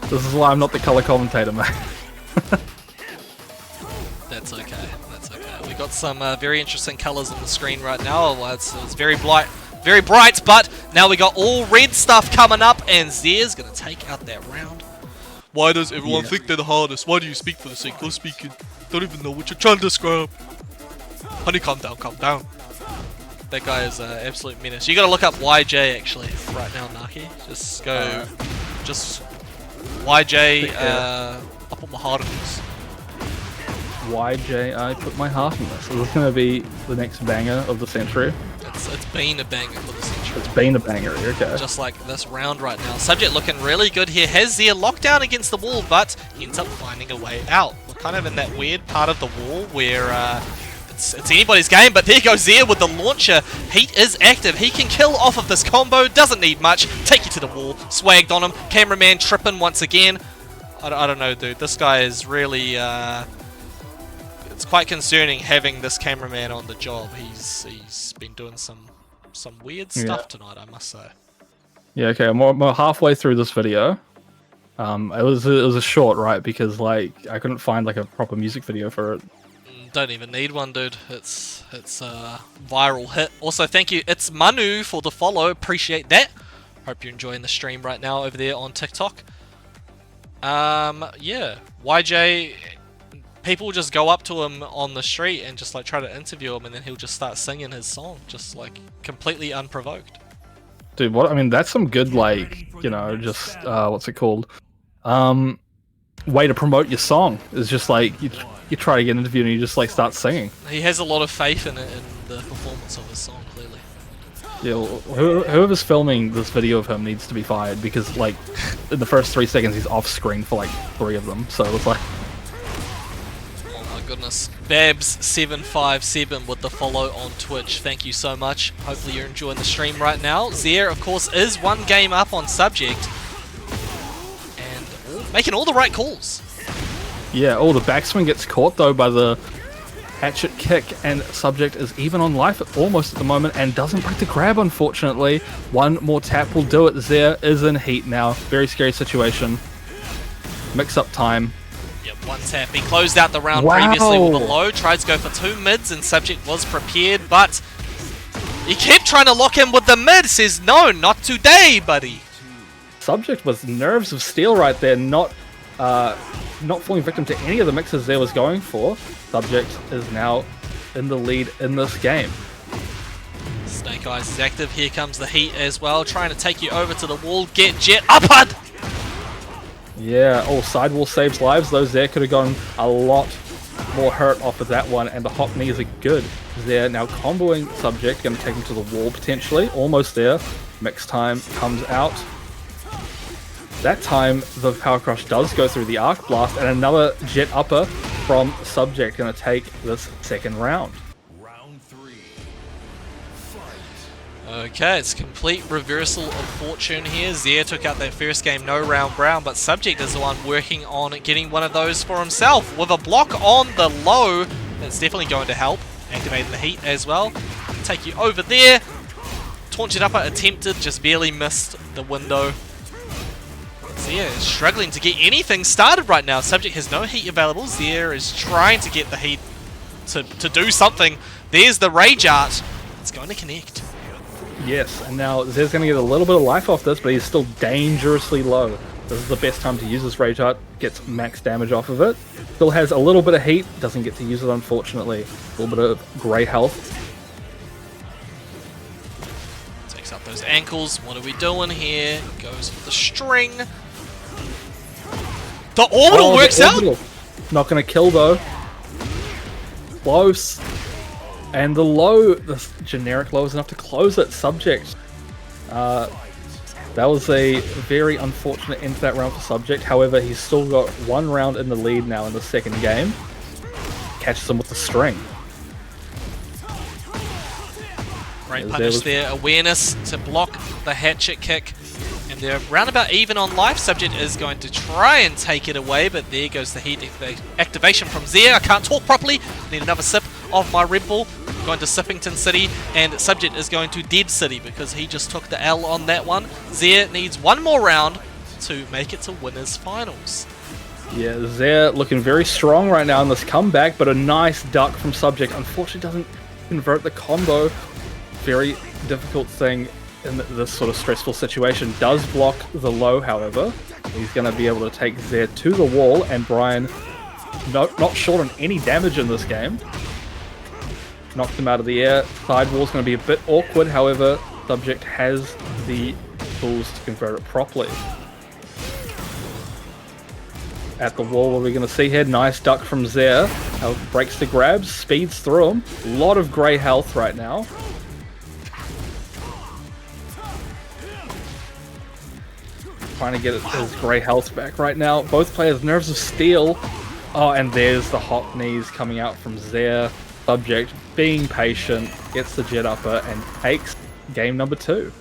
This is why I'm not the color commentator, mate. That's okay. That's okay. We got some very interesting colors on the screen right now. It's very bright, but now we got all red stuff coming up, and Zare's gonna take out that round. Why does everyone think they're the hardest? Why do you speak for the sake of speaking? Don't even know what you're trying to describe. Honey, calm down, calm down. That guy is an absolute menace. You gotta look up YJ actually right now, Naki. Just go, just YJ. I put my heart in this. YJ, I put my heart in this. Is this gonna be the next banger of the century? It's been a banger for the century. It's been a banger, okay. Just like this round right now. Subject looking really good here. Has Zare locked down against the wall, but ends up finding a way out with kind of in that weird part of the wall where it's anybody's game, but there goes Zia with the launcher. Heat is active. He can kill off of this combo. Doesn't need much. Take you to the wall. Swagged on him. Cameraman tripping once again. I don't know, dude. This guy is really... it's quite concerning having this cameraman on the job. He's been doing some weird stuff tonight, I must say. Yeah, okay, I'm halfway through this video. It was a short, right? Because like I couldn't find like a proper music video for it. Don't even need one, dude. It's a viral hit. Also, thank you, it's Manu, for the follow. Appreciate that. Hope you're enjoying the stream right now over there on TikTok. Yeah, YJ. People just go up to him on the street and just like try to interview him, and then he'll just start singing his song, just like completely unprovoked. Dude, what I mean, that's some good like, you know, just what's it called? Way to promote your song. Is just like you try to get interviewed and you just like start singing. He has a lot of faith in it, in the performance of his song, clearly. Yeah, well, whoever's filming this video of him needs to be fired because like in the first 3 seconds he's off screen for like 3 of them. So it's like. Goodness. Babs757 with the follow on Twitch. Thank you so much. Hopefully you're enjoying the stream right now. Zia, of course, is 1 game up on Subject. And making all the right calls. Yeah, the backswing gets caught though by the hatchet kick, and Subject is even on life almost at the moment and doesn't break the grab, unfortunately. 1 more tap will do it. Zia is in heat now. Very scary situation. Mix-up time. Yep, 1 tap. He closed out the round previously with a low. Tried to go for 2 mids, and Subject was prepared, but he kept trying to lock in with the mid. Says, no, not today, buddy. Subject was nerves of steel right there, not falling victim to any of the mixes there was going for. Subject is now in the lead in this game. Snake Eyes is active. Here comes the heat as well, trying to take you over to the wall. Get Jet upper. Yeah, sidewall saves lives. Those there could have gone a lot more hurt off of that one, and the hop knees are good. There now comboing Subject, going to take him to the wall potentially. Almost there. Mix time comes out. That time the Power Crush does go through the Arc Blast, and another Jet upper from Subject, going to take this 2nd round. Round 3. Okay, it's complete reversal of fortune here. Zia took out that first game, no round brown, but Subject is the one working on getting one of those for himself. With a block on the low, that's definitely going to help. Activating the heat as well. Take you over there. Taunt upper attempted, just barely missed the window. Zia is struggling to get anything started right now. Subject has no heat available. Zia is trying to get the heat to do something. There's the Rage Art. It's going to connect. Yes, and now Zia's going to get a little bit of life off this, but he's still dangerously low. This is the best time to use this Rage Art. Gets max damage off of it. Still has a little bit of heat. Doesn't get to use it, unfortunately. A little bit of grey health. Takes up those ankles. What are we doing here? Goes for the string. The orbital works out! Not going to kill, though. Close. And the low, the generic low is enough to close it. Subject. That was a very unfortunate end to that round for Subject. However, he's still got 1 round in the lead now in the 2nd game. Catches him with the string. Great punish there. Awareness to block the hatchet kick. And they're roundabout even on life. Subject is going to try and take it away, but there goes the heat activation from Zia. I can't talk properly. Need another sip of my Red Bull. Going to Sippington City, and Subject is going to Dead City because he just took the L on that one. Zia needs 1 more round to make it to winners finals. Yeah, Zia looking very strong right now in this comeback, but a nice duck from Subject. Unfortunately doesn't convert the combo. Very difficult thing in this sort of stressful situation. Does block the low, however. He's going to be able to take Zia to the wall, and Brian not short on any damage in this game. Knocked him out of the air. Sidewall's going to be a bit awkward, however, Subject has the tools to convert it properly. At the wall, what are we going to see here? Nice duck from Zia. Breaks the grabs, speeds through him. A lot of grey health right now. Trying to get his grey health back right now. Both players nerves of steel. Oh, and there's the hop knees coming out from Zare. Subject being patient, gets the jet upper and takes game number 2.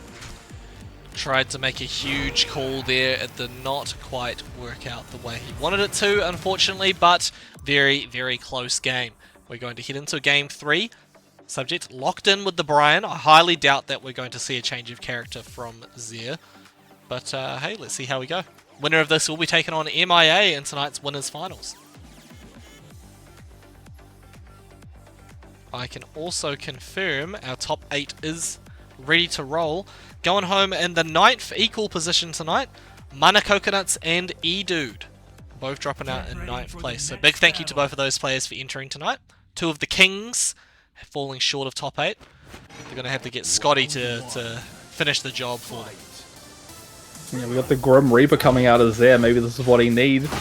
Tried to make a huge call there. It did not quite work out the way he wanted it to, unfortunately, but very, very close game. We're going to head into game 3. Subject locked in with the Brian. I highly doubt that we're going to see a change of character from Zare. But hey, let's see how we go. Winner of this will be taken on MIA in tonight's winners finals. I can also confirm our top 8 is ready to roll. Going home in the 9th equal position tonight, Mana Coconuts and E-Dude. Both dropping out in 9th place. So big thank you to both of those players for entering tonight. 2 of the Kings falling short of top 8. They're going to have to get Scotty to finish the job for them. Yeah, we got the Grim Reaper coming out of there. Maybe this is what he needs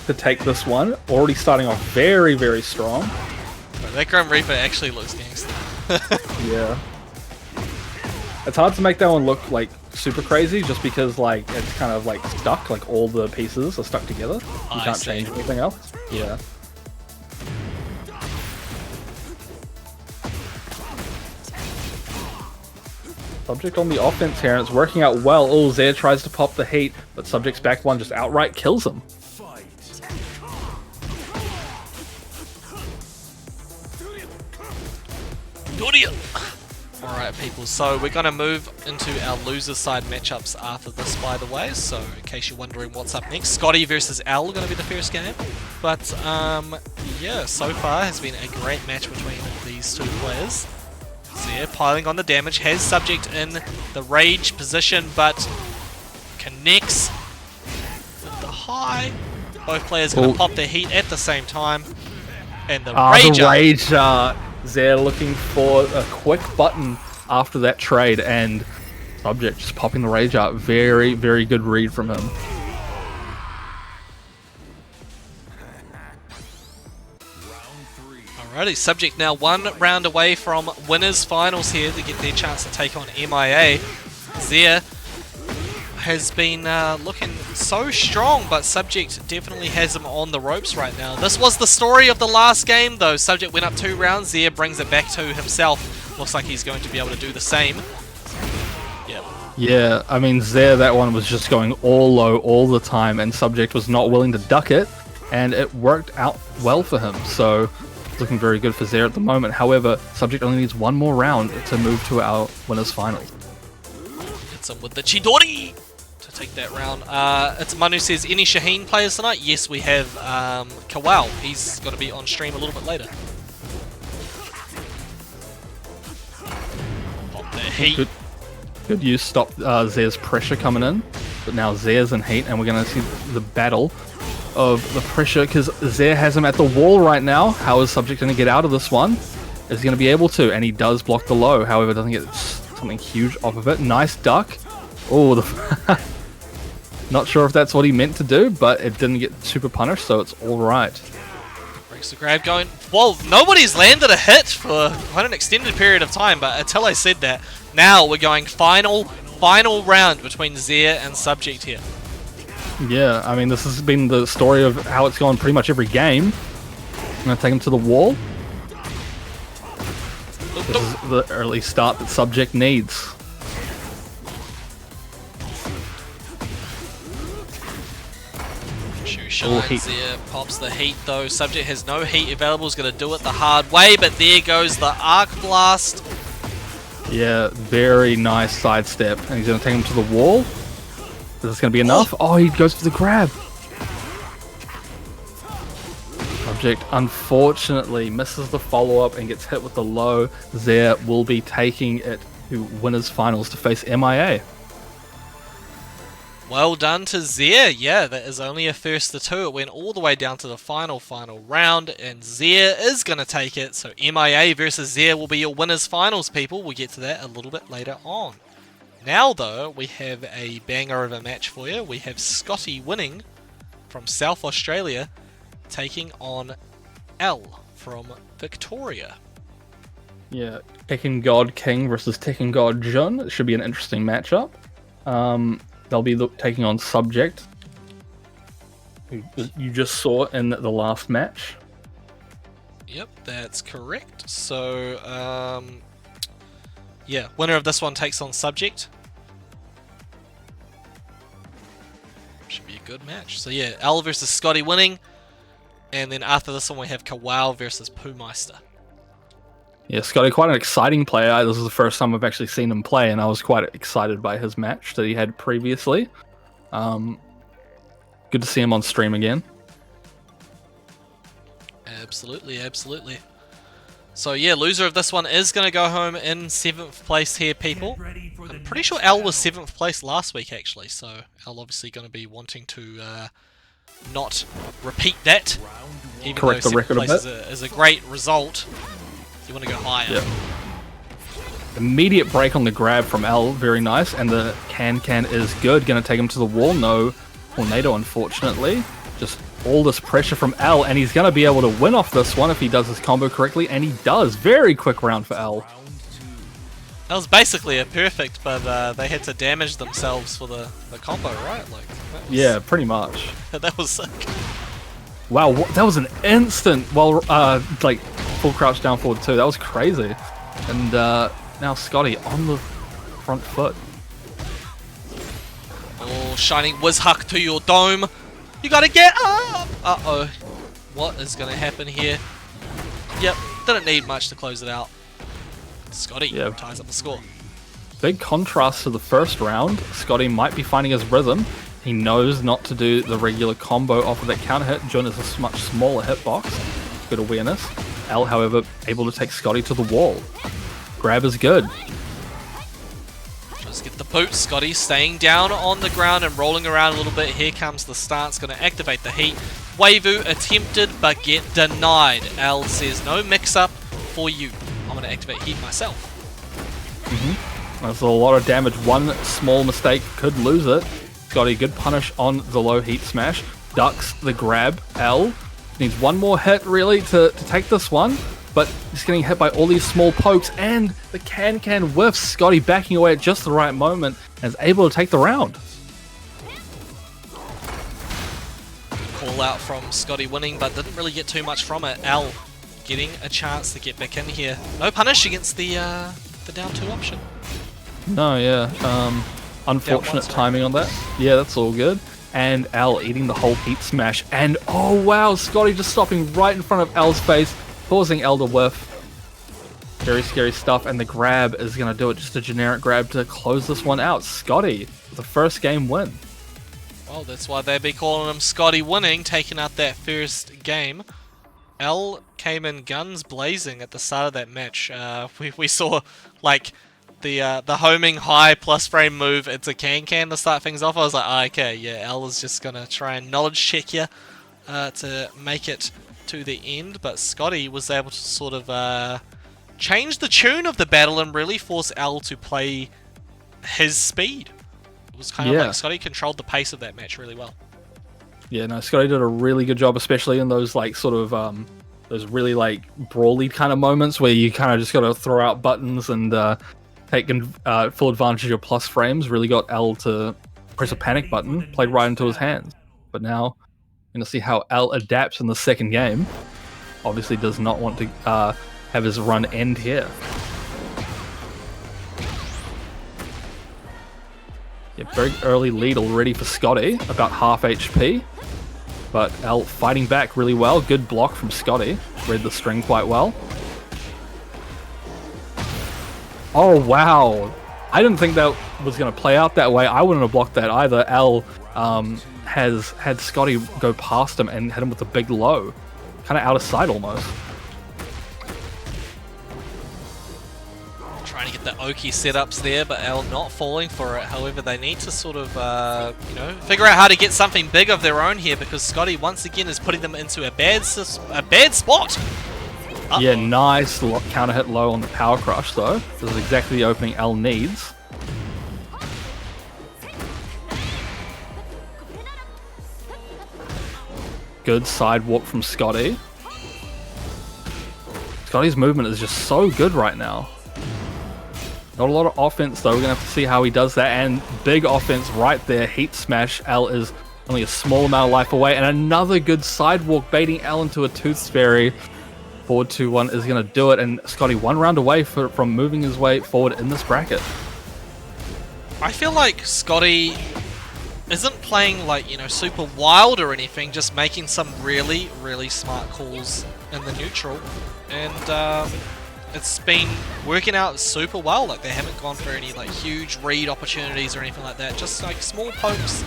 to take this one. Already starting off very, very strong. That Grim Reaper actually looks gangster. Yeah. It's hard to make that one look like super crazy just because like it's kind of like stuck, like all the pieces are stuck together. You can't change anything else. Yeah. Subject on the offense here and it's working out well. Oh, Zare tries to pop the heat, but Subject's back one just outright kills him. Alright people, so we're going to move into our loser side matchups after this, by the way, so in case you're wondering what's up next, Scotty versus Al are going to be the first game, but yeah, so far has been a great match between these two players. Zare piling on the damage, has Subject in the rage position, but connects with the high. Both players going to pop their heat at the same time, and the rage Zare looking for a quick button after that trade, and Subject just popping the rage out. Very, very good read from him. Alrighty, Subject now 1 round away from winners finals here to get their chance to take on MIA. Zare has been looking so strong, but Subject definitely has him on the ropes right now. This was the story of the last game though. Subject went up 2 rounds, Zare brings it back to himself. Looks like he's going to be able to do the same. Yep. Yeah, I mean Zare, that one was just going all low all the time and Subject was not willing to duck it, and it worked out well for him. So looking very good for Zare at the moment. However, Subject only needs 1 more round to move to our winners finals. Hits him with the Chidori to take that round. It's Manu says, any Shaheen players tonight? Yes, we have Kawal. He's going to be on stream a little bit later. Pop the heat. Good use, stop Zare's pressure coming in. But now Zare's in heat, and we're going to see the battle of the pressure, because Zare has him at the wall right now. How is Subject going to get out of this one? Is he going to be able to? And he does block the low, however, doesn't get something huge off of it. Nice duck. Oh, not sure if that's what he meant to do, but it didn't get super punished, so it's alright. Breaks the grab going. Whoa, nobody's landed a hit for quite an extended period of time, but until I said that, now we're going final round between Zare and Subject here. Yeah, I mean, this has been the story of how it's gone pretty much every game. I'm going to take him to the wall. This is the early start that Subject needs. Zare pops the heat though. Subject has no heat available. Is going to do it the hard way, but there goes the Arc Blast. Yeah, very nice sidestep. And he's going to take him to the wall. Is this going to be enough? Oh, he goes for the grab. Subject unfortunately misses the follow-up and gets hit with the low. Zare will be taking it to winners finals to face MIA. Well done to Zare. Yeah, that is only a first to 2. It went all the way down to the final round, and Zare is going to take it. So MIA versus Zare will be your winners finals, people. We'll get to that a little bit later on. Now, though, we have a banger of a match for you. We have Scotty winning from South Australia, taking on L from Victoria. Yeah, Tekken God King versus Tekken God Jun. It should be an interesting matchup. They'll be taking on Subject. You just saw in the last match. Yep, that's correct. So, yeah, winner of this one takes on Subject. Should be a good match. So yeah, L versus Scotty winning. And then after this one we have Kawau versus Poohmeister. Yeah, Scotty, quite an exciting player. This is the first time I've actually seen him play, and I was quite excited by his match that he had previously. Good to see him on stream again. Absolutely, absolutely. So yeah, loser of this one is going to go home in 7th place here, people. I'm pretty sure L was 7th place last week, actually. So L obviously going to be wanting to not repeat that. Even Correct though the record a 7th place bit. is a great result, you want to go higher. Yep. Immediate break on the grab from L, very nice. And the can is good. Going to take him to the wall. No tornado, unfortunately. Just all this pressure from L, and he's going to be able to win off this one if he does his combo correctly, and he does. Very quick round for L. That was basically a perfect, but they had to damage themselves for the combo, right? Like, that was, Yeah, pretty much. that was sick. Wow, that was an instant, well, like, full crouch down forward too. That was crazy. And now Scotty on the front foot. Oh, shining Whizhuck to your dome. You gotta get up! Uh-oh. What is gonna happen here? Yep, didn't need much to close it out. Scotty ties up the score. Big contrast to the first round. Scotty might be finding his rhythm. He knows not to do the regular combo off of that counter hit. Jun is a much smaller hitbox. Good awareness. L, however, able to take Scotty to the wall. Grab is good. Just get the boot. Scotty staying down on the ground and rolling around a little bit. Here comes the stance. Going to activate the heat. Waivu attempted but get denied. L says no mix-up for you. I'm going to activate heat myself. That's a lot of damage. One small mistake could lose it. Scotty, good punish on the low heat smash. Ducks the grab. L needs one more hit, really, to take this one. But he's getting hit by all these small pokes, and the can whiffs. Scotty backing away at just the right moment and is able to take the round. Call out from Scotty winning, but didn't really get too much from it. L getting a chance to get back in here. No punish against the down 2 option. No, yeah. Unfortunate timing on that. Yeah, that's all good. And L eating the whole heat smash. And oh wow, Scotty just stopping right in front of L's face, causing L to whiff. Very scary stuff. And the grab is going to do it. Just a generic grab to close this one out. Scotty, the first game win. Well, that's why they'd be calling him Scotty winning, taking out that first game. L came in guns blazing at the start of that match. We saw like the homing high plus frame move. It's a can to start things off. I was like, oh, okay, yeah, L is just gonna try and knowledge check you to make it to the end. But Scotty was able to sort of change the tune of the battle and really force L to play his speed. It was kind of like Scotty controlled the pace of that match really well. Yeah, no, Scotty did a really good job, especially in those like sort of those really like brawly kind of moments where you kind of just got to throw out buttons and take full advantage of your plus frames. Really got L to press a panic button, played right into his hands. But now, you're gonna see how L adapts in the second game. Obviously, does not want to have his run end here. Yeah, very early lead already for Scotty, about half HP. But L fighting back really well. Good block from Scotty. Read the string quite well. Oh, wow. I didn't think that was going to play out that way. I wouldn't have blocked that either. L has had Scotty go past him and hit him with a big low. Kind of out of sight almost. Trying to get the Oki setups there, but L not falling for it. However, they need to sort of, figure out how to get something big of their own here, because Scotty once again is putting them into a bad spot. Uh-oh. Yeah, nice counter hit low on the power crush though. This is exactly the opening L needs. Good sidewalk from Scotty. Scotty's movement is just so good right now. Not a lot of offense though. We're going to have to see how he does that. And big offense right there. Heat smash. L is only a small amount of life away, and another good sidewalk baiting L into a Tooth Fairy. Forward 2-1 is going to do it, and Scotty 1 round away from moving his way forward in this bracket. I feel like Scotty isn't playing like, you know, super wild or anything, just making some really, really smart calls in the neutral. And it's been working out super well. Like, they haven't gone for any like huge read opportunities or anything like that. Just like small pokes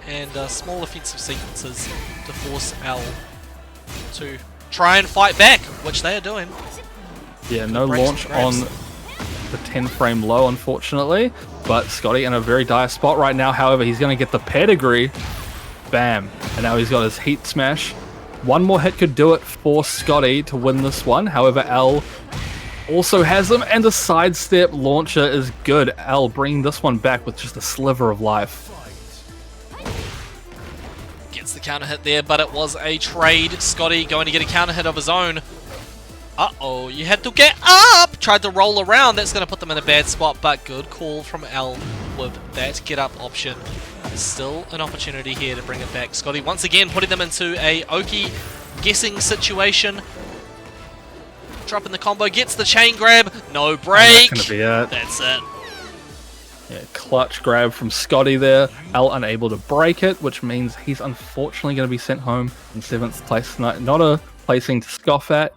and small offensive sequences to force L to try and fight back, which they are doing. Yeah, no launch on the 10 frame low, unfortunately. But Scotty in a very dire spot right now. However, he's going to get the pedigree. Bam. And now he's got his heat smash. One more hit could do it for Scotty to win this one. However, L also has him, and the sidestep launcher is good. L bringing this one back with just a sliver of life. Gets the counter hit there, but it was a trade. Scotty going to get a counter hit of his own. Uh-oh, you had to get up! Tried to roll around, that's going to put them in a bad spot, but good call from L with that get up option. There's still an opportunity here to bring it back. Scotty once again putting them into a Oki guessing situation. Dropping the combo, gets the chain grab, no break. That's gonna be it. That's it. Yeah, clutch grab from Scotty there. L unable to break it, which means he's unfortunately going to be sent home in 7th place tonight. Not a placing to scoff at,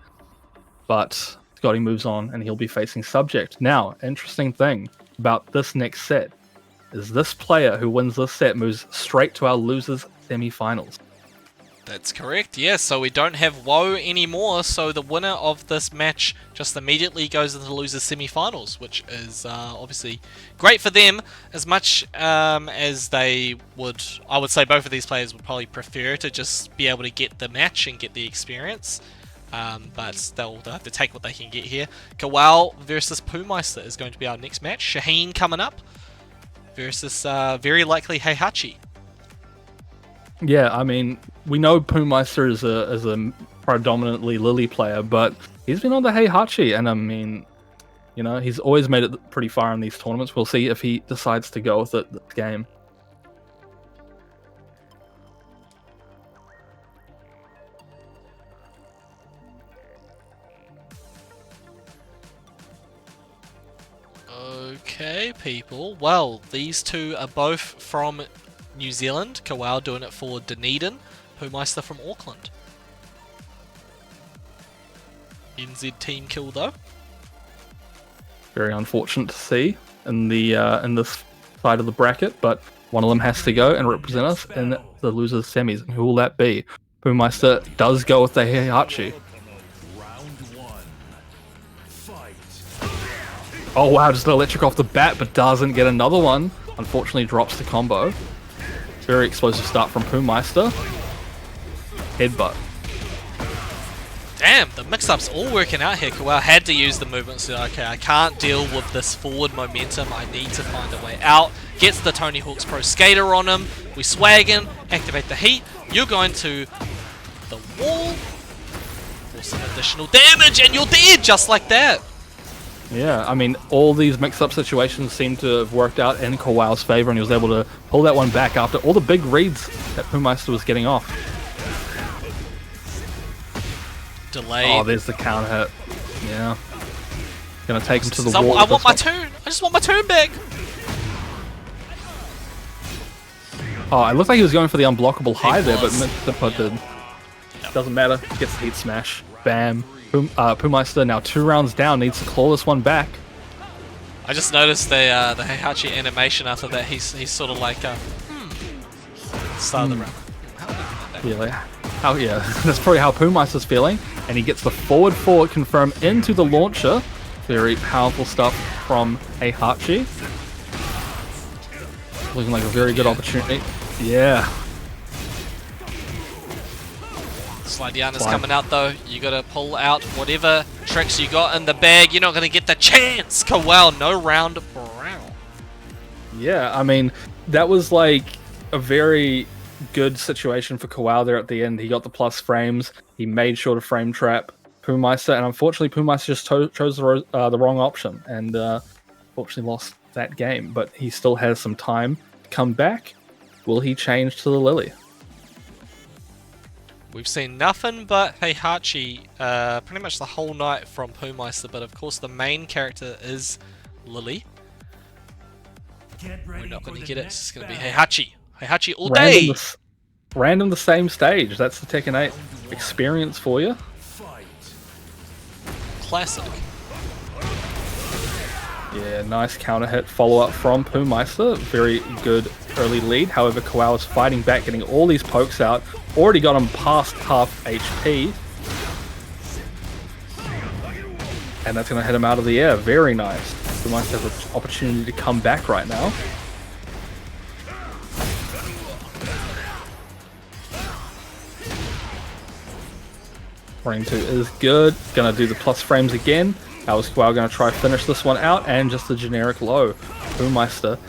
but Scotty moves on and he'll be facing Subject. Now, interesting thing about this next set is this player who wins this set moves straight to our losers semi-finals. That's correct, yes. So we don't have Woe anymore, so the winner of this match just immediately goes into the losers semi-finals, which is obviously great for them, as much as they would, I would say both of these players would probably prefer to just be able to get the match and get the experience. But they'll have to take what they can get here. Kawal versus Pumeister is going to be our next match. Shaheen coming up versus very likely Heihachi. Yeah, I mean, we know Pumeister is a predominantly Lily player, but he's been on the Heihachi, and I mean, you know, he's always made it pretty far in these tournaments. We'll see if he decides to go with it this game. Okay, people. Well, these two are both from New Zealand. Kawal doing it for Dunedin. Pumeister from Auckland. NZ team kill though. Very unfortunate to see in the in this side of the bracket, but one of them has to go and represent us in the losers semis. And who will that be? Pumeister does go with the Heihachi. Oh wow, just an electric off the bat, but doesn't get another one. Unfortunately, drops the combo. Very explosive start from Pumeister. Headbutt. Damn, the mix-up's all working out here. Kawal had to use the movement, so okay, I can't deal with this forward momentum. I need to find a way out. Gets the Tony Hawk's Pro Skater on him. We swag in, activate the heat. You're going to the wall for some additional damage, and you're dead just like that. Yeah, I mean, all these mix-up situations seem to have worked out in Kawal's favor, and he was able to pull that one back after all the big reads that Pumeister was getting off. Delayed. Oh, there's the counter hit. Yeah. Gonna take him to the wall. I want my turn. I just want my turn back. Oh, it looked like he was going for the unblockable high there, but Yeah. Doesn't matter. Gets the heat smash. Bam. Pumeister now 2 rounds down, needs to claw this one back. I just noticed the Heihachi animation after that. He's sort of like start of the round. Yeah, like, yeah, that's probably how Pumeister's feeling. And he gets the forward confirm into the launcher. Very powerful stuff from Heihachi. Looking like a very good opportunity. Yeah. Slidiana's coming out though. You gotta pull out whatever tricks you got in the bag. You're not gonna get the chance. Kawal, no round brown. Yeah, I mean, that was like a very good situation for Kawal there at the end. He got the plus frames. He made sure to frame trap Pumeister, and unfortunately Pumeister just chose the wrong option, and unfortunately lost that game. But he still has some time to come back. Will he change to the Lily? We've seen nothing but Heihachi pretty much the whole night from Puhmeister, but of course the main character is Lily. We're not going to get it, it's going to be Heihachi. Heihachi all day! Random the same stage, that's the Tekken 8 experience for you. Classic. Yeah, nice counter hit follow up from Puhmeister. Very good early lead. However, Kawao is fighting back, getting all these pokes out. Already got him past half HP. And that's going to hit him out of the air. Very nice. Puhmeister has an opportunity to come back right now. Running 2 is good. Going to do the plus frames again. How is Kawao going to try finish this one out? And just a generic low. Puhmeister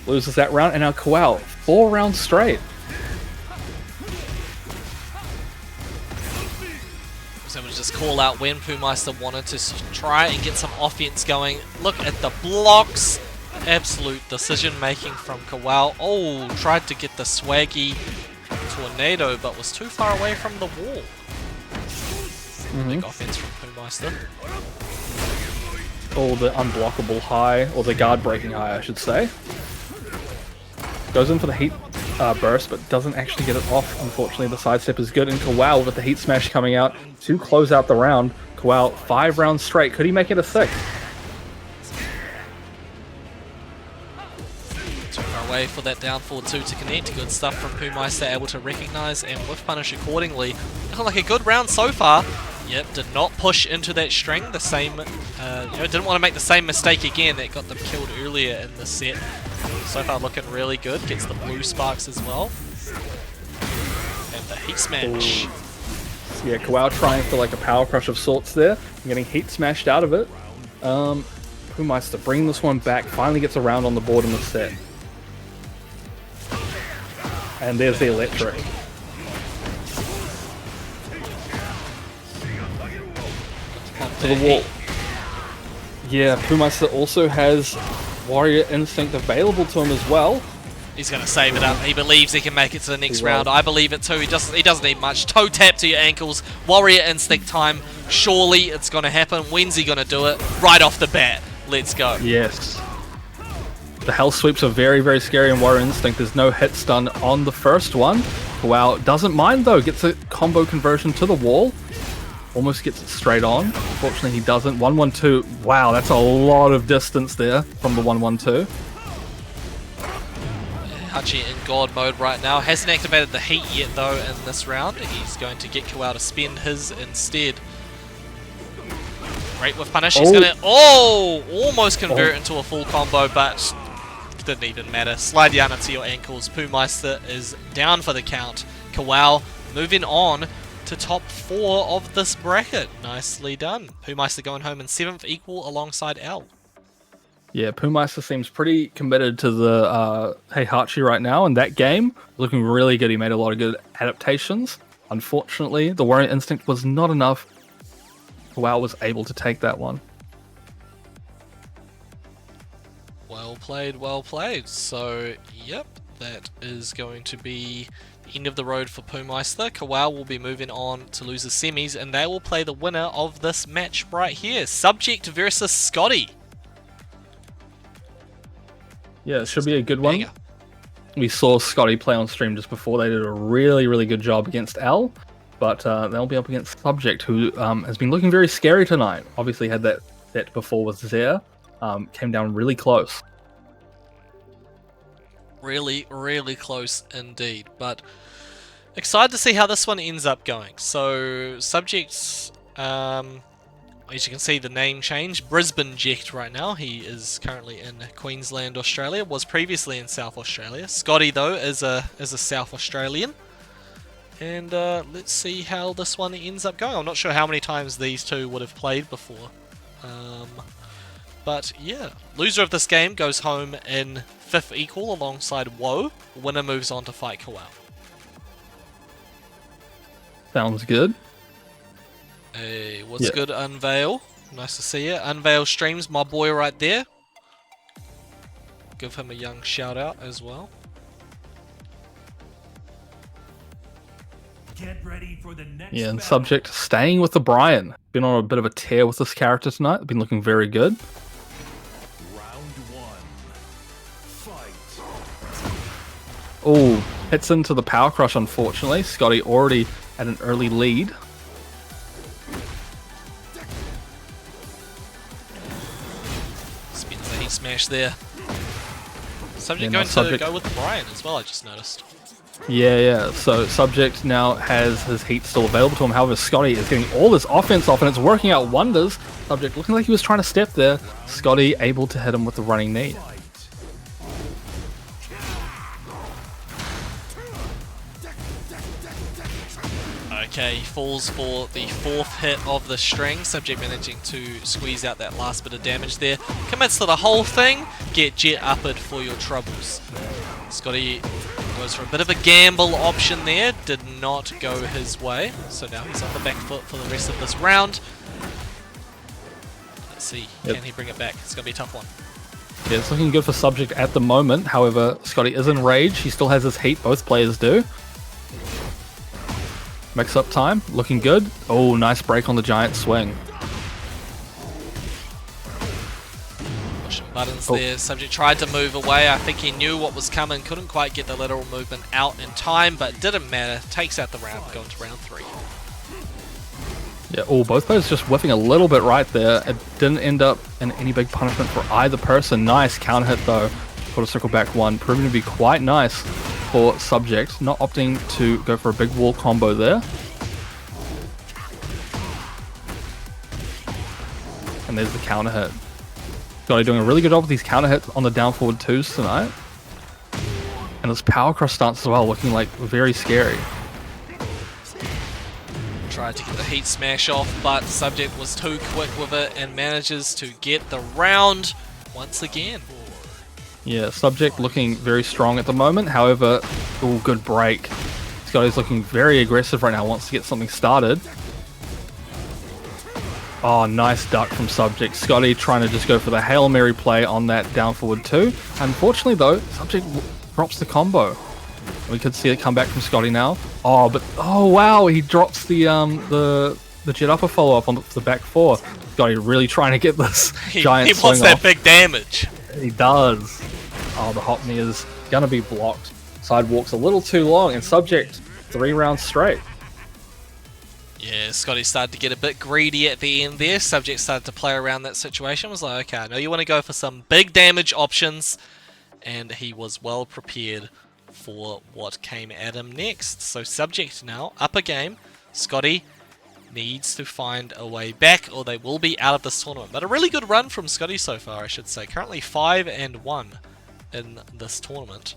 loses that round. And now Kawao, 4 rounds straight. So we'll just call out when Puhmeister wanted to try and get some offense going. Look at the blocks. Absolute decision making from Kawao. Oh, tried to get the swaggy tornado, but was too far away from the wall. Big offense from Puhmeister. Or the unblockable high, or the guard breaking high, I should say. Goes in for the heat burst, but doesn't actually get it off. Unfortunately, the sidestep is good, and Kawao with the heat smash coming out to close out the round. Kawao 5 rounds straight. Could he make it a 6th? Too far away for that down forward 2 to connect. Good stuff from Puhmeister, able to recognize and whiff punish accordingly. Looking like a good round so far. Yep, did not push into that string. The same, didn't want to make the same mistake again that got them killed earlier in the set. So far looking really good. Gets the blue sparks as well. And the heat smash. Ooh. Yeah, Kawao trying for like a power crush of sorts there. Getting heat smashed out of it. Puhmeister bringing this one back. Finally gets a round on the board in the set. And there's the electric. To the wall. Yeah, Puhmeister also has Warrior Instinct available to him as well. He's going to save it up. He believes he can make it to the next round. I believe it too. He doesn't need much. Toe tap to your ankles. Warrior Instinct time. Surely it's going to happen. When's he going to do it? Right off the bat. Let's go. Yes. The Hell Sweeps are very, very scary in Warrior Instinct. There's no hit stun on the first one. Kawao doesn't mind though. Gets a combo conversion to the wall. Almost gets it straight on. Unfortunately, he doesn't. 1-1-2. Wow, that's a lot of distance there from the 1-1-2. Hachi in God mode right now. Hasn't activated the heat yet, though, in this round. He's going to get Kawao to spend his instead. Great with punish. He's going to... Oh! Almost convert into a full combo, but didn't even matter. Slide down into your ankles. Puhmeister is down for the count. Kawao moving on to top 4 of this bracket. Nicely done. Puhmeister going home in 7th equal alongside L. Yeah, Puhmeister seems pretty committed to the Heihachi right now, and that game looking really good. He made a lot of good adaptations. Unfortunately, the Warrior Instinct was not enough. Kawao was able to take that one. Well played, well played. So, yep, that is going to be end of the road for Puhmeister. Kawao will be moving on to losers semis, and they will play the winner of this match right here. Subject versus Scotty. Yeah, it should be a good one. We saw Scotty play on stream just before. They did a really, really good job against Al, but they'll be up against Subject, who has been looking very scary tonight. Obviously had that set before with Zare. Came down really close. Really, really close indeed, but excited to see how this one ends up going. So, Subjects, as you can see, the name change, Brisbane Jet right now. He is currently in Queensland, Australia, was previously in South Australia. Scotty, though, is a South Australian. And let's see how this one ends up going. I'm not sure how many times these two would have played before. But yeah, loser of this game goes home in 5th equal alongside Woe. Winner moves on to fight Kawao. Sounds good. Hey, what's good, Unveil? Nice to see you. Unveil streams, my boy right there. Give him a young shout out as well. Get ready for the next Yeah, and battle. Subject staying with the Brian. Been on a bit of a tear with this character tonight. Been looking very good. Round one. Fight. Oh, hits into the power crush, unfortunately. Scotty already at an early lead. Spins the heat smash there. Subject Yeah, going no, Subject- to go with Brian as well, I just noticed. Yeah. So Subject now has his heat still available to him. However, Scotty is getting all this offense off, and it's working out wonders. Subject looking like he was trying to step there. Scotty able to hit him with the running knee. Okay, he falls for the 4th hit of the string. Subject managing to squeeze out that last bit of damage there. Commits to the whole thing. Get jet uppered for your troubles. Scotty goes for a bit of a gamble option there. Did not go his way. So now he's on the back foot for the rest of this round. Let's see. Yep. Can he bring it back? It's going to be a tough one. Yeah, it's looking good for Subject at the moment. However, Scotty is in rage. He still has his heat. Both players do. Mix up time. Looking good. Oh, nice break on the giant swing. Pushing buttons Oh. there. Subject tried to move away. I think he knew what was coming. Couldn't quite get the lateral movement out in time, but didn't matter. Takes out the round, going to round 3. Yeah, oh, both players just whiffing a little bit right there. It didn't end up in any big punishment for either person. Nice counter hit though. Got a circle back one. Proving to be quite nice for Subject. Not opting to go for a big wall combo there. And there's the counter hit. Scotty doing a really good job with these counter hits on the down forward 2s tonight. And his power cross stance as well, looking like very scary. Tried to get the heat smash off, but Subject was too quick with it and manages to get the round once again. Yeah, Subject looking very strong at the moment. However, oh, good break. Scotty's looking very aggressive right now, wants to get something started. Oh, nice duck from Subject. Scotty trying to just go for the Hail Mary play on that down forward 2. Unfortunately though, Subject drops the combo. We could see it come back from Scotty now. Oh, but oh wow, he drops the jet upper follow up on the back 4. Scotty really trying to get this giant He swing wants that off. big damage. He does. Oh, the hop knee is gonna be blocked. Sidewalk's a little too long, and Subject 3 rounds straight. Yeah, Scotty started to get a bit greedy at the end there. Subject started to play around that situation. Was like, okay, I know you want to go for some big damage options, and he was well prepared for what came at him next. So Subject now up a game. Scotty needs to find a way back, or they will be out of this tournament. But a really good run from Scotty so far, I should say. Currently 5-1 in this tournament.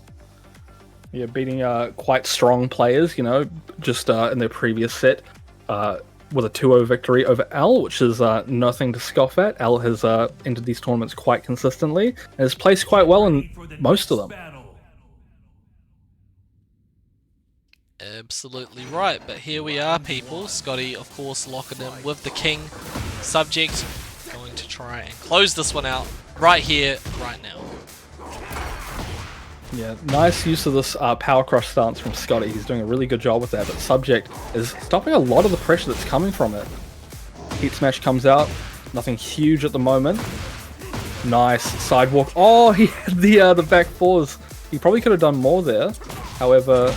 Yeah, beating quite strong players, you know, just in their previous set with a 2-0 victory over Al, which is nothing to scoff at. Al has entered these tournaments quite consistently and has placed quite well in most of them. Absolutely right, but here we are, people. Scotty, of course, locking in with the king. Subject going to try and close this one out right here, right now. Yeah, nice use of this power crush stance from Scotty. He's doing a really good job with that, but Subject is stopping a lot of the pressure that's coming from it. Heat smash comes out, nothing huge at the moment. Nice sidewalk. Oh, he had the back 4s. He probably could have done more there. However,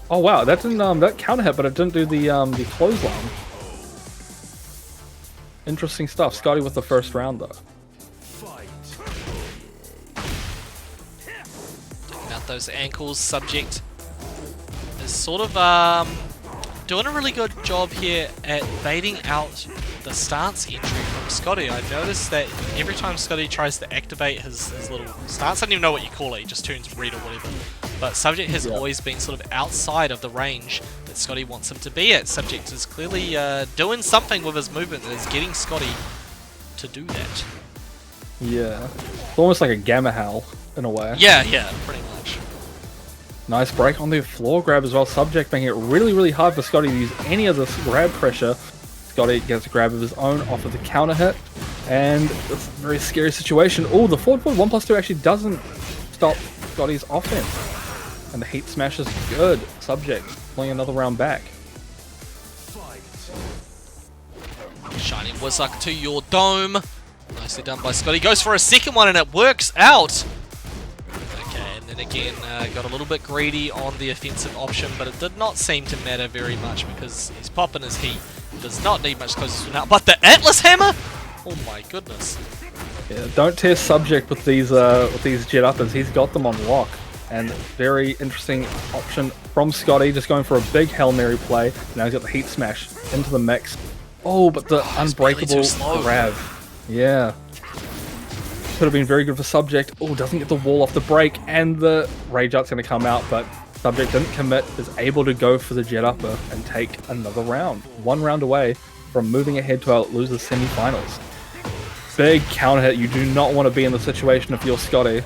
oh wow, that didn't that counter hit, but it didn't do the clothesline. Interesting stuff. Scotty with the first round though. Taking out those ankles. Subject is sort of doing a really good job here at baiting out the stance entry from Scotty. I noticed that every time Scotty tries to activate his little stance, I don't even know what you call it, he just turns red or whatever. But Subject has always been sort of outside of the range that Scotty wants him to be at. Subject is clearly doing something with his movement that is getting Scotty to do that. Yeah, it's almost like a gamma howl in a way. Yeah, pretty much. Nice break on the floor grab as well. Subject making it really, really hard for Scotty to use any of this grab pressure. Scotty gets a grab of his own off of the counter hit, and it's a very scary situation. Oh, the forward 1+2 actually doesn't stop Scotty's offense. and the heat smash is good. Subject pulling another round back. Shining Wizard to your dome. Nicely done by Scotty. Goes for a second one and it works out. Okay, and then again, got a little bit greedy on the offensive option, but it did not seem to matter very much because he's popping his heat. Does not need much closer now. But the Atlas Hammer? Oh my goodness. Yeah, don't test Subject with these jet uppers. He's got them on lock. And very interesting option from Scotty, just going for a big Hail Mary play. Now he's got the heat smash into the mix. Oh, but the unbreakable grab. Yeah. Could have been very good for Subject. Oh, doesn't get the wall off the break, and the Rage Art's going to come out, but Subject didn't commit, is able to go for the jet upper and take another round. 1 round away from moving ahead to our losers semi-finals. Big counter hit. You do not want to be in the situation if you're Scotty.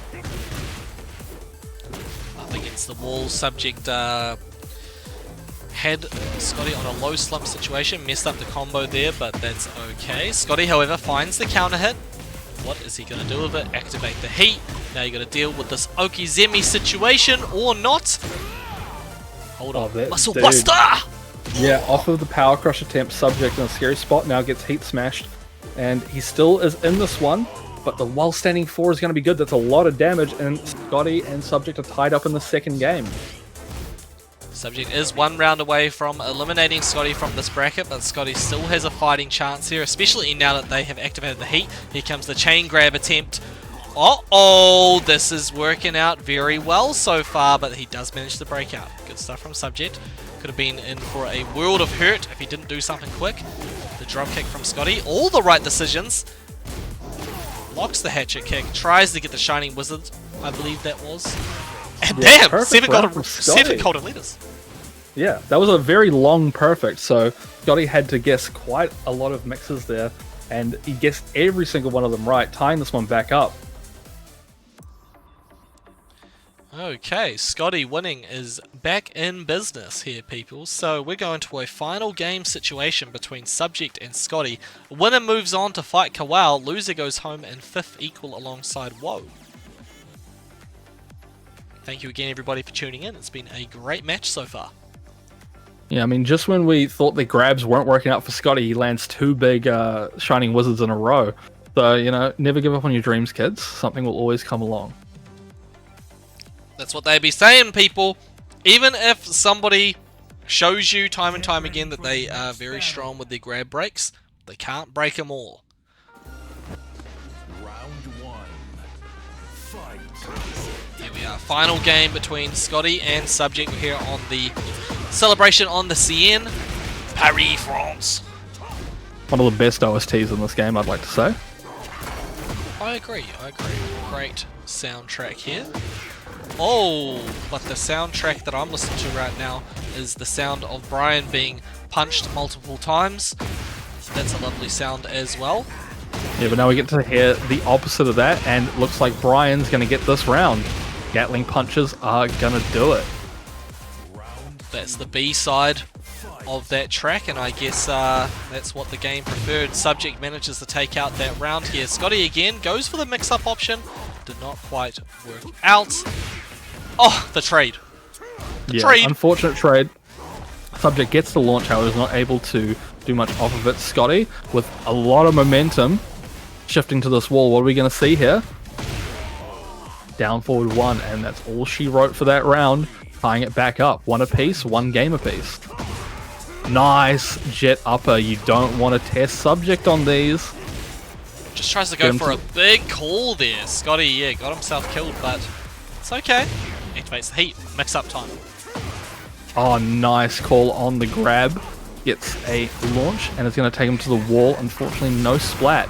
Up against the wall, Subject had Scotty on a low slump situation, messed up the combo there, but that's okay. Scotty, however, finds the counter hit. What is he going to do with it? Activate the heat. Now you got to deal with this Okizemi situation or not. Hold on, Muscle Buster! Yeah, off of the Power Crush attempt, Subject in a scary spot, now gets heat smashed. And he still is in this one, but the while standing 4 is going to be good. That's a lot of damage, and Scotty and Subject are tied up in the second game. Subject is 1 round away from eliminating Scotty from this bracket, but Scotty still has a fighting chance here, especially now that they have activated the heat. Here comes the chain grab attempt. Uh-oh, this is working out very well so far, but he does manage to break out. Good stuff from Subject. Could have been in for a world of hurt if he didn't do something quick. The drop kick from Scotty, all the right decisions. Locks the hatchet kick, tries to get the Shining Wizard, I believe that was. And yeah, damn, 7 golden leaders. Yeah, that was a very long perfect, so Scotty had to guess quite a lot of mixes there, and he guessed every single one of them right, tying this one back up. Okay, Scotty winning is back in business here, people. So we're going to a final game situation between Subject and Scotty. Winner moves on to fight Kawal, loser goes home in 5th equal alongside Woe. Thank you again everybody for tuning in, it's been a great match so far. Yeah, I mean, just when we thought the grabs weren't working out for Scotty, he lands 2 big Shining Wizards in a row. So, you know, never give up on your dreams, kids. Something will always come along. That's what they be saying, people. Even if somebody shows you time and time again that they are very strong with their grab breaks, they can't break them all. Round 1. Fight. Here we are, final game between Scotty and Subject here on the celebration on the CN. Paris, France. One of the best OSTs in this game, I'd like to say. I agree. Great soundtrack here. Oh, but the soundtrack that I'm listening to right now is the sound of Brian being punched multiple times. That's a lovely sound as well. Yeah, but now we get to hear the opposite of that, and it looks like Brian's going to get this round. Gatling punches are going to do it. That's the B-side of that track, and I guess that's what the game preferred. Subject manages to take out that round here. Scotty again goes for the mix-up option. Did not quite work out. Oh, the trade. Trade. Unfortunate trade. Subject gets the launch, however, is not able to do much off of it. Scotty, with a lot of momentum, shifting to this wall. What are we going to see here? Down forward 1, and that's all she wrote for that round. Tying it back up. 1 apiece, 1 game apiece. Nice jet upper. You don't want to test Subject on these. Just tries to go for a big call there. Scotty, yeah, got himself killed, but it's okay. Activates the heat. Mix up time. Oh, nice call on the grab. Gets a launch, and it's going to take him to the wall. Unfortunately, no splat.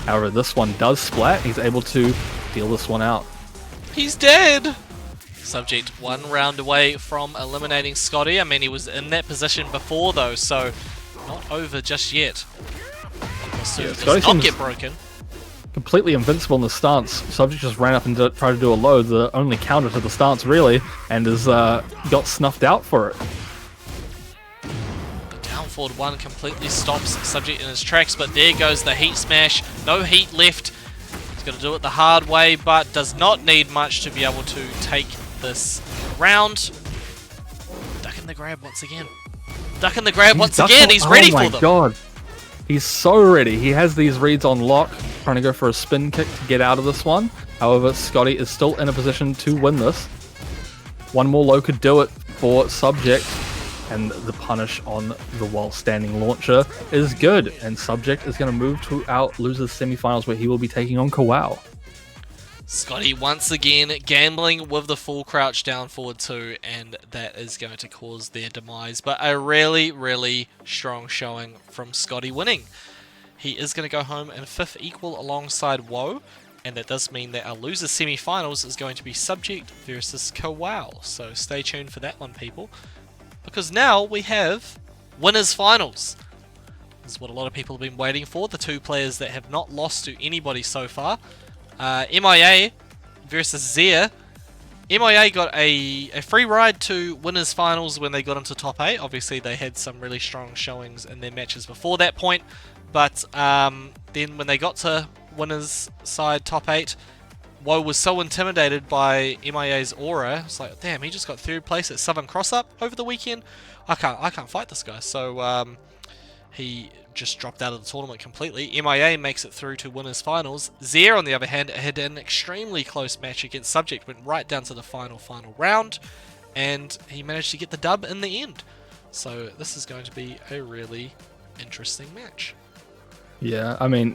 However, this one does splat. He's able to deal this one out. He's dead! Subject 1 round away from eliminating Scotty. I mean, he was in that position before, though, so not over just yet. Yeah, does not get broken. Completely invincible in the stance. Subject just ran up and tried to do a load, the only counter to the stance really, and has got snuffed out for it. The down forward 1 completely stops Subject in his tracks, but there goes the heat smash. No heat left. He's going to do it the hard way, but does not need much to be able to take this round. Ducking the grab once again. Ducking the grab once again. He's ready for them. Oh my god. He's so ready. He has these reads on lock, trying to go for a spin kick to get out of this one. However, Scotty is still in a position to win this. One more low could do it for Subject, and the punish on the while standing launcher is good. And Subject is going to move to our losers semifinals, where he will be taking on Kawau. Scotty once again gambling with the full crouch down forward 2, and that is going to cause their demise. But a really, really strong showing from Scotty winning. He is going to go home in 5th equal alongside Woe, and that does mean that our losers semi-finals is going to be Subject versus Kawau. So stay tuned for that one, people, because now we have winners finals. This is what a lot of people have been waiting for. The 2 players that have not lost to anybody so far. MIA versus Zia. MIA got a free ride to winners finals when they got into top 8. Obviously they had some really strong showings in their matches before that point, but then when they got to winners side top 8, Woe was so intimidated by MIA's aura. It's like, damn, he just got 3rd place at Southern Cross Up over the weekend. I can't fight this guy. So he just dropped out of the tournament completely. MIA makes it through to winners finals. Zia, on the other hand, had an extremely close match against Subject, went right down to the final round, and he managed to get the dub in the end. So this is going to be a really interesting match. Yeah, I mean,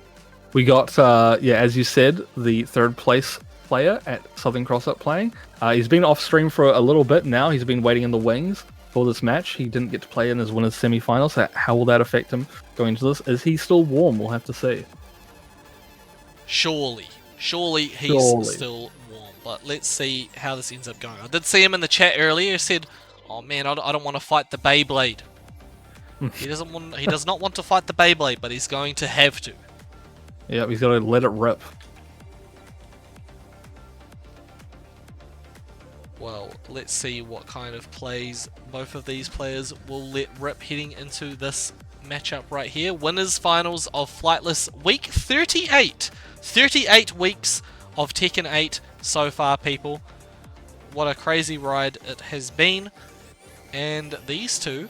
we got, as you said, the 3rd place player at Southern Cross Up playing. He's been off stream for a little bit now. He's been waiting in the wings for this match. He didn't get to play in his winners semi-final, so how will that affect him going into this? Is he still warm? We'll have to see. Surely he's still warm, but let's see how this ends up going. I did see him in the chat earlier. He said, oh man, I don't want to fight the Beyblade. He does not want to fight the Beyblade, but he's going to have to. Yeah, he's got to let it rip. Well, let's see what kind of plays both of these players will let rip heading into this matchup right here. Winners finals of Flightless week 38. 38 weeks of Tekken 8 so far, people. What a crazy ride it has been. And these 2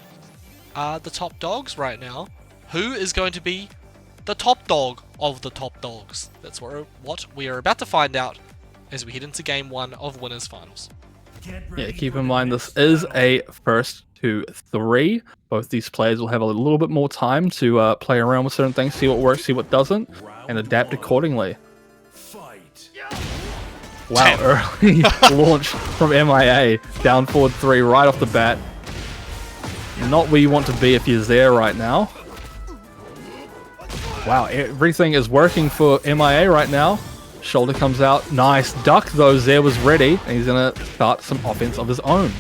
are the top dogs right now. Who is going to be the top dog of the top dogs? That's what we are about to find out as we head into game 1 of winners finals. Yeah, keep in mind this is a 1st to 3. Both these players will have a little bit more time to play around with certain things, see what works, see what doesn't, and adapt accordingly. Wow, early launch from MIA, down forward 3 right off the bat. Not where you want to be if you're there right now. Wow, everything is working for MIA right now. Shoulder comes out. Nice duck though. Zare was ready, and he's going to start some offense of his own.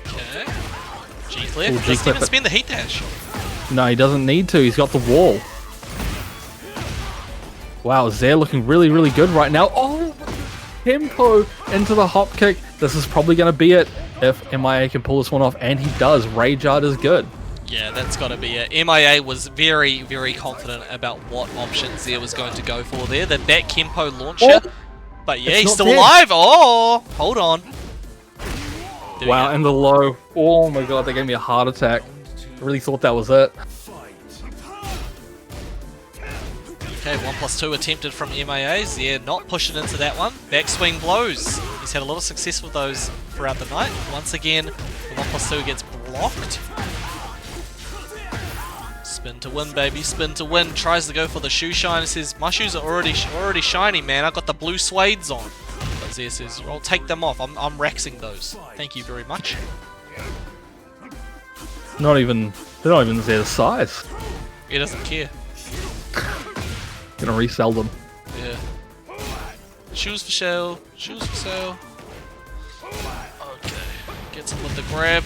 Okay. G-Flip. Doesn't even spin the heat dash. No, he doesn't need to. He's got the wall. Wow, Zare looking really, really good right now. Oh, tempo into the hop kick. This is probably going to be it if MIA can pull this one off, and he does. Rage Art is good. Yeah, that's got to be it. MIA was very, very confident about what option Zia was going to go for there. The back Kempo launcher. Oh, but yeah, he's still alive. Oh, hold on. Wow, and the low. Oh my god, that gave me a heart attack. I really thought that was it. Okay, 1+2 attempted from MIA. Zia not pushing into that one. Backswing blows. He's had a lot of success with those throughout the night. Once again, the 1+2 gets blocked. Spin to win, baby. Spin to win. Tries to go for the shoe shine. He says, my shoes are already shiny, man. I've got the blue suedes on. But Zia says, I'll take them off. I'm raxing those. Thank you very much. They're not even Zia's size. He doesn't care. Gonna resell them. Yeah. Shoes for sale. Shoes for sale. Okay. Gets him with the grab.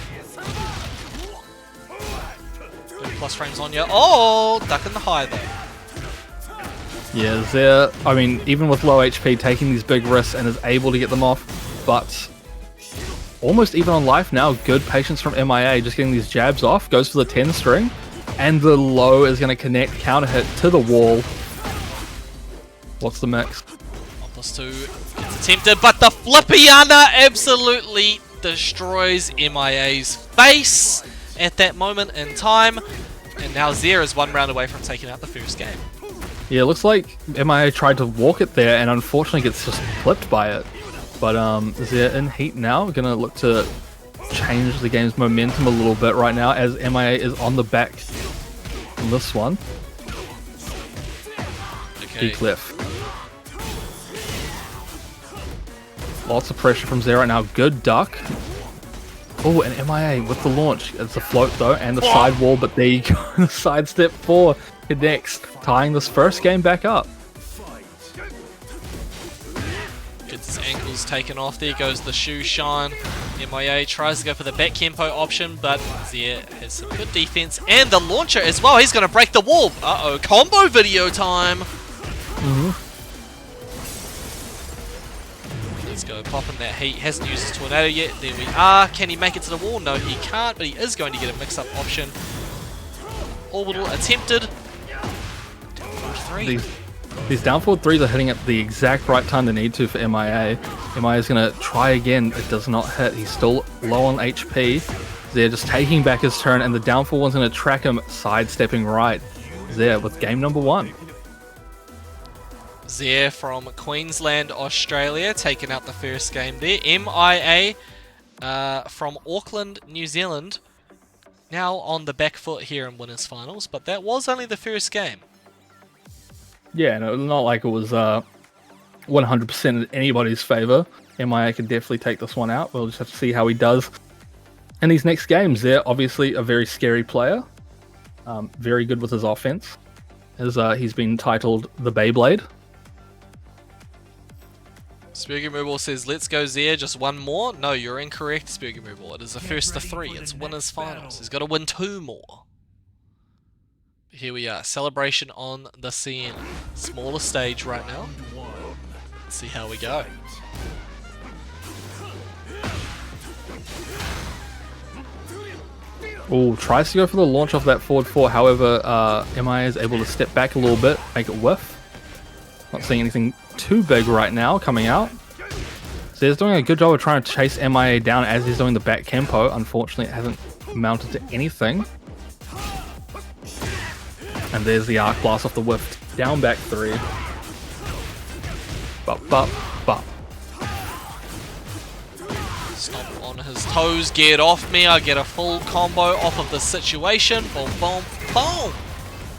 30+ frames on you. Oh! Ducking the high though. Yeah, Zia, I mean, even with low HP, taking these big risks and is able to get them off, but almost even on life now, good patience from MIA, just getting these jabs off, goes for the 10 string, and the low is going to connect, counter hit to the wall. What's the mix? 1+2 gets attempted, but the Flippiana absolutely destroys MIA's face at that moment in time. And now Zia is 1 round away from taking out the first game. Yeah, it looks like MIA tried to walk it there and unfortunately gets just flipped by it. But Zia in heat now, gonna look to change the game's momentum a little bit right now as MIA is on the back on this one. Okay. Cliff. Lots of pressure from Zia right now. Good duck. Oh, and MIA with the launch. It's a float though, and the side wall, but there you go. The sidestep 4 connects, tying this first game back up. Gets his ankles taken off. There goes the shoe shine. MIA tries to go for the back Kempo option, but Zia has some good defense. And the launcher as well. He's going to break the wall. Uh-oh, combo video time. Let's go, popping that heat. Hasn't used his tornado yet. There we are. Can he make it to the wall? No, he can't, but he is going to get a mix-up option. Orbital attempted. Down 3. These down forward 3s are hitting at the exact right time they need to for MIA. MIA is going to try again. It does not hit. He's still low on HP. Zia just taking back his turn, and the down forward one's going to track him, sidestepping right. Zia with game number 1. Zia from Queensland, Australia, taking out the first game there. MIA from Auckland, New Zealand, now on the back foot here in winners finals, but that was only the first game. Yeah, no, not like it was 100% in anybody's favor. MIA can definitely take this one out. We'll just have to see how he does in these next games. They're obviously a very scary player, very good with his offense, as he's been titled the Beyblade. Spooky Moorball says, let's go Zia, just one more. No, you're incorrect, Spooky Moorball. It is a first to 3. It's winners finals. He's got to win 2 more. Here we are. Celebration on the scene. Smaller stage right now. Let's see how we go. Oh, tries to go for the launch off that forward 4. However, MIA is able to step back a little bit, make it whiff. Not seeing anything too big right now coming out. So he's doing a good job of trying to chase MIA down as he's doing the back Kempo. Unfortunately, it hasn't amounted to anything. And there's the arc blast off the whiff. Down back 3. Bop. Stomp on his toes, get off me. I get a full combo off of the situation. Boom, boom, boom.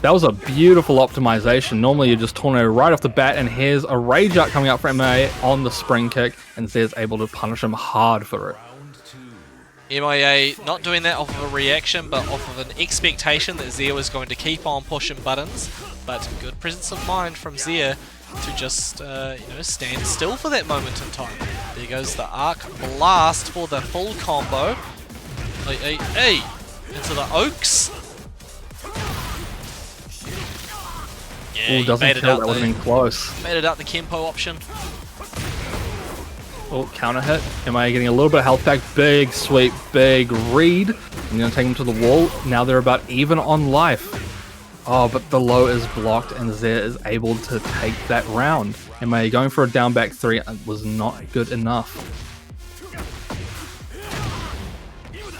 That was a beautiful optimization. Normally you just tornado right off the bat, and here's a rage out coming out from MIA on the spring kick, and Zia's able to punish him hard for it. MIA not doing that off of a reaction, but off of an expectation that Zia was going to keep on pushing buttons. But good presence of mind from Zia to just stand still for that moment in time. There goes the arc blast for the full combo. Hey, into the Oaks. Yeah, Oh, doesn't kill. That would have been close. Made it out the Kempo option. Oh, counter hit. MIA getting a little bit of health back. Big sweep, big read. I'm going to take him to the wall. Now they're about even on life. Oh, but the low is blocked, and Zia is able to take that round. MIA going for a down back 3 was not good enough.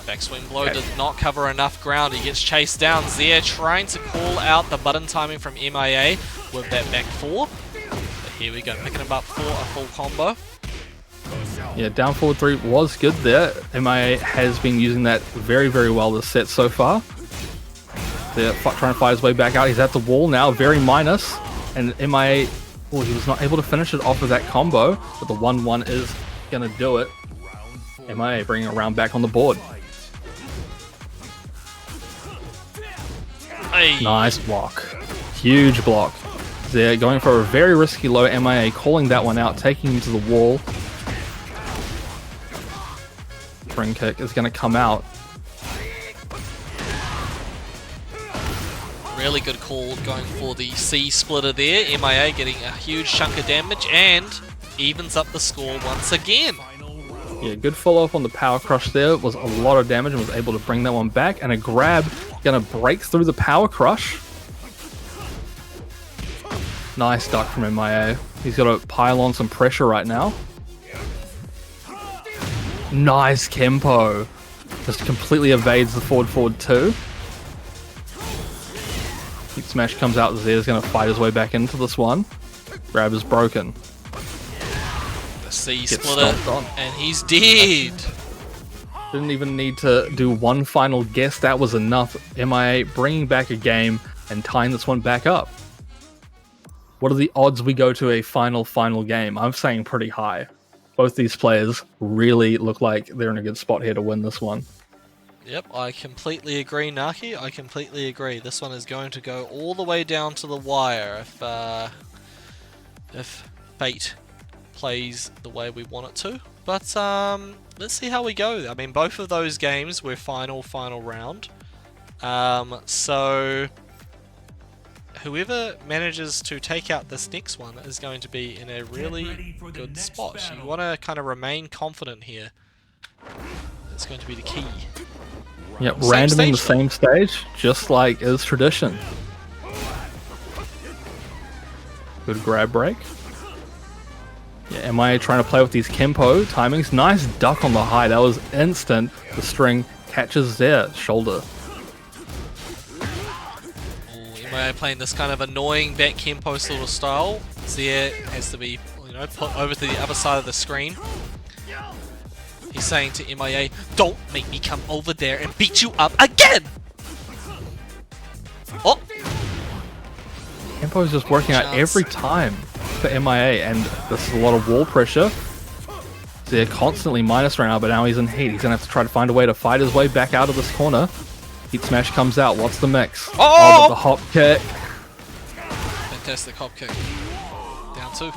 Backswing blow did not cover enough ground. He gets chased down. Zia trying to call out the button timing from MIA with that back 4. But here we go, picking him up for a full combo. Yeah, down forward 3 was good there. MIA has been using that very, very well this set so far. They're trying to fight his way back out. He's at the wall now, very minus. And MIA, oh, he was not able to finish it off of that combo, but the 1-1 is going to do it. MIA bringing a round back on the board. Hey. Nice block. Huge block. They're going for a very risky low. MIA calling that one out, taking him to the wall. Spring kick is going to come out. Really good call going for the C splitter there. MIA getting a huge chunk of damage and evens up the score once again. Yeah, good follow-up on the power crush there. It was a lot of damage and was able to bring that one back. And a grab, gonna break through the power crush. Nice duck from MIA. He's got to pile on some pressure right now. Nice Kempo. Just completely evades the forward 2. Heat Smash comes out. Zare's going to fight his way back into this one. Grab is broken. The C Gets splitter, stomped on. and he's dead. Didn't even need to do one final guess. That was enough. MIA bringing back a game and tying this one back up. What are the odds we go to a final game? I'm saying pretty high. Both these players really look like they're in a good spot here to win this one. Yep, I completely agree, Naki. I completely agree. This one is going to go all the way down to the wire if fate plays the way we want it to. But let's see how we go. I mean, both of those games were final round. So whoever manages to take out this next one is going to be in a really good spot. You want to kind of remain confident here. It's going to be the key. Yep, Same randoming the stage, same stage, just like is tradition. Good grab break. Yeah, MIA trying to play with these Kempo timings. Nice duck on the high. That was instant. The string catches their shoulder. MIA playing this kind of annoying back Kempo sort of style. Zare has to be, put over to the other side of the screen. He's saying to MIA, don't make me come over there and beat you up again! Oh! Kempo is just working out every time for MIA, and this is a lot of wall pressure. They're constantly minus right now, but now he's in heat. He's going to have to try to find a way to fight his way back out of this corner. Heat Smash comes out. What's the mix? Oh! But the hop kick. Fantastic hop kick. Down 2.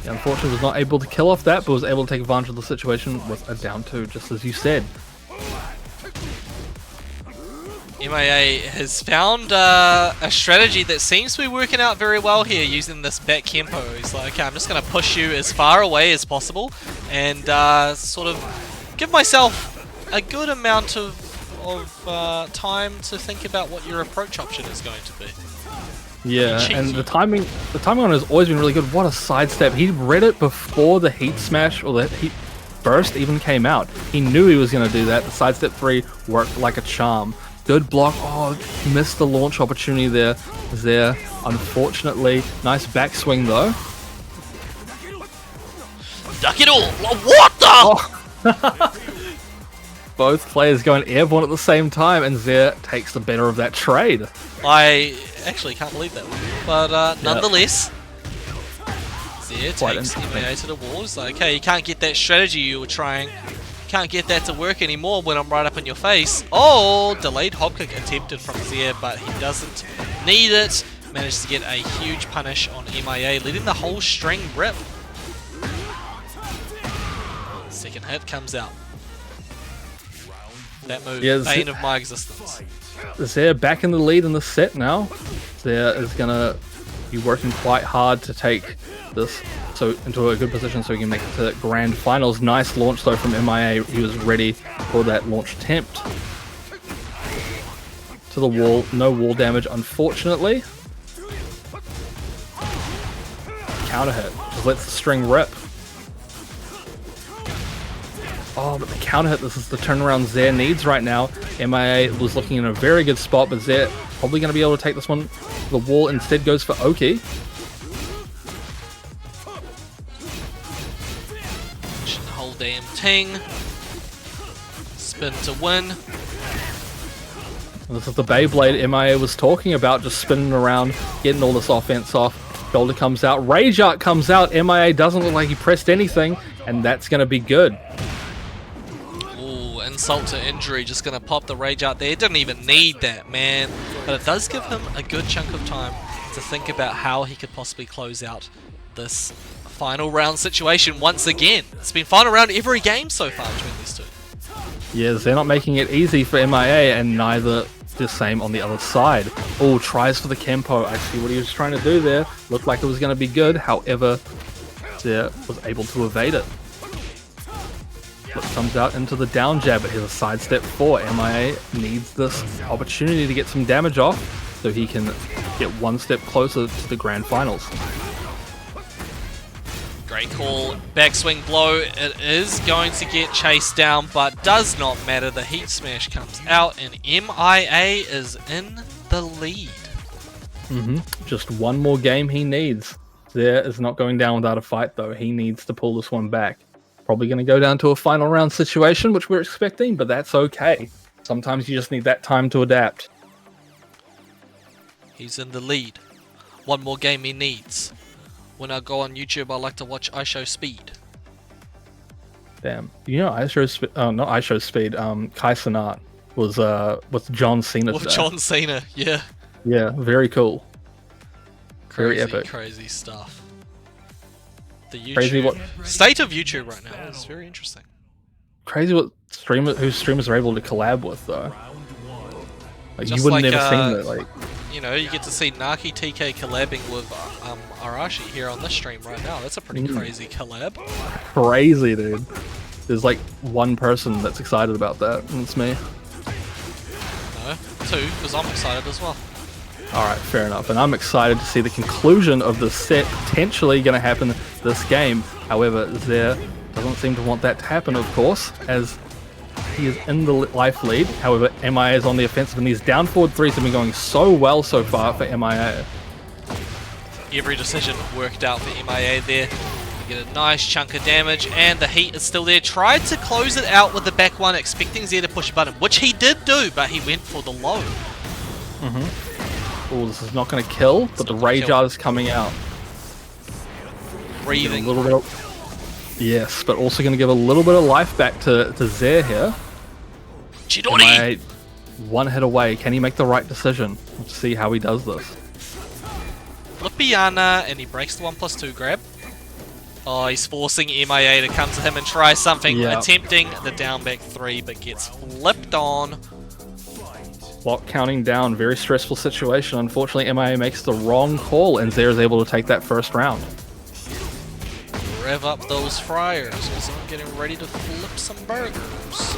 He unfortunately was not able to kill off that, but was able to take advantage of the situation with a down 2, just as you said. MIA has found a strategy that seems to be working out very well here using this back Kempo. He's like, okay, I'm just going to push you as far away as possible and sort of give myself a good amount of time to think about what your approach option is going to be. Yeah, and the timing on it has always been really good. What a sidestep. He read it before the Heat Smash or the Heat Burst even came out. He knew he was going to do that. The sidestep 3 worked like a charm. Good block. Oh, missed the launch opportunity there. Unfortunately. Nice backswing though. Duck it all! What the? Oh. Both players going airborne at the same time, and Zare takes the better of that trade. I actually can't believe that one. But nonetheless, Zare takes MIA to the wall. He's like, okay, you can't get that strategy you were trying. Can't get that to work anymore when I'm right up in your face. Oh, delayed hop kick attempted from Zare, but he doesn't need it. Managed to get a huge punish on MIA, letting the whole string rip. Second hit comes out. That move, bane of my existence. Zare back in the lead in the set now. Zare is going to be working quite hard to take this into a good position so he can make it to grand finals. Nice launch though from MIA. He was ready for that launch attempt. To the wall. No wall damage, unfortunately. Counter hit. Just lets the string rip. Oh, but the counter hit, this is the turnaround Zare needs right now. MIA was looking in a very good spot, but Zare probably going to be able to take this one to the wall. Instead goes for OCE. The whole damn thing. Spin to win. And this is the Beyblade MIA was talking about, just spinning around, getting all this offense off. Shoulder comes out. Rage Art comes out. MIA doesn't look like he pressed anything, and that's going to be good. Insult to injury, just gonna pop the Rage Out there. Didn't even need that, man. But it does give him a good chunk of time to think about how he could possibly close out this final round situation once again. It's been final round every game so far between these two. Yeah, they're not making it easy for MIA, and neither the same on the other side. Oh, tries for the Kempo. I see what he was trying to do there. Looked like it was going to be good. However, Zare was able to evade it. Flip comes out into the down jab, but here's a sidestep 4. MIA needs this opportunity to get some damage off. so he can get one step closer to the grand finals. Great call. Backswing blow. It is going to get chased down, but does not matter. The Heat Smash comes out, and MIA is in the lead. Just one more game he needs. There is not going down without a fight, though. He needs to pull this one back. Probably going to go down to a final round situation, which we're expecting, but that's okay. Sometimes you just need that time to adapt. He's in the lead. One more game he needs. When I go on YouTube, I like to watch I Show Speed. Damn. You know, not I Show Speed. Kai Cenat was with John Cena. With John Cena, yeah. Yeah, very cool. Very Crazy, epic. crazy stuff. The YouTube Crazy what state of YouTube right now is very interesting. crazy what streamers are able to collab with though. Like Just you wouldn't like, ever seen it. Like You know, you get to see Naki TK collabing with Arashi here on this stream right now. That's a pretty crazy collab. crazy, dude. There's like one person that's excited about that, and it's me. No, two, because I'm excited as well. Alright, fair enough. And I'm excited to see the conclusion of the set potentially going to happen this game. However, Zare doesn't seem to want that to happen, of course, as he is in the life lead. However, MIA is on the offensive, and these down forward threes have been going so well so far for MIA. Every decision worked out for MIA there. They get a nice chunk of damage, and the Heat is still there. Tried to close it out with the back one, expecting Zare to push a button, which he did do, but he went for the low. Oh, this is not going to kill, but the Rage Art is coming out. Breathing. A little bit of, yes, but also going to give a little bit of life back to Zare here. Chidori! MIA one hit away. Can he make the right decision? Let's see how he does this. Flippiana, and he breaks the 1+2 grab. Oh, he's forcing MIA to come to him and try something, Yeah. attempting the down back 3, but gets flipped on. Clock counting down, very stressful situation. Unfortunately, MIA makes the wrong call, and Zare is able to take that first round. Rev up those fryers, because I'm getting ready to flip some burgers.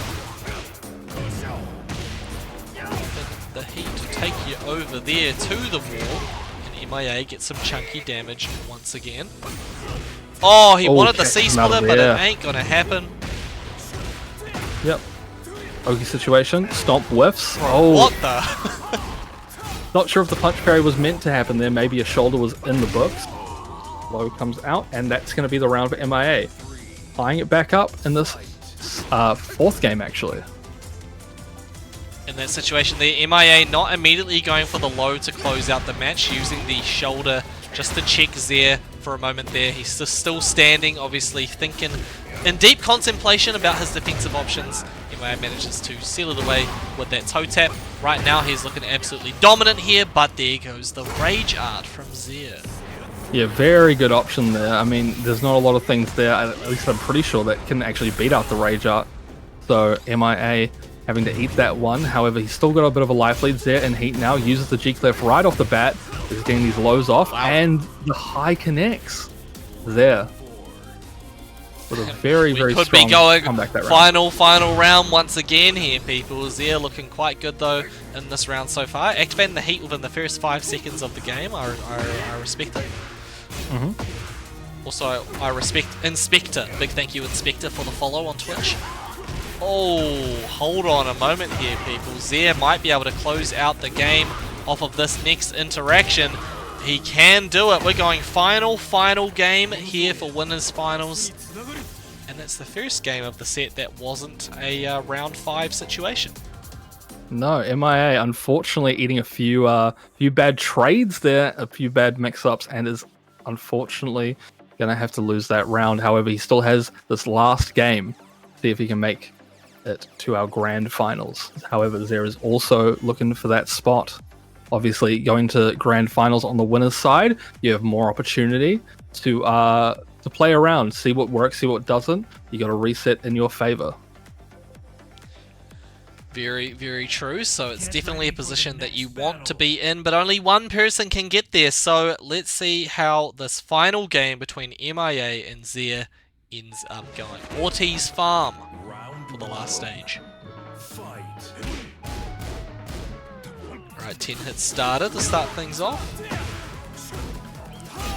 The Heat to take you over there to the wall, and MIA gets some chunky damage once again. Oh, he wanted the catch him C-splitter, out of but it there. ain't gonna happen. Yep. Okay, situation. Stomp whiffs. Oh, What the? not sure if the punch parry was meant to happen there. Maybe a shoulder was in the books. Low comes out, and that's going to be the round for MIA. Tying it back up in this fourth game, actually. In that situation there, MIA not immediately going for the low to close out the match, using the shoulder just to check Zare for a moment there. He's just still standing, obviously thinking in deep contemplation about his defensive options. MIA manages to seal it away with that toe tap. Right now he's looking absolutely dominant here, but there goes the Rage Art from Zare. Yeah, very good option there. I mean, there's not a lot of things there, at least I'm pretty sure, that can actually beat out the Rage Art. So MIA having to eat that one. However, he's still got a bit of a life lead there, and Heat now uses the G-Clef right off the bat. He's getting these lows off, and the high connects there. With a very, very could strong be going comeback that round. final round once again here, people. Zare looking quite good though in this round so far. Activating the Heat within the first 5 seconds of the game. I respect it. Also, I respect Inspector. Big thank you, Inspector, for the follow on Twitch. Oh, hold on a moment here, people. Zare might be able to close out the game off of this next interaction. He can do it. We're going final game here for winners finals. And that's the first game of the set that wasn't a round 5 situation. No, MIA unfortunately eating a few bad trades there, a few bad mix-ups, and is unfortunately gonna have to lose that round. However, he still has this last game. See if he can make it to our grand finals. However, Zare is also looking for that spot. Obviously, going to grand finals on the winner's side, you have more opportunity to play around, see what works, see what doesn't. You got to reset in your favor. Very, very true. So it's definitely a position that you want to be in, but only one person can get there. So let's see how this final game between MIA and Zare ends up going. Ortiz Farm for the last stage. Fight. Alright, 10 hits started to start things off.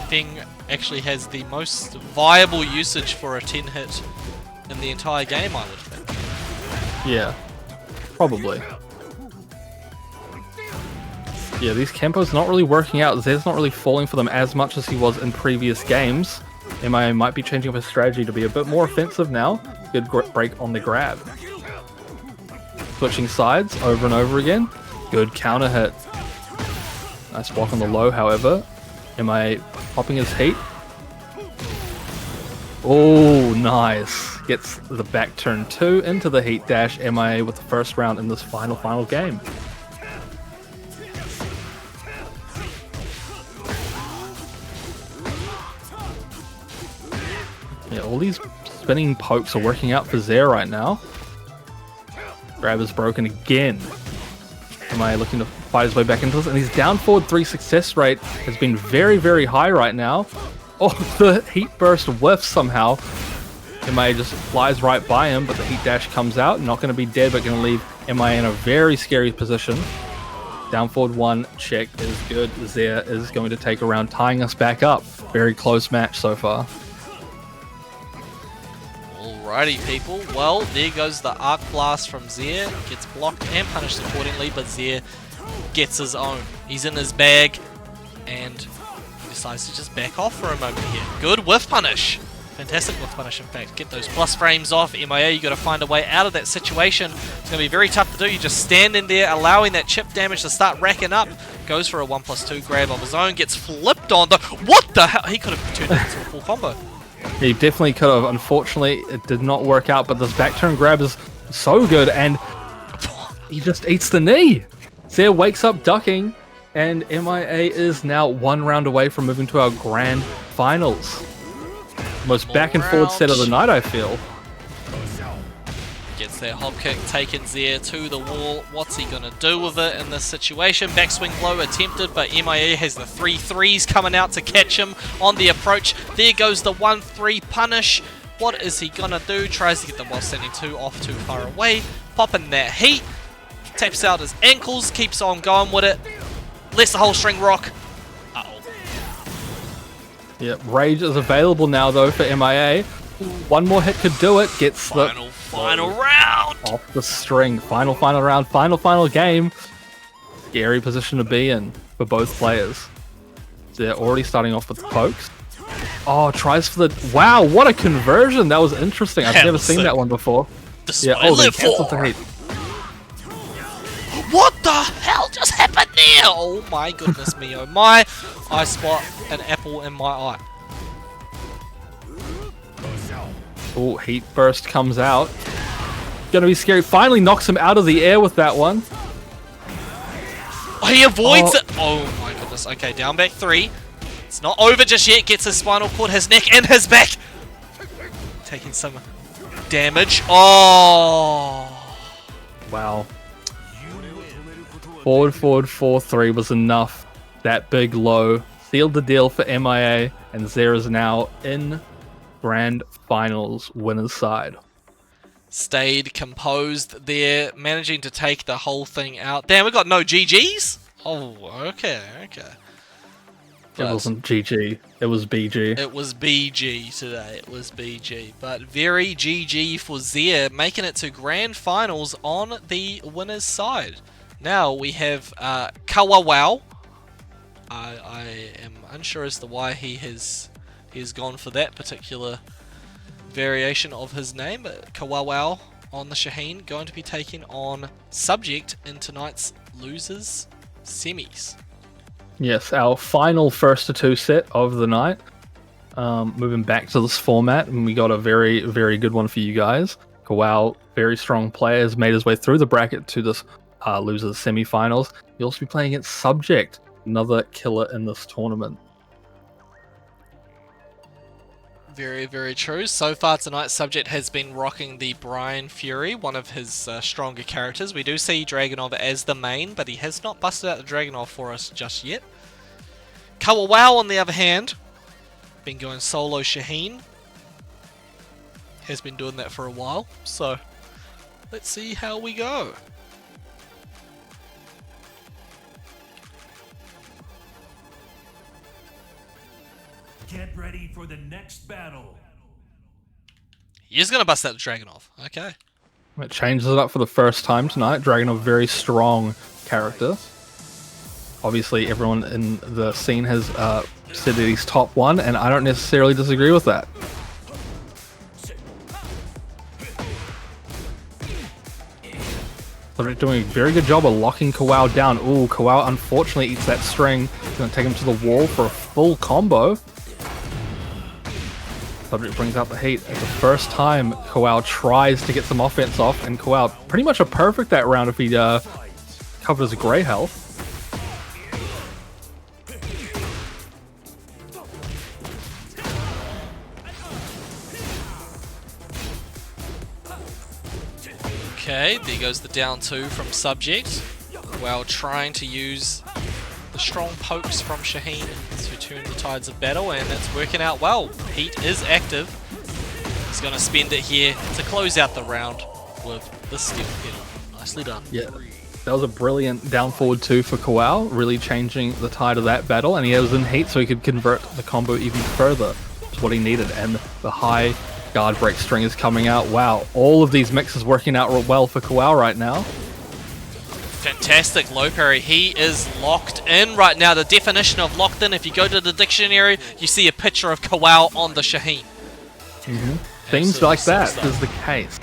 Feng actually has the most viable usage for a 10 hit in the entire game, I would think. Yeah, probably. Yeah, these Kempos not really working out. Zed's not really falling for them as much as he was in previous games. MIA might be changing up his strategy to be a bit more offensive now. Good break on the grab. Switching sides over and over again. Good counter hit. Nice block on the low, however. MIA popping his heat. Oh, nice. Gets the back turn 2 into the heat dash. MIA with the first round in this final game. Yeah, all these spinning pokes are working out for Zare right now. Grab is broken again. MIA looking to fight his way back into this, and his down forward 3 success rate has been very, very high right now. Oh, the heat burst whiffs somehow. MIA just flies right by him, but the heat dash comes out. Not going to be dead, but going to leave MIA in a very scary position. Down forward 1 check is good. Zare is going to take a round, tying us back up. Very close match so far. Alrighty, people. Well, there goes the Arc Blast from Zare. Gets blocked and punished accordingly, but Zare gets his own. He's in his bag, and he decides to just back off for a moment here. Good whiff punish. Fantastic whiff punish, in fact. Get those plus frames off. MIA, you got to find a way out of that situation. It's going to be very tough to do. You just stand in there, allowing that chip damage to start racking up. Goes for a 1+2 grab of his own. Gets flipped on. What the hell? He could have turned it into a full combo. He definitely could have. Unfortunately, it did not work out, but this back turn grab is so good, and he just eats the knee. Zare wakes up ducking, and MIA is now 1 round away from moving to our grand finals. Most back and forward set of the night, I feel. Gets that hop kick, taking Zare to the wall. What's he gonna do with it in this situation? Backswing blow attempted, but MIA has the 3 threes coming out to catch him on the approach. There goes the 1-3 punish. What is he gonna do? Tries to get the while standing 2 off too far away. Popping that heat. Taps out his ankles, keeps on going with it. Lets the whole string rock. Uh-oh. Yep, Rage is available now though for MIA. 1 more hit could do it. Gets the Final round! off the string. Final round. Final game. Scary position to be in for both players. They're already starting off with the pokes. Oh, tries for the... Wow, what a conversion. That was interesting. I've never seen that one before. Yeah, oh, they canceled the heat. What the hell just happened there? Oh my goodness me, oh my. I spot an apple in my eye. Oh, heat burst comes out. Gonna be scary. Finally knocks him out of the air with that one. Oh, he avoids it. Oh my goodness. Okay, down back 3. It's not over just yet. Gets his spinal cord, his neck, and his back. Taking some damage. Oh. Wow. Forward 4-3 was enough. That big low sealed the deal for MIA, and Zare is now in Grand Finals winner's side. Stayed composed there, managing to take the whole thing out. Damn, we got no GGs? Oh, okay. It wasn't GG, it was BG. It was BG today, it was BG. But very GG for Zare, making it to Grand Finals on the winner's side. Now we have Kawawao. I am unsure as to why he has gone for that particular variation of his name. But Kawawao on the Shaheen, going to be taking on Subject in tonight's losers semis. Yes, our final first to 2 set of the night. Moving back to this format, and we got a very, very good one for you guys. Kawao, very strong player, has made his way through the bracket to this losers semi-finals. You'll also be playing against Subject, another killer in this tournament. Very, very true. So far tonight, Subject has been rocking the Brian Fury, one of his stronger characters. We do see Dragonov as the main, but he has not busted out the Dragonov for us just yet. Kawawao, on the other hand, been going solo Shaheen. Has been doing that for a while, so let's see how we go. Get ready for the next battle. He's gonna bust that Dragunov. Okay. It changes it up for the first time tonight. Dragunov, very strong character. Obviously, everyone in the scene has said that he's top 1, and I don't necessarily disagree with that. So they're doing a very good job of locking Kawao down. Ooh, Kawao unfortunately eats that string. Gonna take him to the wall for a full combo. Subject brings out the heat. It's the first time Kawao tries to get some offense off, and Kawao pretty much a perfect that round if he covers Grey health. Okay, there goes the down 2 from Subject, while trying to use the strong pokes from Shaheen to turn the tides of battle, and it's working out well. Heat is active. He's going to spend it here to close out the round with the steel pedal. Nicely done. Yeah, that was a brilliant down forward 2 for Kawao, really changing the tide of that battle, and he was in heat so he could convert the combo even further. That's what he needed, and the high guard break string is coming out. Wow, all of these mixes working out well for Kawao right now. Fantastic low parry. He is locked in right now. The definition of locked in, if you go to the dictionary, you see a picture of Kawao on the Shaheen. Things like that is the case.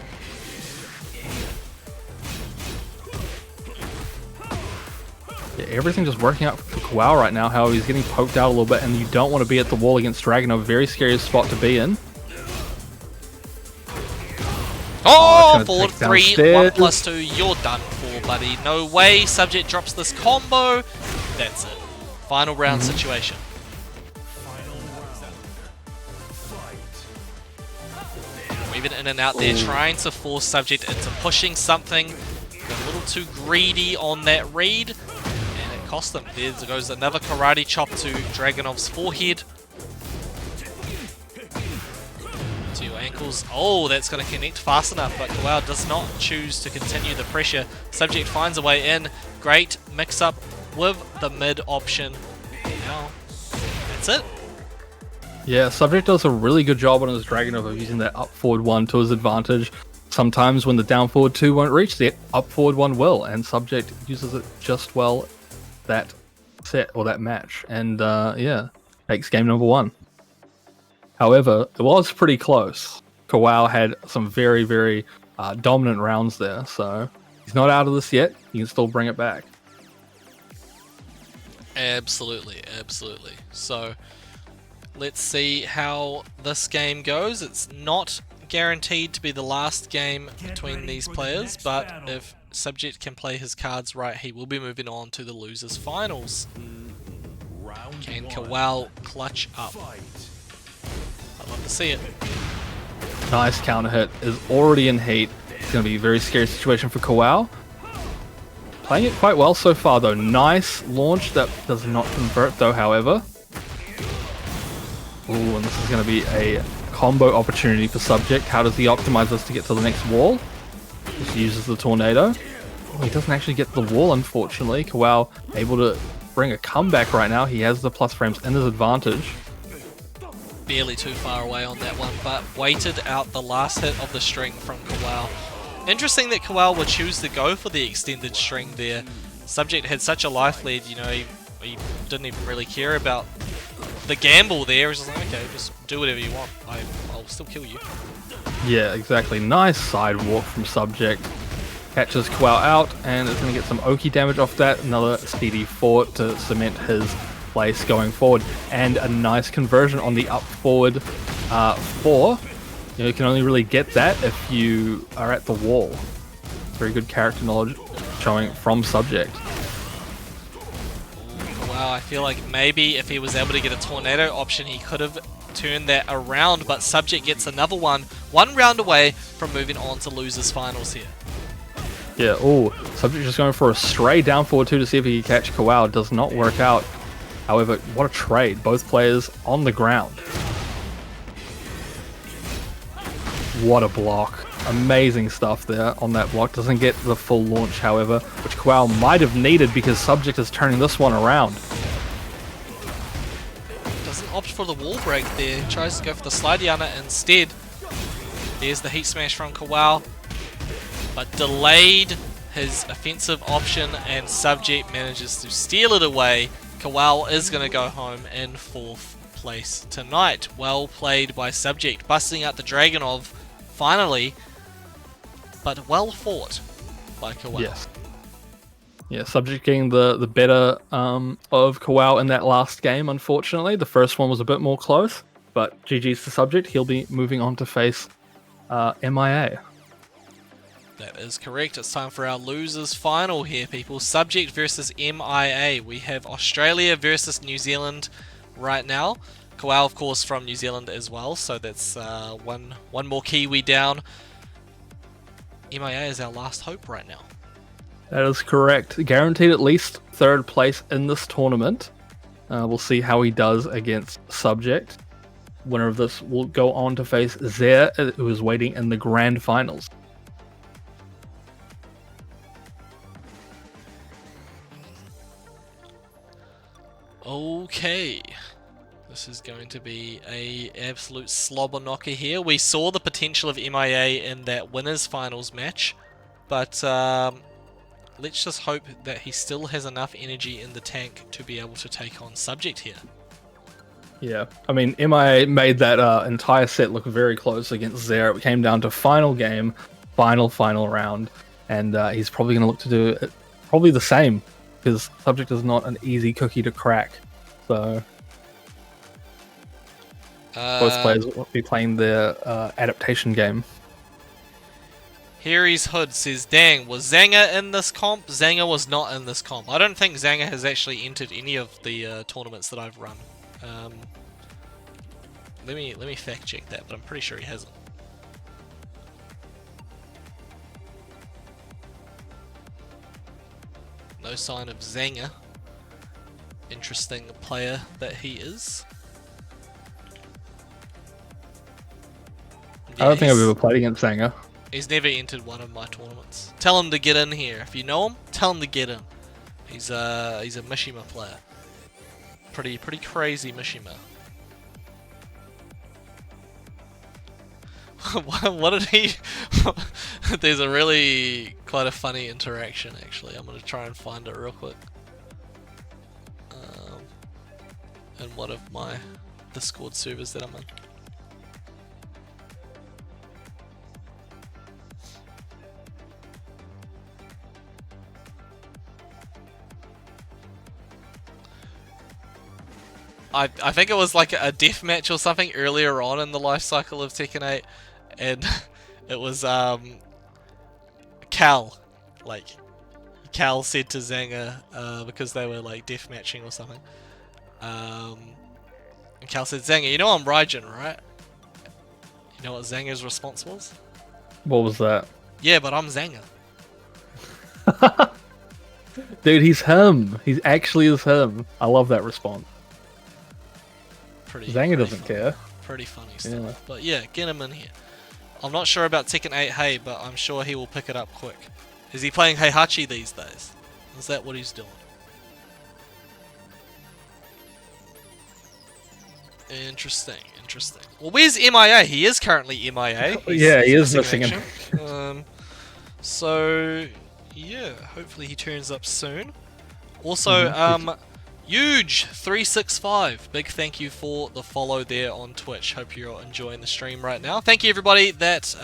Yeah, everything just working out for Kawao right now. However, he's getting poked out a little bit, and you don't want to be at the wall against Dragunov. Very scary spot to be in. Oh, forward 3, downstairs. 1+2, you're done for, buddy. No way, Subject drops this combo. That's it. Final round situation. Weaving in and out there, trying to force Subject into pushing something. Got a little too greedy on that read, and it cost them. There goes another karate chop to Dragunov's forehead. To your ankles. Oh, that's going to connect fast enough, but Kawao does not choose to continue the pressure. Subject finds a way in. Great mix-up with the mid option. Now, that's it. Yeah, Subject does a really good job on his Dragunov of using that up forward 1 to his advantage. Sometimes when the down forward 2 won't reach, the up forward 1 will, and Subject uses it just well that set or that match. And yeah, takes game number 1. However, it was pretty close. Kawao had some very, very dominant rounds there, so he's not out of this yet. You can still bring it back. Absolutely, absolutely. So, let's see how this game goes. It's not guaranteed to be the last game between these players, but if Subject can play his cards right, he will be moving on to the losers finals. Can Kawao clutch up? I'd love to see it. Nice counter hit, is already in heat. It's going to be a very scary situation for Kawao. Playing it quite well so far though. Nice launch that does not convert though, however. Ooh, and this is going to be a combo opportunity for Subject. How does he optimize this to get to the next wall? Just uses the tornado. Oh, he doesn't actually get the wall, unfortunately. Kawao able to bring a comeback right now. He has the plus frames in his advantage. Barely too far away on that one, but waited out the last hit of the string from Kawao. Interesting that Kawao would choose to go for the extended string there. Subject had such a life lead, you know, he didn't even really care about the gamble there. He's just like, okay, just do whatever you want. I'll still kill you. Yeah, exactly. Nice sidewalk from Subject. Catches Kawao out, and is going to get some Oki damage off that. Another CD4 to cement his place going forward, and a nice conversion on the up forward 4. You know, you can only really get that if you are at the wall. Very good character knowledge showing from Subject. Wow, I feel like maybe if he was able to get a tornado option, he could have turned that around, but Subject gets another one round away from moving on to losers finals here. Yeah, oh, Subject just going for a stray down forward 2 to see if he can catch Kawao. Does not work out. However, what a trade. Both players on the ground. What a block. Amazing stuff there on that block. Doesn't get the full launch, however, which Kawao might have needed because Subject is turning this one around. Doesn't opts for the wall break there. He tries to go for the slide Yana instead. There's the heat smash from Kawal, but delayed his offensive option, and Subject manages to steal it away. Kawal is going to go home in 4th place tonight. Well played by Subject, busting out the Dragonov finally, but well fought by Kawal. Yes. Yeah, Subject getting the better of Kawal in that last game, unfortunately. The first one was a bit more close, but GG's to Subject. He'll be moving on to face MIA. That is correct. It's time for our losers final here, people. Subject versus MIA. We have Australia versus New Zealand right now. Kawal, of course, from New Zealand as well, so that's one more Kiwi down. MIA is our last hope right now. That is correct. Guaranteed at least 3rd place in this tournament. We'll see how he does against Subject. Winner of this will go on to face Zer, who is waiting in the grand finals. Okay, this is going to be a absolute slobber knocker here. We saw the potential of MIA in that winners finals match, but let's just hope that he still has enough energy in the tank to be able to take on Subject here. Yeah, I mean, MIA made that entire set look very close against Zer. It came down to final game, final round, and he's probably going to look to do it, probably the same, because Subject is not an easy cookie to crack. So both players will be playing their adaptation game. Harry's Hood says, dang, was Zanga in this comp? Zanga was not in this comp. I don't think Zanga has actually entered any of the tournaments that I've run. Let me fact check that, but I'm pretty sure he hasn't. No sign of Zanga. Interesting player that he is. I don't think I've ever played against Zanger. He's never entered one of my tournaments. Tell him to get in here. If you know him, tell him to get in. He's a Mishima player. Pretty crazy Mishima. What did he? There's a really quite a funny interaction actually. I'm gonna try and find it real quick. In one of my Discord servers that I'm in. I think it was like a death match or something earlier on in the life cycle of Tekken 8, and it was Cal, like Cal said to Zanga because they were like death matching or something. And Cal said, Zanga, you know I'm Raijin, right? You know what Zanga's response was? What was that? Yeah, but I'm Zanga. Dude, he's him. He's actually is him. I love that response. Zanga doesn't funny. care. Pretty funny stuff. Yeah. But yeah, get him in here. I'm not sure about Tekken 8 Hey, but I'm sure he will pick it up quick. Is he playing Heihachi these days? Is that what he's doing? Interesting. Well, where's MIA? He is currently MIA. Yeah, he is missing him. So, yeah, hopefully he turns up soon. Also, Huge 365. Big thank you for the follow there on Twitch. Hope you're enjoying the stream right now. Thank you everybody that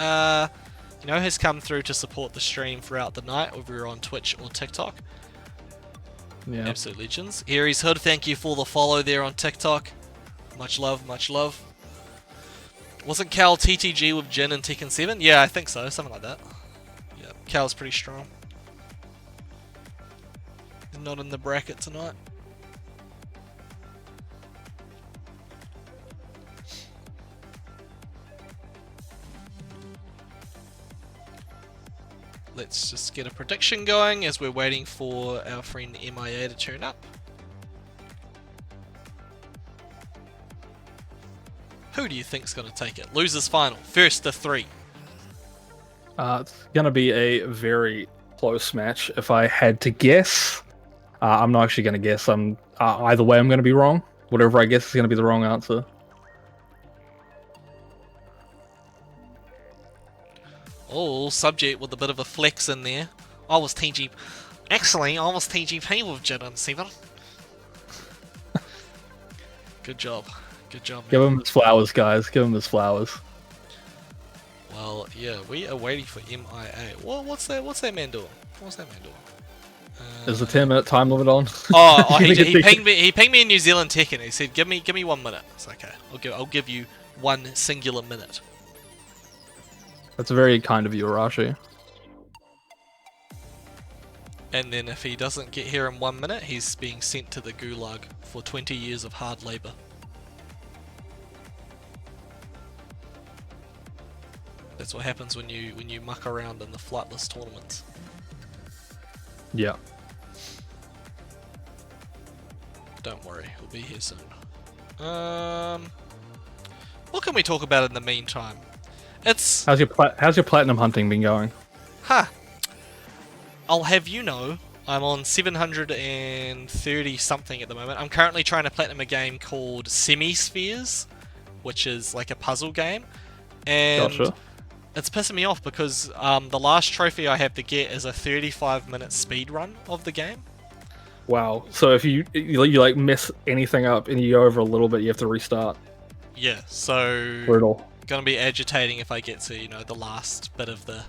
has come through to support the stream throughout the night, whether you're on Twitch or TikTok. Yeah. Absolute legends. Harry's Hood, thank you for the follow there on TikTok. Much love, much love. Wasn't Cal TTG with Jin and Tekken 7? Yeah, I think so. Something like that. Yeah, Cal's pretty strong. He's not in the bracket tonight. Let's just get a prediction going as we're waiting for our friend MIA to turn up. Who do you think's going to take it? Losers final. First to 3. It's going to be a very close match. If I had to guess, I'm not actually going to guess. Either way, I'm going to be wrong. Whatever I guess is going to be the wrong answer. Oh, subject with a bit of a flex in there. I was TG. Actually, I was TGP with Jin and 7. Good job. Good job, man. Give him his flowers, guys. Give him his flowers. Well, yeah, we are waiting for MIA. Well, what's that man doing? What's that man doing? Is the 10-minute time limit on? Oh, he pinged me. He pinged me in New Zealand Tekken. He said, "Give me 1 minute." It's okay. I'll give you 1 singular minute. That's very kind of you, Arashi. And then if he doesn't get here in 1 minute, he's being sent to the gulag for 20 years of hard labor. That's what happens when you muck around in the Flightless tournaments. Yeah. Don't worry, he'll be here soon. What can we talk about in the meantime? It's How's your platinum hunting been going? I'll have you know, I'm on 730 something at the moment. I'm currently trying to platinum a game called Semi-Spheres, which is like a puzzle game, and Gotcha. it's pissing me off because the last trophy I have to get is a 35-minute speed run of the game. Wow. So if you like mess anything up and you go over a little bit, you have to restart. Yeah, so Brutal. gonna be agitating if I get to, you know, the last bit of the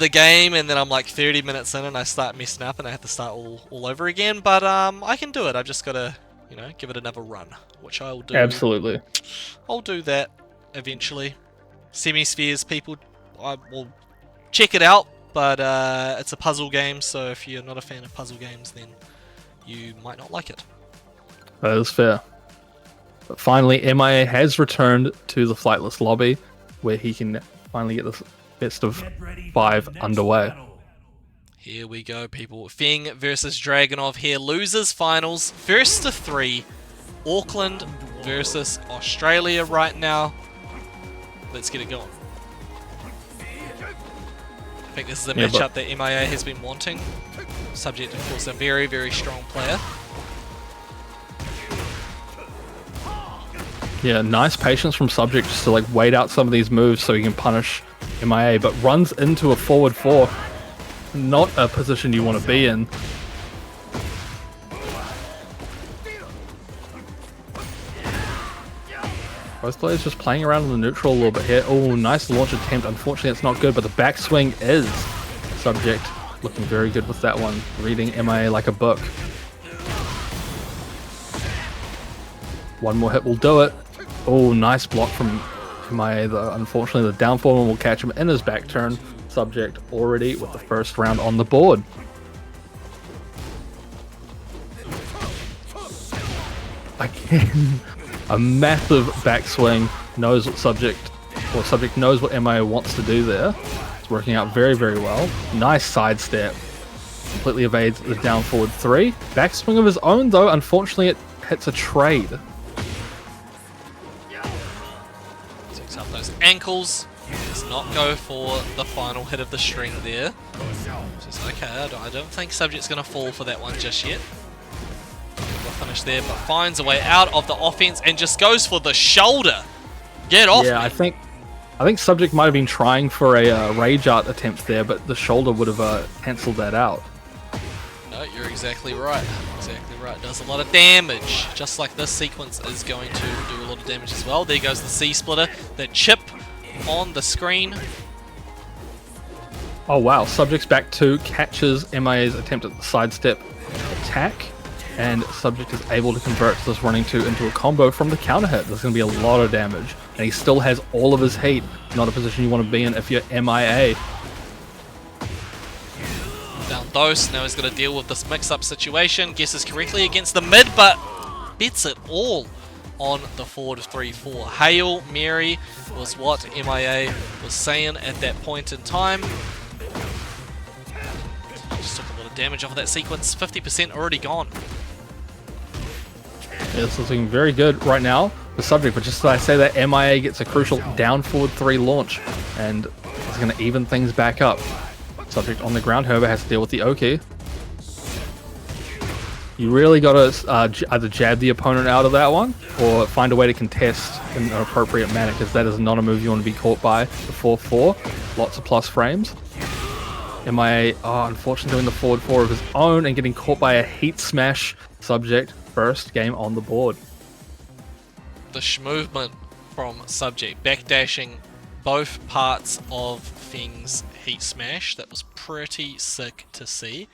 game, and then I'm like 30 minutes in and I start messing up and I have to start all over again. But I can do it. I've just gotta, you know, give it another run, which I'll do. Absolutely. I'll do that eventually. Semi-Spheres, people, I will check it out. But it's a puzzle game, so if you're not a fan of puzzle games, then you might not like it. That is fair. But finally, MIA has returned to the Flightless lobby, where he can finally get this best of Get ready for 5 the next underway. battle. Here we go, people. Feng versus Dragonov here. Losers finals. First to 3. Auckland versus Australia right now. Let's get it going. I think this is a matchup that MIA has been wanting. Subject, of course, a very, very strong player. Yeah, nice patience from Subject just to like wait out some of these moves so he can punish MIA, but runs into a forward 4. Not a position you want to be in. Both players just playing around in the neutral a little bit here. Oh, nice launch attempt. Unfortunately, it's not good, but the backswing is Subject. Looking very good with that one. Reading MIA like a book. One more hit will do it. Oh, nice block from MIA, though. Unfortunately, the down forward will catch him in his back turn. Subject already with the first round on the board. Again, a massive backswing. Knows what Subject knows what MIA wants to do there. It's working out very, very well. Nice sidestep. Completely evades the down forward 3. Backswing of his own, though. Unfortunately, it hits a trade. Takes up those ankles. Does not go for the final hit of the string there. Just okay, I don't think Subject's going to fall for that one just yet. We'll finish there, but finds a way out of the offense and just goes for the shoulder. Get off me. I think Subject might have been trying for a rage art attempt there, but the shoulder would have cancelled that out. No, you're exactly right. Exactly right. Does a lot of damage. Just like this sequence is going to do a lot of damage as well. There goes the C-splitter. The chip on the screen. Oh wow, Subject's back 2 catches MIA's attempt at the sidestep attack, and Subject is able to convert this running 2 into a combo from the counter hit. There's going to be a lot of damage, and he still has all of his heat. Not a position you want to be in if you're MIA. Down dose. Now he's got to deal with this mix-up situation. Guesses correctly against the mid, but bets it all on the forward 3-4. Hail Mary was what MIA was saying at that point in time. Just took a lot of damage off of that sequence. 50% already gone. Yeah, this is looking very good right now, the Subject, but just as I say that, MIA gets a crucial down forward 3 launch, and it's going to even things back up. Subject on the ground, however, has to deal with the OCE. You really got to either jab the opponent out of that one or find a way to contest in an appropriate manner, because that is not a move you want to be caught by. The 4-4, lots of plus frames. MIA, unfortunately doing the forward 4 of his own and getting caught by a heat smash. Subject, first game on the board. The movement from Subject, backdashing both parts of Feng's heat smash. That was pretty sick to see.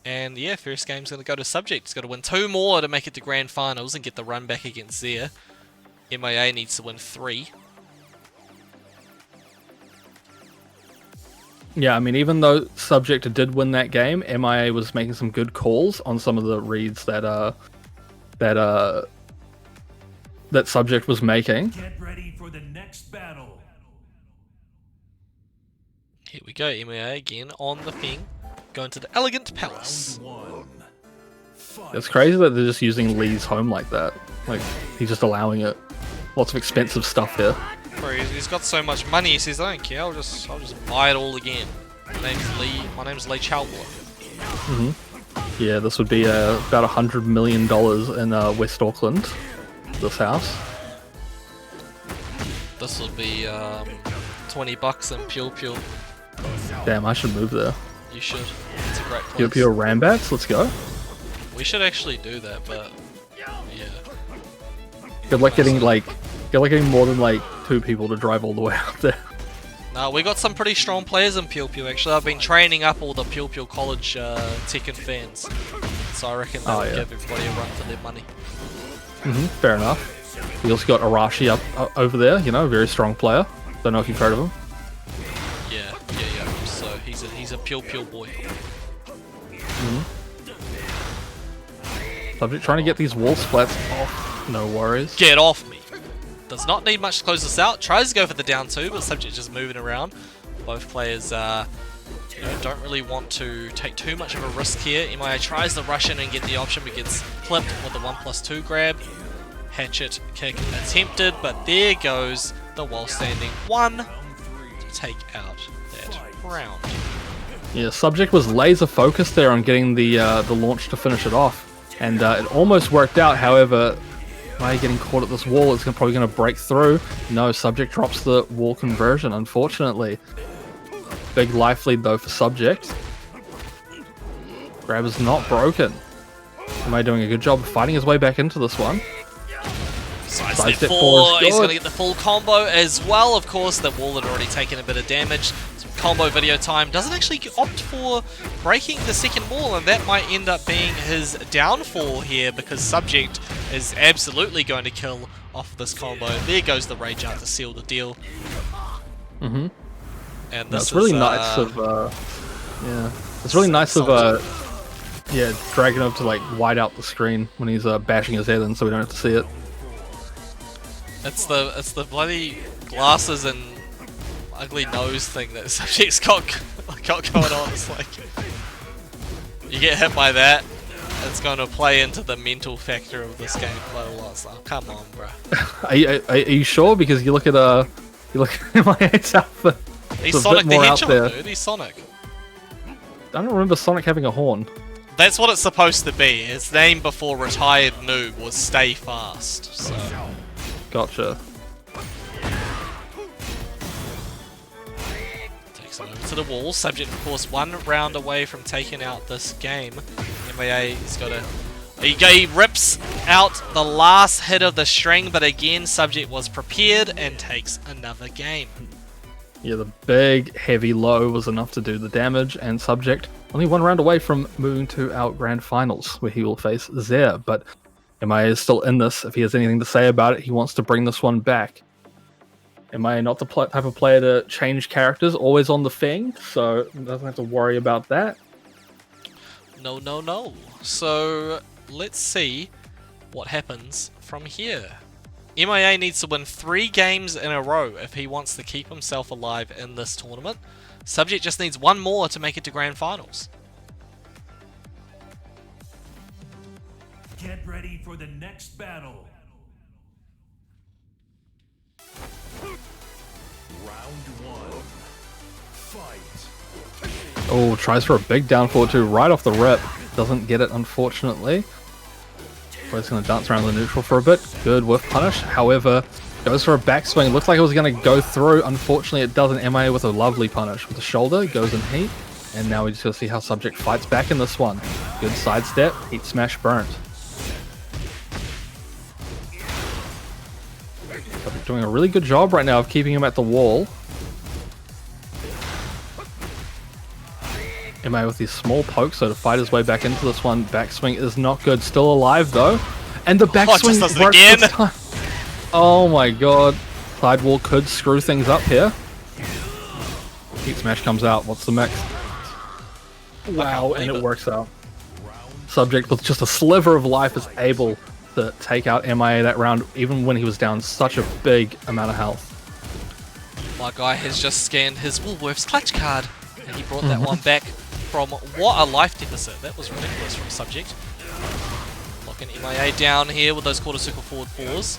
And yeah, first game's going to go to Subject. He's got to win 2 more to make it to Grand Finals and get the run back against Zare. MIA needs to win 3. Yeah, I mean, even though Subject did win that game, MIA was making some good calls on some of the reads that Subject was making. Get ready for the next battle. Here we go, MIA again on the Feng. Going to the Elegant Palace. Round 1. Fight. It's crazy that they're just using Lee's home like that. Like, he's just allowing it. Lots of expensive stuff here. Bro, he's got so much money, he says, I don't care, I'll just buy it all again. My name's Lee Chowdhury. Yeah, this would be about $100 million in West Auckland, this house. This will be $20 in Pure Pure. Damn, I should move there. You should. It's a great place. Pure Pure Rambats, let's go. We should actually do that, but yeah. Good luck getting more than like 2 people to drive all the way up there. No, we got some pretty strong players in Pure Pure actually. I've been training up all the Pure Pure College Tekken fans. So I reckon they'll give everybody a run for their money. Fair enough. We also got Arashi up over there, you know, very strong player. Don't know if you've heard of him. Yeah. So he's a Pure Pure boy. Subject trying to get these wall splats off. No worries. Get off me. Does not need much to close this out. Tries to go for the down 2, but Subject just moving around. Both players don't really want to take too much of a risk here. MIA tries to rush in and get the option, but gets clipped with the 1+2 grab. Hatchet kick attempted, but there goes the wall standing 1 to take out that round. Yeah, Subject was laser focused there on getting the launch to finish it off, and it almost worked out. However, by getting caught at this wall, it's probably going to break through. No, Subject drops the wall conversion, unfortunately. Big life lead though for Subject. Grab is not broken. Am I doing a good job of fighting his way back into this one? Sidestep 4, he's going to get the full combo as well. Of course, the wall had already taken a bit of damage. Some combo video time. Doesn't actually opt for breaking the second wall, and that might end up being his downfall here, because Subject is absolutely going to kill off this combo. There goes the Rage Art to seal the deal. And this That's really nice of it's really nice of dragging up to like wide out the screen when he's bashing his head in, so we don't have to see it. It's the bloody glasses and ugly nose thing that Subject's got going on. It's like, you get hit by that, it's going to play into the mental factor of this game quite a lot. So come on, bro. Are you sure? Because you look at MIA's outfit. He's Sonic the Hedgehog, dude. He's Sonic. I don't remember Sonic having a horn. That's what it's supposed to be. His name before Retired Noob was Stay Fast. So. Gotcha. Takes it over to the wall. Subject, of course, 1 round away from taking out this game. MIA's got to... He rips out the last hit of the string, but again, Subject was prepared and takes another game. Yeah, the big, heavy low was enough to do the damage, and Subject only 1 round away from moving to our grand finals, where he will face Zare. But MIA is still in this. If he has anything to say about it, he wants to bring this one back. MIA not the type of player to change characters, always on the Feng, so doesn't have to worry about that. No. So, let's see what happens from here. MIA needs to win 3 games in a row if he wants to keep himself alive in this tournament. Subject just needs 1 more to make it to grand finals. Get ready for the next battle. Round 1. Fight. Oh, tries for a big down forward too, right off the rip. Doesn't get it, unfortunately. He's going to dance around the neutral for a bit. Good whiff punish. However, goes for a backswing. Looks like it was going to go through. Unfortunately, it doesn't. MIA with a lovely punish. With the shoulder, goes in heat. And now we just got to see how Subject fights back in this one. Good sidestep. Heat smash burnt. Subject doing a really good job right now of keeping him at the wall. MIA with these small pokes, so to fight his way back into this one. Backswing is not good. Still alive, though. And the backswing just does it works again. this time. Oh my god. Sidewall could screw things up here. Heat smash comes out. What's the mix? Wow, and it works out. Subject with just a sliver of life is able to take out MIA that round, even when he was down such a big amount of health. My guy has just scanned his Woolworths clutch card, and he brought that one back from what a life deficit. That was ridiculous from Subject. Locking MIA down here with those quarter circle forward fours.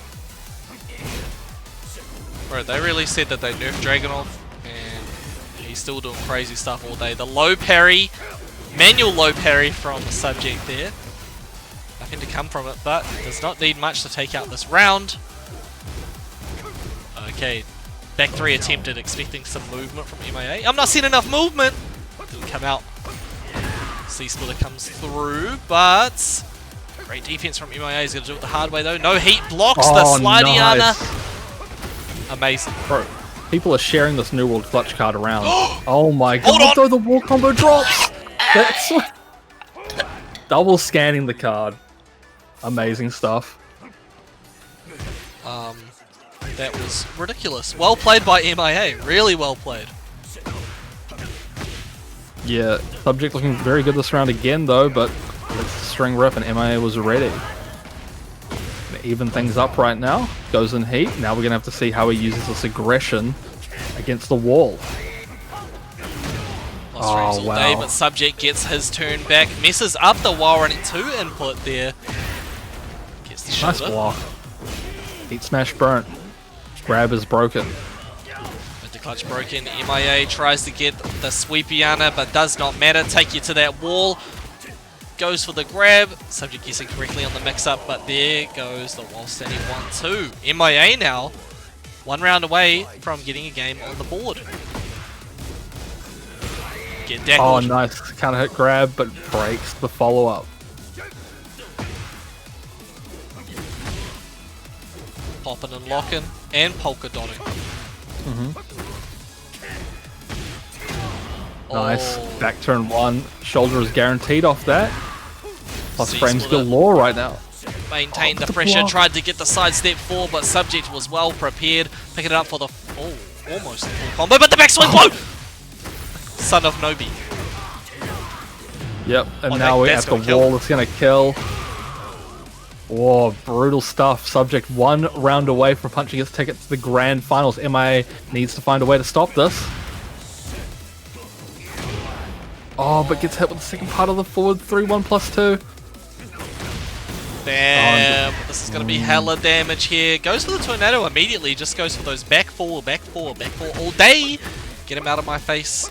Bro, they really said that they nerfed Dragunov, and he's still doing crazy stuff all day. The low parry, manual low parry from Subject there. Nothing to come from it, but does not need much to take out this round. Okay, back three attempted, expecting some movement from MIA. I'm not seeing enough movement! Didn't come out. C-Splitter comes through, but great defense from MIA. He's going to do it the hard way though. No heat, blocks the Slidiana. Nice. Amazing. Bro, people are sharing this New World clutch card around. Oh my Hold god, on. though the wall combo drops! That's double scanning the card. Amazing stuff. That was ridiculous. Well played by MIA. Really well played. Yeah, Subject looking very good this round again though, but it's string rip and MIA was ready. Gonna even things up right now. Goes in heat. Now we're gonna have to see how he uses this aggression against the wall. Lost frames all day, wow. but Subject gets his turn back. Messes up the while running 2 input there. Gets the Nice shoulder. block. Heat smash burnt. Grab is broken. With the clutch broken, MIA tries to get the sweepiana, but does not matter. Take you to that wall. Goes for the grab. Subject guessing correctly on the mix-up, but there goes the wall standing 1-2. MIA now 1 round away from getting a game on the board. Get that. Oh, nice. Counter hit grab, but breaks the follow-up. Popping and locking and polka dotting. Nice. Oh. Back turn 1. Shoulder is guaranteed off that. Plus C frames split it. galore right now. Maintained the the pressure, block. tried to get the sidestep 4, but Subject was well prepared. Picking it up for the almost full combo, but the backswing blow! Son of Nobi. Yep, and Oh, now we're that's at the gonna kill. wall. It's going to kill. Whoa, brutal stuff. Subject 1 round away from punching his ticket to the grand finals. MIA needs to find a way to stop this. Oh, but gets hit with the second part of the forward 3-1 plus 2. Damn, this is going to be hella damage here. Goes for the tornado immediately, just goes for those back four all day. Get him out of my face.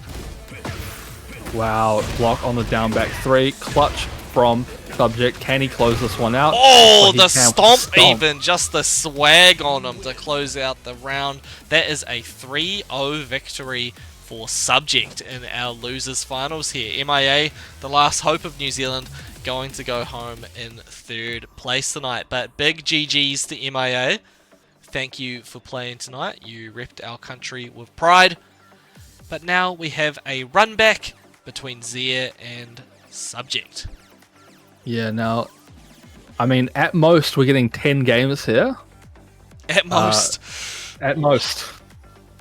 Wow, block on the down back 3. Clutch from Subject. Can he close this one out? Oh, He the can. stomp even, just the swag on him to close out the round. That is a 3-0 victory for Subject in our losers finals here. MIA, the last hope of New Zealand, going to go home in 3rd place tonight. But big GG's to MIA. Thank you for playing tonight. You repped our country with pride. But now we have a run back between Zia and Subject. Yeah, now, I mean, at most, we're getting 10 games here. At most. At most.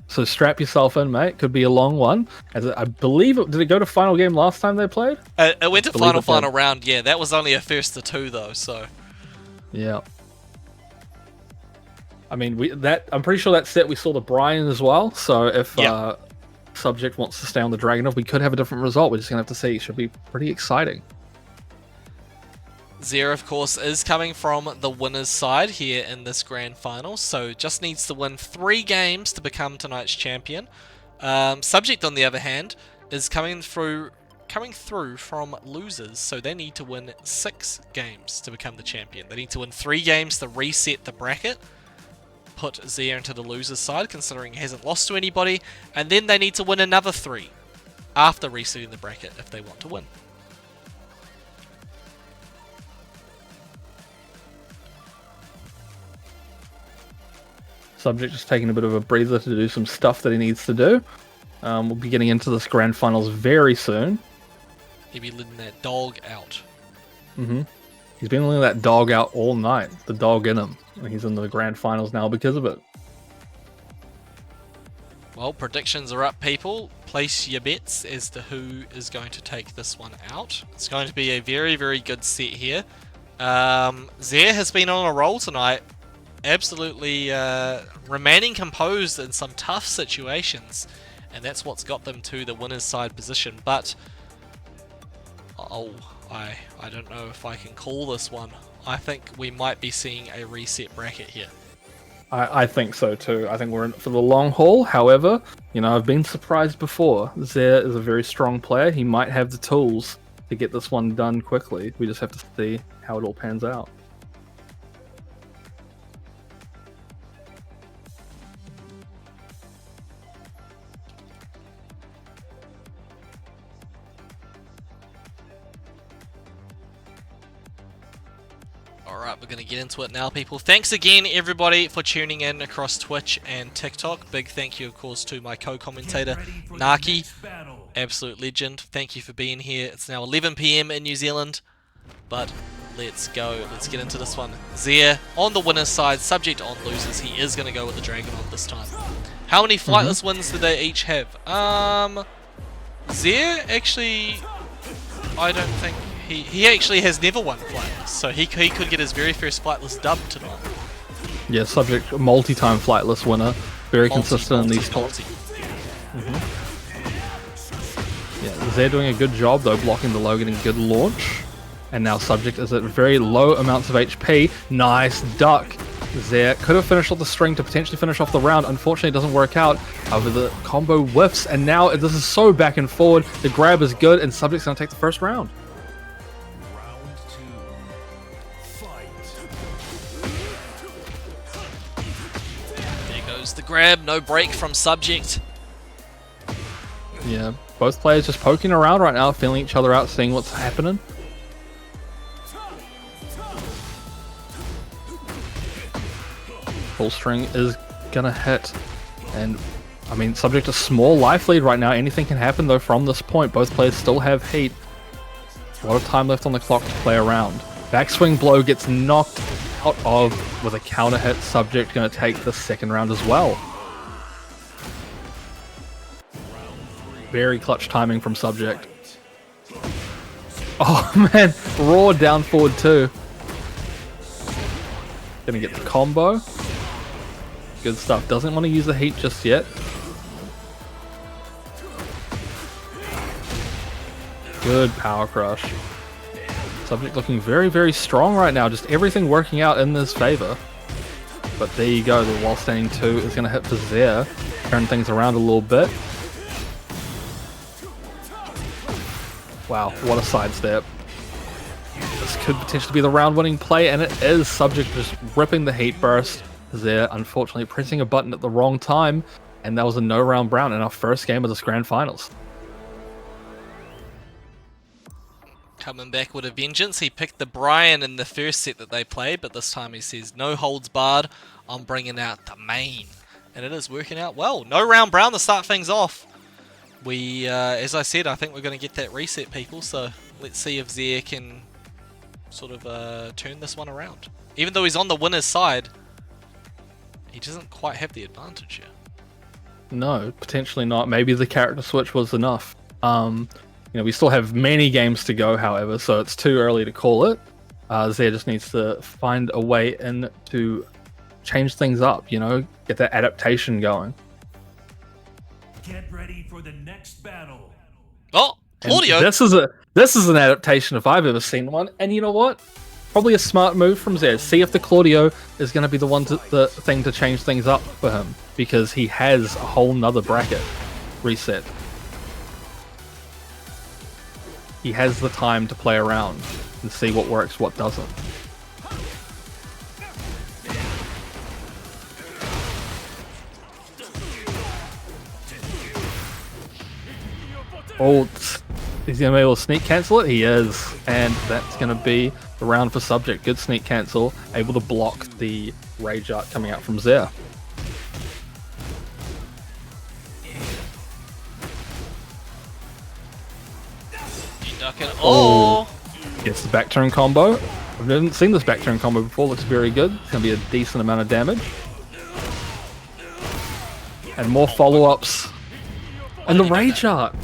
So strap yourself in, mate. Could be a long one. As I believe did it go to final game last time they played? It went to Believe it final did. round, yeah. That was only a first to 2 though, so. Yeah. I mean, I'm pretty sure that set we saw the Brian as well. So if Yeah. Subject wants to stay on the Dragunov, we could have a different result. We're just gonna have to see. It should be pretty exciting. Zia, of course, is coming from the winner's side here in this grand final, so just needs to win 3 games to become tonight's champion. Subject, on the other hand, is coming coming through from losers, so they need to win 6 games to become the champion. They need to win 3 games to reset the bracket, put Zia into the loser's side, considering he hasn't lost to anybody, and then they need to win another 3 after resetting the bracket if they want to win. Subject just taking a bit of a breather to do some stuff that he needs to do. We'll be getting into this grand finals very soon. He'll be letting that dog out. He's been letting that dog out all night. The dog in him. And he's in the grand finals now because of it. Well, predictions are up, people. Place your bets as to who is going to take this one out. It's going to be a very, very good set here. Zia has been on a roll tonight. Absolutely remaining composed in some tough situations. And that's what's got them to the winner's side position. But, I don't know if I can call this one. I think we might be seeing a reset bracket here. I think so too. I think we're in it for the long haul. However, you know, I've been surprised before. Zia is a very strong player. He might have the tools to get this one done quickly. We just have to see how it all pans out. Alright, we're going to get into it now, people. Thanks again, everybody, for tuning in across Twitch and TikTok. Big thank you, of course, to my co-commentator, Naki. Absolute legend. Thank you for being here. It's now 11 PM in New Zealand. But let's go. Let's get into this one. Zia on the winner's side, subject on losers. He is going to go with the Dragon on this time. How many Flightless wins do they each have? Zia, actually, I don't think... He actually has never won Flightless, so he could get his very first Flightless dub tonight. Yeah, subject multi-time Flightless winner. Very consistent in these talks. Yeah, Zia doing a good job though, blocking the low, getting good launch. And now subject is at very low amounts of HP. Nice duck. Zia could have finished off the string to potentially finish off the round. Unfortunately, it doesn't work out. However, the combo whiffs, and now this is so back and forward. The grab is good, and subject's going to take the first round. The grab, no break from subject. Yeah, both players just poking around right now, feeling each other out, seeing what's happening. Full string is gonna hit, and I mean, subject a small life lead right now. Anything can happen though from this point. Both players still have heat. A lot of time left on the clock to play around. Backswing blow gets knocked out of with a counter hit. Subject going to take the second round as well. Very clutch timing from subject. Oh man, raw down forward too. Gonna get the combo. Good stuff. Doesn't want to use the heat just yet. Good power crush. Subject looking very, very strong right now. Just everything working out in his favor. But there you go. The wall standing 2 is going to hit for Zia. Turn things around a little bit. Wow, what a sidestep. This could potentially be the round-winning play, and it is. Subject just ripping the heat burst. Zia, unfortunately, pressing a button at the wrong time. And that was a no-round brown in our first game of this grand finals. Coming back with a vengeance. He picked the Brian in the first set that they played, but this time he says, no holds barred, I'm bringing out the main. And it is working out well. No round brown to start things off. We, as I said, I think we're going to get that reset, people, so let's see if Zia can sort of turn this one around. Even though he's on the winner's side, he doesn't quite have the advantage here. No, potentially not. Maybe the character switch was enough. You know, we still have many games to go, however, so it's too early to call it. Zia just needs to find a way in to change things up, you know, get that adaptation going. Get ready for the next battle. Oh, Claudio! And this is an adaptation if I've ever seen one, and you know what? Probably a smart move from Zia. See if the Claudio is going to be the thing to change things up for him, because he has a whole nother bracket reset. he has the time to play around and see what works, what doesn't. Oh, he's going to be able to sneak cancel it? He is. And that's going to be the round for Subject. Good sneak cancel. Able to block the Rage Art coming out from Zare. Oh! Gets the back turn combo. I've never seen this back turn combo before. Looks very good. It's going to be a decent amount of damage. And more follow-ups. And the Rage Art.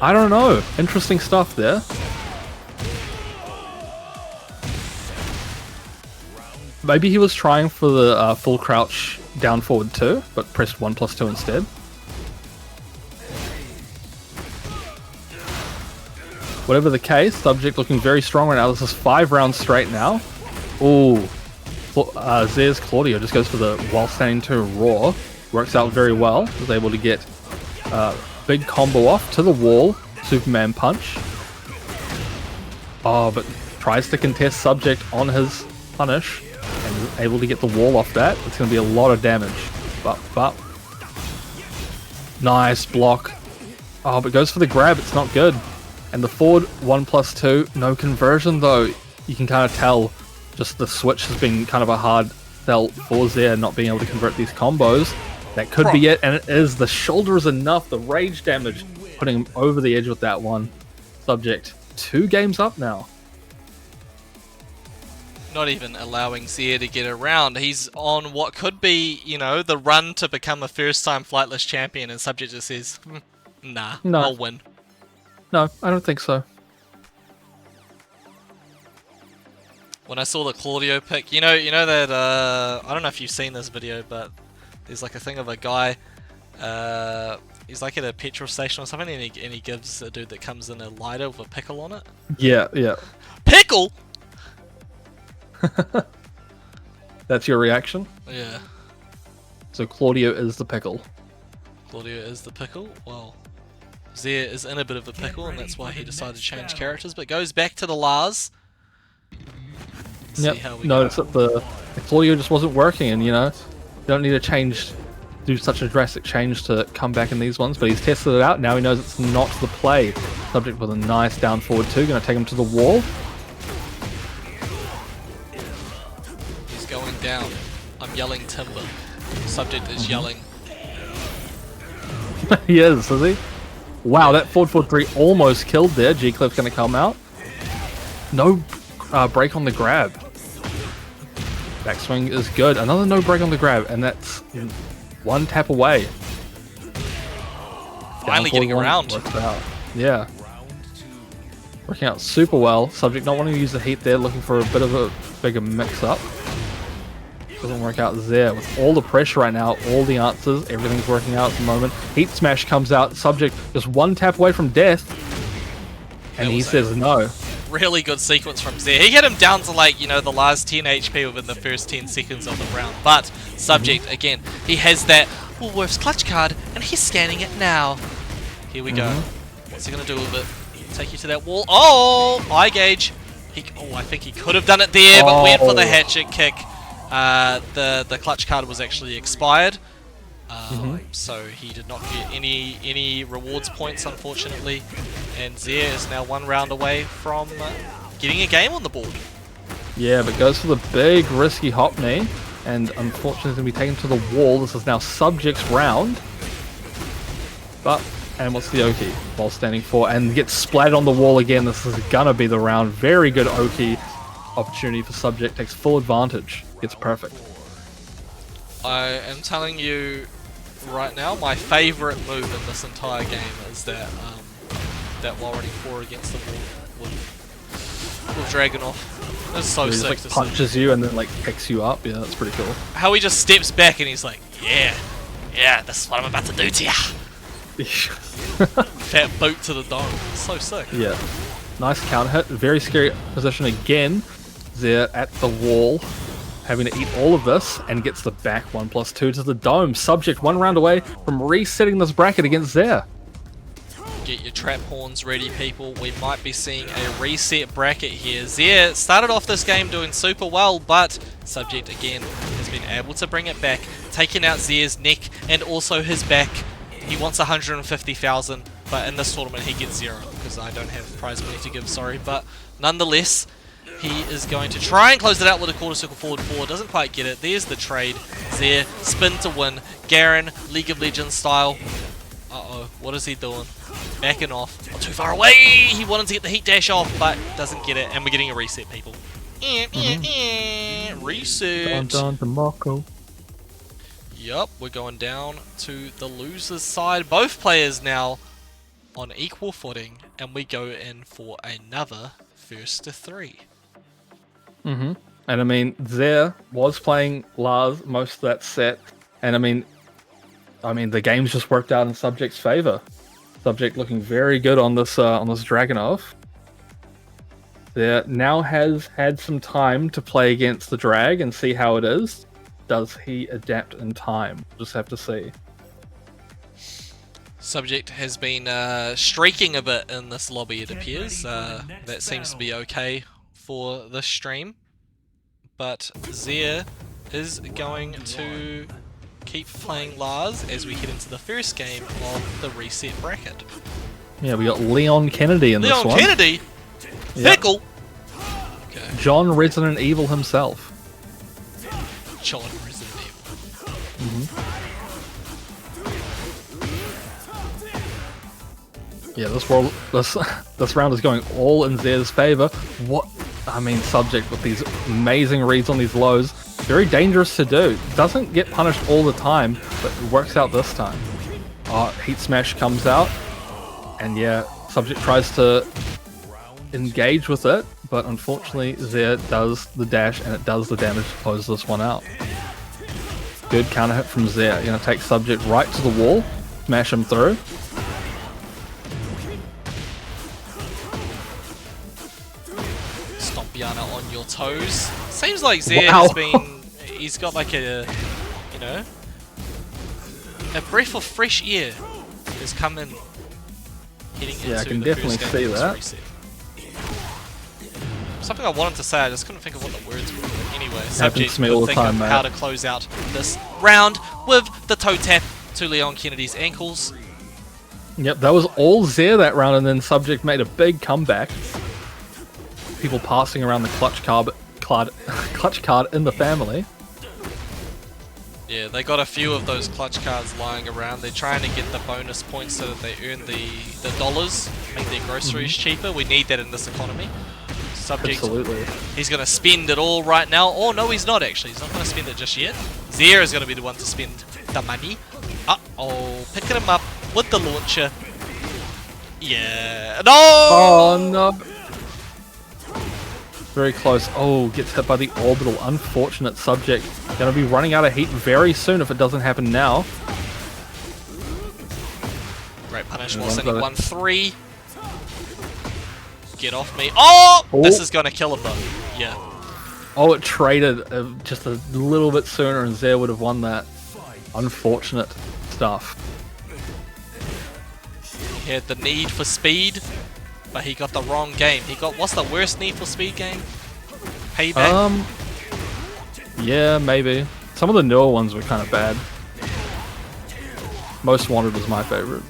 I don't know. Interesting stuff there. Maybe he was trying for the full crouch down forward 2, but pressed 1+2 instead. Whatever the case, Subject looking very strong right now. This is 5 rounds straight now. Ooh. Zare's Claudio just goes for the while standing 2 Raw. Works out very well. Was able to get big combo off to the wall. Superman punch. Oh, but tries to contest Subject on his punish. And is able to get the wall off that. It's going to be a lot of damage. But. Nice block. Oh, but goes for the grab. It's not good. And the forward 1+2, no conversion though. You can kind of tell just the switch has been kind of a hard sell for Zare, not being able to convert these combos. That could be it, and it is. The shoulder is enough. The rage damage putting him over the edge with that one. Subject 2 games up now. Not even allowing Zare to get around. He's on what could be, you know, the run to become a first-time Flightless champion, and Subject just says, nah, No. I'll win. No, I don't think so. When I saw the Claudio pick, you know that, I don't know if you've seen this video, but there's like a thing of a guy, he's like at a petrol station or something, and he gives a dude that comes in a lighter with a pickle on it. Yeah, yeah. Pickle? That's your reaction? Yeah. So Claudio is the pickle. Claudio is the pickle? Well, Zare is in a bit of a pickle, and that's why he decided to change characters, but goes back to the Lars. Yep. Notice that the Claudio just wasn't working, and you know, you don't need to do such a drastic change to come back in these ones, but he's tested it out. Now he knows it's not the play. Subject with a nice down forward 2, going to take him to the wall. He's going down. I'm yelling timber. Subject is yelling. He is he? Wow, that forward 4-3 almost killed there. G-Clip's going to come out. No break on the grab. Backswing is good. Another no break on the grab, and that's 1 tap away. Finally getting around. Yeah. Working out super well. Subject not wanting to use the heat there, looking for a bit of a bigger mix-up. Doesn't work out there. With all the pressure right now, all the answers, everything's working out at the moment. Heat Smash comes out. Subject just 1 tap away from death. And he says no. Really good sequence from Zare. He had him down to like, you know, the last 10 HP within the first 10 seconds of the round. But Subject, again, he has that Woolworth's clutch card, and he's scanning it now. Here we go. What's he going to do with it? Take you to that wall. Oh! Eye gauge. I think he could have done it there, but went for the hatchet kick. The clutch card was actually expired. So he did not get any rewards points, unfortunately, and Zare is now 1 round away from getting a game on the board. Yeah, but goes for the big risky hop knee, and unfortunately is going to be taken to the wall. This is now Subject's round. And what's the Oki? While standing 4, and gets splatted on the wall again. This is gonna be the round. Very good Oki opportunity for Subject. Takes full advantage. Gets perfect. I am telling you right now, my favourite move in this entire game is that while running 4 against the wall with Dragunov. It's so sick like to punches see. you and then like picks you up. Yeah, that's pretty cool. How he just steps back and he's like, yeah, this is what I'm about to do to ya. Fat boot to the dome. It's so sick. Yeah. Nice counter hit. Very scary position again. Zare at the wall, having to eat all of this, and gets the back 1+2 to the dome. Subject 1 round away from resetting this bracket against Zare. Get your trap horns ready, people. We might be seeing a reset bracket here. Zia started off this game doing super well, but Subject again has been able to bring it back, taking out Zia's neck and also his back. He wants 150,000, but in this tournament he gets 0 because I don't have prize money to give, sorry. But nonetheless, he is going to try and close it out with a quarter circle forward 4. Doesn't quite get it. There's the trade. Zia, spin to win. Garen, League of Legends style. Uh-oh, what is he doing? Backing off. Oh, too far away! He wanted to get the heat dash off, but doesn't get it, and we're getting a reset, people. Reset. Down to Marco. Yup, we're going down to the loser's side. Both players now on equal footing, and we go in for another first to 3. And I mean, Zia was playing Lars most of that set, and I mean, the game's just worked out in Subject's favor. Subject looking very good on this Dragunov. There now has had some time to play against the Drag and see how it is. Does he adapt in time? Just have to see. Subject has been streaking a bit in this lobby, it appears. That seems to be okay for this stream. But Zia is going to keep playing Lars as we head into the first game of the reset bracket. Yeah, we got Leon Kennedy in this one. Leon Kennedy? Yep. Pickle? Okay. John Resident Evil himself. John Resident Evil. Yeah, this round is going all in Zia's favor. Subject with these amazing reads on these lows. Very dangerous to do. Doesn't get punished all the time, but it works out this time. Heat Smash comes out, and yeah, Subject tries to engage with it, but unfortunately Zia does the dash, and it does the damage to close this one out. Good counter hit from Zia. Gonna take Subject right to the wall, smash him through. Stompiana on your toes. Seems like Zia has been... He's got like a breath of fresh air has come in heading into I can the definitely first game see of that. this reset. Something I wanted to say, I just couldn't think of what the words were. But anyway, Happens to me all the think time, of mate. how to close out this round with the toe tap to Leon Kennedy's ankles. Yep, that was all Zia that round, and then Subject made a big comeback. People passing around the clutch card in the family. Yeah, they got a few of those clutch cards lying around. They're trying to get the bonus points so that they earn the dollars, make their groceries cheaper. We need that in this economy. Subject, Absolutely. he's going to spend it all right now. Oh, no, he's not actually. He's not going to spend it just yet. Zia is going to be the one to spend the money. Uh-oh, picking him up with the launcher. Yeah. No! Oh, no. Very close. Oh, gets hit by the orbital. Unfortunate. Subject. Gonna be running out of heat very soon if it doesn't happen now. Great punish. What's only 1-3. Get off me. Oh! This is gonna kill him though. Yeah. Oh, it traded just a little bit sooner and Zia would have won that. Unfortunate stuff. He had the need for speed, but he got the wrong game. He got, what's the worst Need for Speed game? Payback? Yeah, maybe. Some of the newer ones were kind of bad. Most Wanted was my favorite.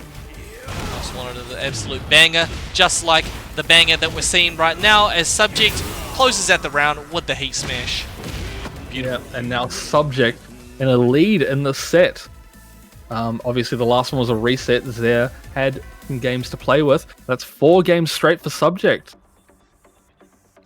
Most Wanted is an absolute banger, just like the banger that we're seeing right now as Subject closes out the round with the Heat Smash. Beautiful. Yeah, and now Subject in a lead in the set. Obviously the last one was a reset. Zia had some games to play with. That's 4 games straight for Subject.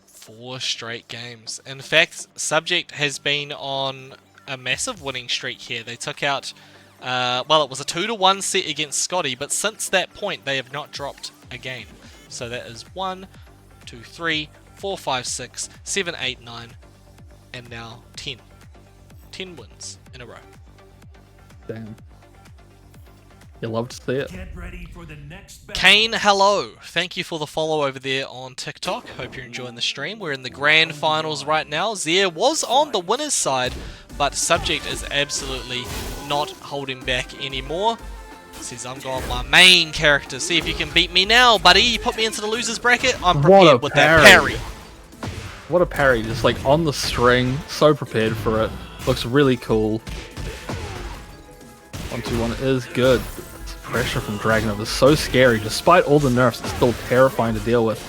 4 straight games. In fact, Subject has been on a massive winning streak here. They took out, well, it was a 2-1 set against Scotty, but since that point, they have not dropped a game. So that is 1, 2, 3, 4, 5, 6, 7, 8, 9, and now 10. 10 wins in a row. Damn. You love to see it. Get ready for the next battle. Kane, hello. Thank you for the follow over there on TikTok. Hope you're enjoying the stream. We're in the grand finals right now. Zia was on the winner's side, but Subject is absolutely not holding back anymore. Says, I'm going my main character. See if you can beat me now, buddy. You put me into the loser's bracket. I'm What a prepared with that parry. What a parry, just like on the string, so prepared for it. Looks really cool. 1-2-1 is good. This pressure from Dragunov is so scary. Despite all the nerfs, it's still terrifying to deal with.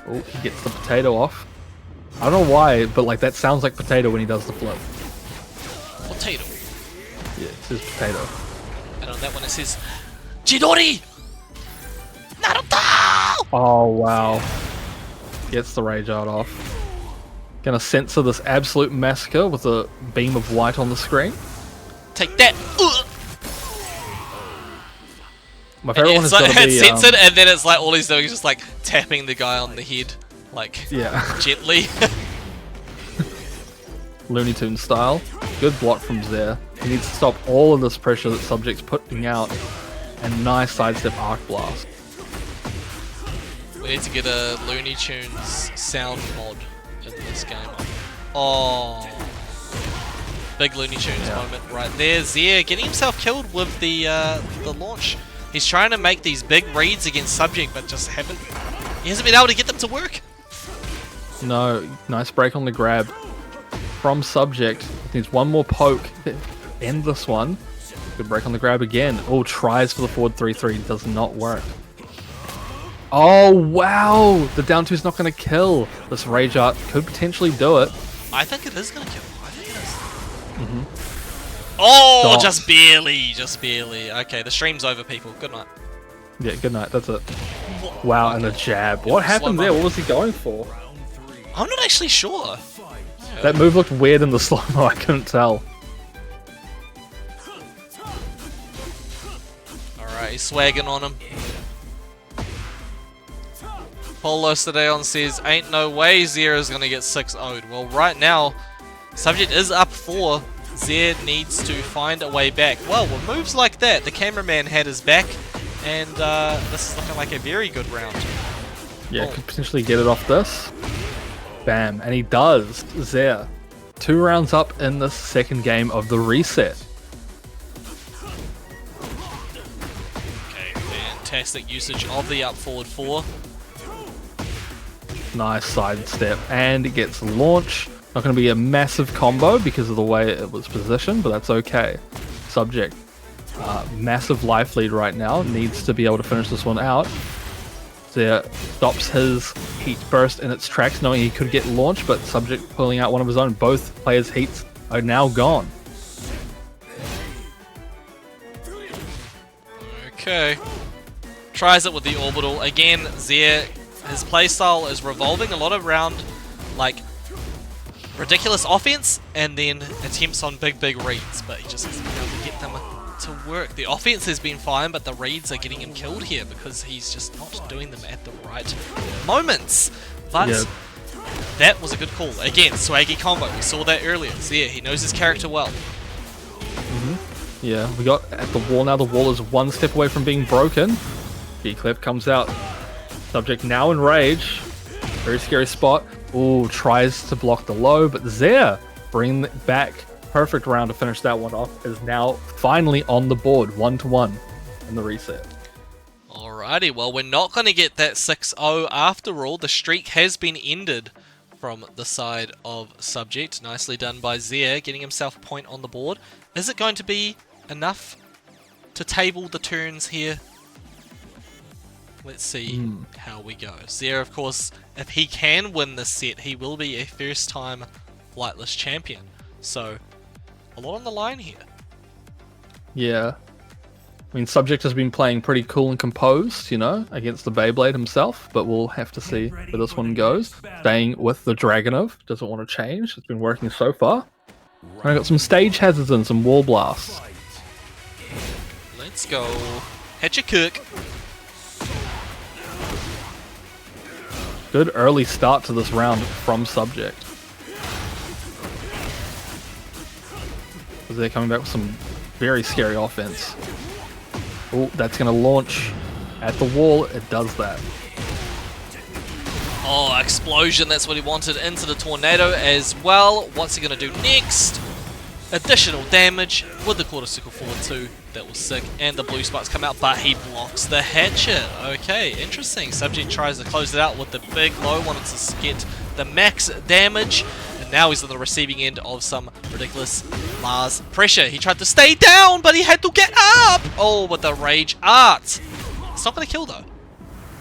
Oh, he gets the potato off. I don't know why, but like that sounds like potato when he does the flip. Potato. Yeah, it says potato. And on that one it says, Chidori! Naruto! Oh, wow. Gets the rage art off. Gonna censor this absolute massacre with a beam of white on the screen. Take that! My favorite one is gonna be... It's censored, and then it's like all he's doing is just like tapping the guy on the head. Like, yeah. gently. Looney Tunes style. Good block from Zare. He needs to stop all of this pressure that Subject's putting out. And nice sidestep arc blast. We need to get a Looney Tunes sound mod in this game. Oh, big Looney Tunes moment right there. Zare getting himself killed with the launch. He's trying to make these big reads against Subject, but just he hasn't been able to get them to work. No, nice break on the grab from Subject. Needs one more poke. End this one. Good break on the grab again. Oh, tries for the forward 3-3. Does not work. Oh, wow! The down 2's not going to kill. This Rage Art could potentially do it. I think it is going to kill. I think it is. Oh, Stop. just barely. Just barely. Okay, the stream's over, people. Good night. Yeah, good night. That's it. Wow, and a jab. What happened there? What was he going for? I'm not actually sure. That move looked weird in the slow-mo. I couldn't tell. Alright, he's swagging on him. Polo Sedeon says, ain't no way Zare is going to get 6-0'd. Well, right now, Subject is up 4. Zare needs to find a way back. Well, with moves like that, the cameraman had his back, and this is looking like a very good round. Yeah, could potentially get it off this. Bam, and he does. Zare. 2 rounds up in the second game of the reset. Okay, fantastic usage of the up forward 4. Nice sidestep, and it gets launch. Not going to be a massive combo because of the way it was positioned, but that's okay. Subject. Massive life lead right now. Needs to be able to finish this one out. Zare stops his heat burst in its tracks, knowing he could get launched, but Subject pulling out one of his own. Both players' heats are now gone. Okay. Tries it with the orbital. Again, Zare, his playstyle is revolving a lot around, like, ridiculous offense, and then attempts on big reads, but he just hasn't been able to get them to work. The offense has been fine, but the reads are getting him killed here because he's just not doing them at the right moments. But that was a good call. Again, swaggy combo. We saw that earlier. So yeah, he knows his character well. Yeah, we got at the wall now. The wall is one step away from being broken. B-clip comes out. Subject now in rage. Very scary spot. Ooh, tries to block the low, but Zare bring it back. Perfect round to finish that one off. Is now finally on the board, 1-1 in the reset. Alrighty, well, we're not going to get that 6-0 after all. The streak has been ended from the side of Subject. Nicely done by Zare, getting himself a point on the board. Is it going to be enough to table the turns here? Let's see how we go. Zare, of course, if he can win this set, he will be a first-time Flightless champion. So, a lot on the line here. Yeah. I mean, Subject has been playing pretty cool and composed, you know, against the Beyblade himself, but we'll have to see where this one goes. Staying with the Dragunov, doesn't want to change. It's been working so far. I got some stage hazards and some wall blasts. Let's go. Hit your cook. Good early start to this round from Subject. They're coming back with some very scary offense. Oh, that's going to launch at the wall. It does that. Oh, explosion. That's what he wanted into the tornado as well. What's he going to do next? additional damage with the quarter circle forward 2. That was sick. And the blue sparks come out, but he blocks the hatchet. Okay, interesting. Subject tries to close it out with the big low, wanted to get the max damage. And now he's on the receiving end of some ridiculous Lars pressure. He tried to stay down, but he had to get up. Oh, with the rage art. It's not going to kill though.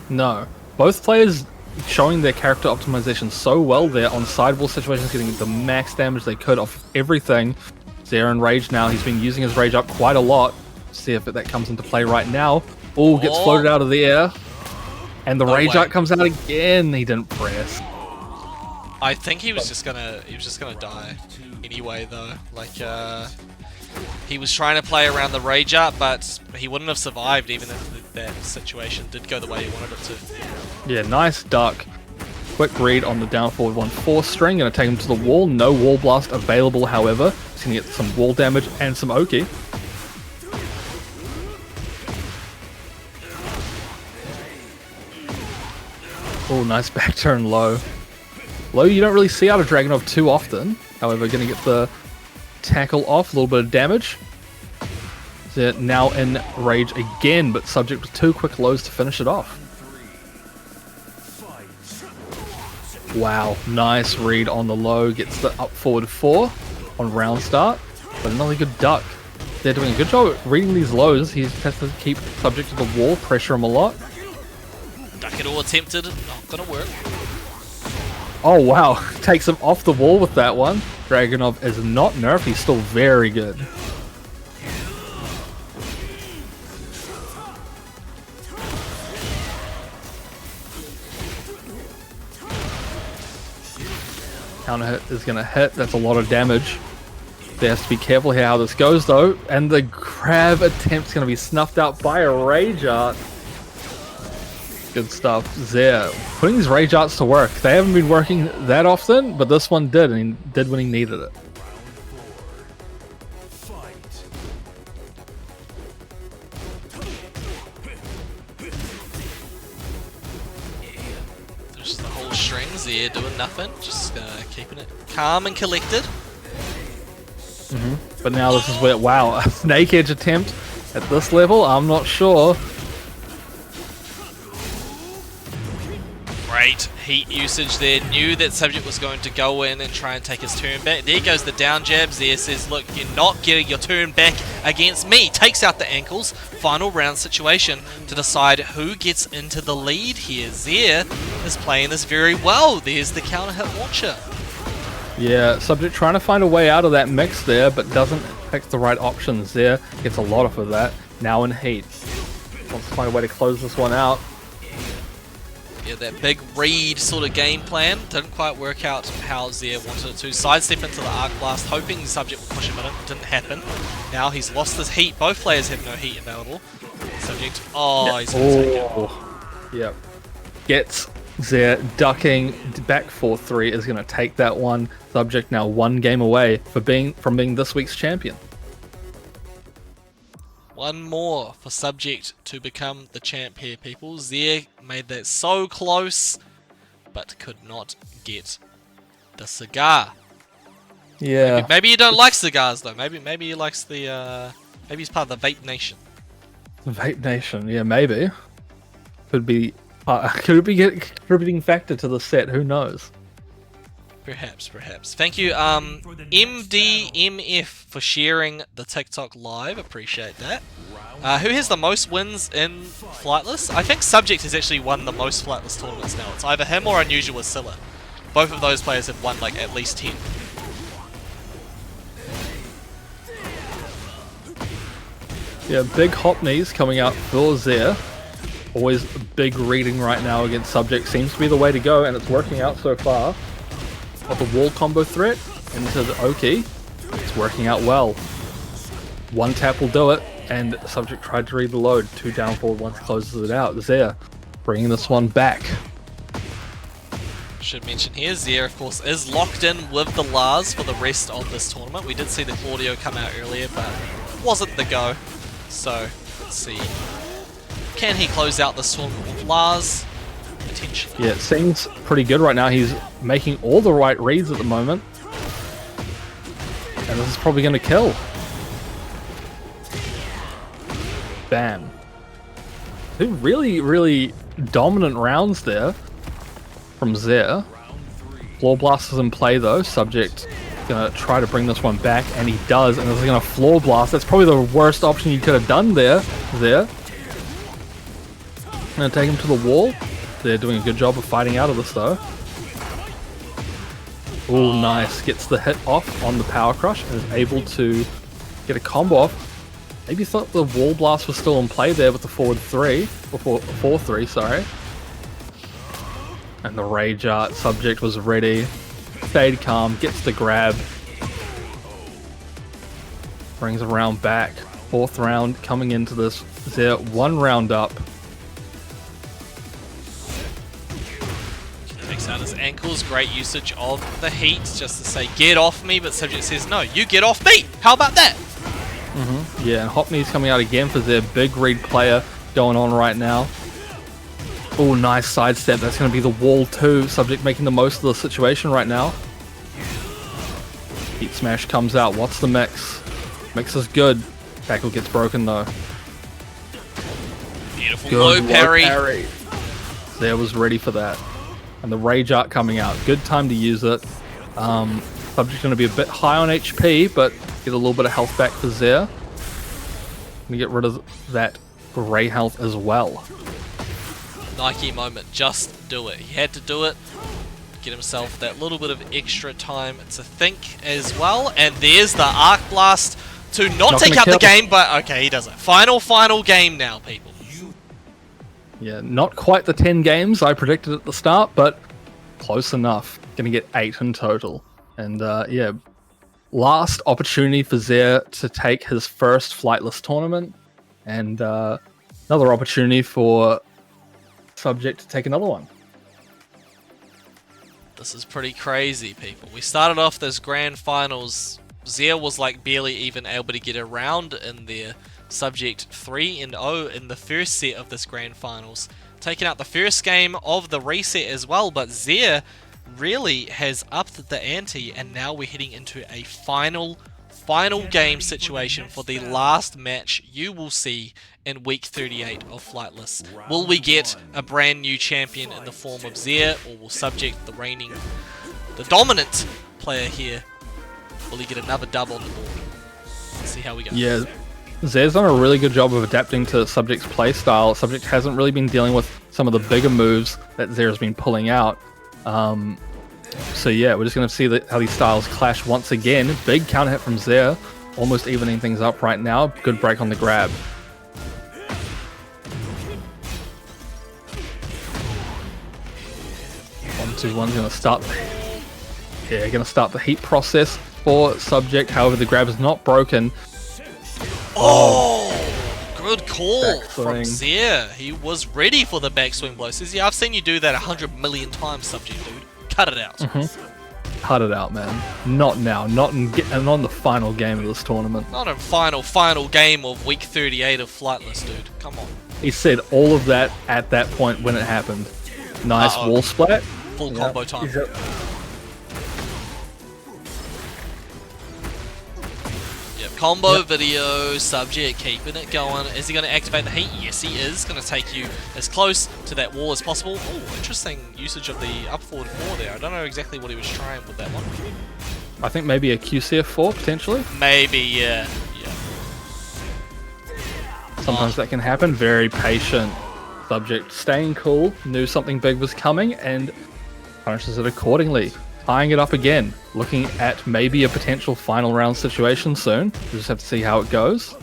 No. Both players showing their character optimization so well there on sidewall situations, getting the max damage they could off everything. Zera in rage now. He's been using his rage up quite a lot. See if that comes into play right now. Oh, gets floated out of the air. And the rage art comes out again. He didn't press. I think he was just gonna die anyway though. Like he was trying to play around the rage art, but he wouldn't have survived even if that situation did go the way he wanted it to. Yeah, nice duck. Quick read on the down forward 1-4 string. Gonna take him to the wall. No wall blast available, however. He's gonna get some wall damage and some Oki. Oh, nice back turn low. Low you don't really see out of Dragunov too often. However, gonna get the tackle off, a little bit of damage. They're now in rage again, but subject to 2 quick lows to finish it off. Wow, nice read on the low, gets the up forward 4 on round start, but another good duck. They're doing a good job at reading these lows. He has to keep subject to the wall, pressure him a lot. Duck it all attempted, not gonna work. Oh wow, takes him off the wall with that one. Dragunov is not nerfed, he's still very good. Counter hit is going to hit, that's a lot of damage. They have to be careful here how this goes though, and the grab attempt's going to be snuffed out by a rage art. Good stuff. Zera putting these rage arts to work. They haven't been working that often, but this one did, and he did when he needed it. There's the whole string. Zera doing nothing, just keeping it calm and collected. But now this is where, wow, a snake edge attempt at this level, I'm not sure. Great heat usage there. Knew that subject was going to go in and try and take his turn back. There goes the down jab. Zera says, look, you're not getting your turn back against me. Takes out the ankles. Final round situation to decide who gets into the lead here. Zera is playing this very well. There's the counter hit launcher. Yeah, subject trying to find a way out of that mix there, but doesn't pick the right options there. Gets a lot of that. Now in heat. Wants to find a way to close this one out. Yeah, that big read sort of game plan didn't quite work out how Zera wanted it to. Sidestep into the Arc Blast, hoping the subject would push him in. It didn't happen. Now he's lost his heat. Both players have no heat available. Subject, oh, he's going to take it. Yep. Gets Zera ducking back 4-3 is going to take that one. Subject now 1 game away from being this week's champion. One more for subject to become the champ here, people. Zera made that so close, but could not get the cigar. Yeah. Maybe you don't like cigars though. Maybe he likes the. Maybe he's part of the Vape Nation. Vape Nation, yeah, maybe. Could be a contributing factor to the set. Who knows? Perhaps. Thank you, MDMF, for sharing the TikTok live. Appreciate that. Who has the most wins in Flightless? I think Subject has actually won the most Flightless tournaments now. It's either him or Unusual Scylla. Both of those players have won like at least 10. Yeah, big hop knees coming out for Zera. Always a big reading right now against Subject. Seems to be the way to go, and it's working out so far. Got the wall combo threat into the Oki. It's working out well. 1 tap will do it, and Subject tried to read the load. 2 down forward once closes it out. Zera bringing this one back. Should mention here, Zera of course is locked in with the Lars for the rest of this tournament. We did see the Claudio come out earlier, but wasn't the go. So let's see. Can he close out this tournament with Lars? Potentially. Yeah, it seems pretty good right now. He's making all the right reads at the moment. And this is probably going to kill. Bam. Two really, really dominant rounds there from Zare. Floor Blast is in play though. Subject gonna try to bring this one back, and he does, and this is gonna Floor Blast. That's probably the worst option you could have done there. Gonna take him to the wall. They're doing a good job of fighting out of this though. Oh, nice. Gets the hit off on the Power Crush and is able to get a combo off. Maybe thought the Wall Blast was still in play there with the forward 3, or 4-3, sorry. And the Rage Art Subject was ready. Stayed calm, gets the grab. Brings a round back. 4th round coming into this. Zare 1 round up. Takes out his ankles, great usage of the heat just to say get off me, but Subject says no, you get off me! How about that? Yeah, and Hopney's coming out again for their big read player going on right now. Oh, nice sidestep. That's going to be the wall too. Subject making the most of the situation right now. Heat Smash comes out. What's the mix? Mix is good. Tackle gets broken though. Beautiful Good low parry. Zare was ready for that. And the Rage Art coming out. Good time to use it. Subject's going to be a bit high on HP, but get a little bit of health back for Zare. Gonna get rid of that grey health as well. Nike moment, just do it. He had to do it. Get himself that little bit of extra time to think as well. And there's the Arc Blast to not take out the game, but okay, he does it. Final game now, people. Yeah, not quite the 10 games I predicted at the start, but close enough. Gonna get 8 in total. And yeah, last opportunity for Zare to take his first Flightless tournament. And another opportunity for Subject to take another one. This is pretty crazy, people. We started off this grand finals. Zare was like barely even able to get around in there. Subject 3-0 in the first set of this grand finals. Taking out the first game of the reset as well, but Zare really has upped the ante, and now we're heading into a final game situation for the last match you will see in week 38 of Flightless. Will we get a brand new champion in the form of Zare, or will Subject, the dominant player here, will he get another dub on the board? Let's see how we go. Yeah, Zare's done a really good job of adapting to Subject's playstyle. Subject hasn't really been dealing with some of the bigger moves that Zare's been pulling out. So yeah, we're just going to see how these styles clash once again. Big counter hit from Zare, almost evening things up right now. Good break on the grab. One, two, one's going to start. Yeah, going to start the heat process for Subject. However, the grab is not broken. Oh, good call from Backswing. Zare. He was ready for the backswing blow. Says, yeah, I've seen you do that 100 million times, Subject, dude. Cut it out. Cut it out, man. Not now. Not on the final game of this tournament. Not in final game of week 38 of Flightless, dude. Come on. He said all of that at that point when it happened. Nice wall splat. Full combo time. Yep, combo video, Subject keeping it going. Is he going to activate the heat? Yes, he is. Going to take you as close to that wall as possible. Oh, interesting usage of the up forward 4 there. I don't know exactly what he was trying with that one. I think maybe a QCF4 potentially. Maybe, yeah. Sometimes that can happen. Very patient. Subject staying cool. Knew something big was coming and punishes it accordingly. Tying it up again. Looking at maybe a potential final round situation soon. We just have to see how it goes.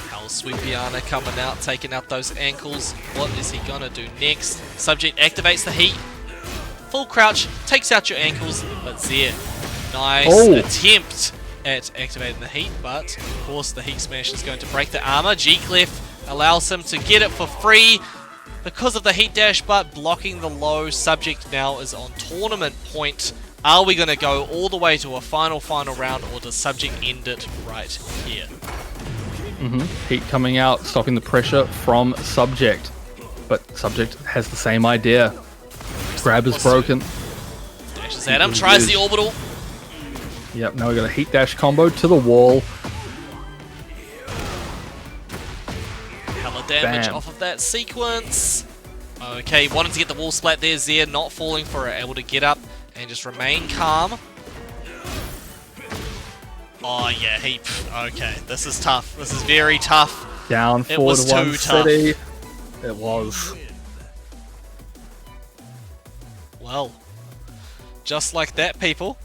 Hell, Sweepiana coming out, taking out those ankles. What is he gonna do next? Subject activates the heat. Full crouch, takes out your ankles, but Zare, nice attempt at activating the heat, but of course the heat smash is going to break the armor. G-Clef allows him to get it for free because of the heat dash, but blocking the low. Subject now is on tournament point. Are we going to go all the way to a final round, or does Subject end it right here? Heat coming out, stopping the pressure from Subject. But Subject has the same idea. Grab is broken. Dashes at him, tries the orbital. Yep, now we got a heat dash combo to the wall. Hella damage Bam. off of that sequence. Okay, wanted to get the wall splat there. Zia not falling for it, able to get up and just remain calm. Oh yeah, okay, this is tough. This is very tough. Down It forward was one too tough. city. It was. Well, just like that, people.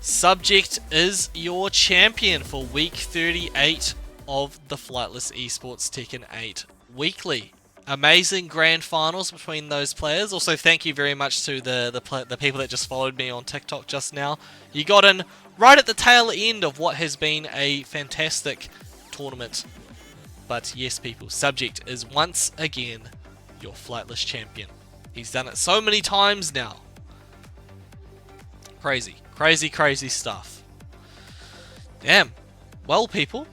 Subject is your champion for week 38 of the Flightless Esports Tekken 8 Weekly. Amazing grand finals between those players. Also, thank you very much to the people that just followed me on TikTok just now. You got in right at the tail end of what has been a fantastic tournament. But yes, people, Subject is once again your Flightless champion. He's done it so many times now. Crazy, crazy, crazy stuff. Damn. Well, people.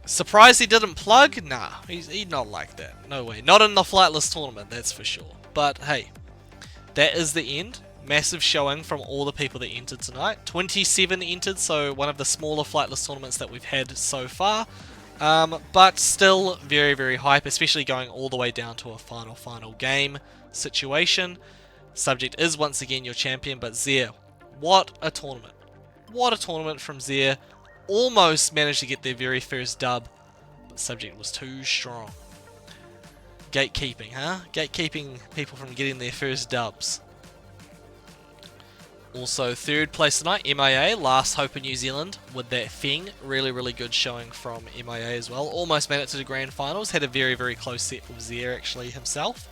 Surprised he didn't plug? Nah, he's not like that. No way. Not in the Flightless tournament, that's for sure. But hey, that is the end. Massive showing from all the people that entered tonight. 27 entered, so one of the smaller Flightless tournaments that we've had so far. But still very, very hype, especially going all the way down to a final game situation. Subject is once again your champion, but Zia, what a tournament. What a tournament from Zia. Almost managed to get their very first dub, but Subject was too strong. Gatekeeping, huh? Gatekeeping people from getting their first dubs. Also, third place tonight, MIA, last hope in New Zealand with that thing. Really, really good showing from MIA as well. Almost made it to the grand finals. Had a very, very close set with Zia actually himself.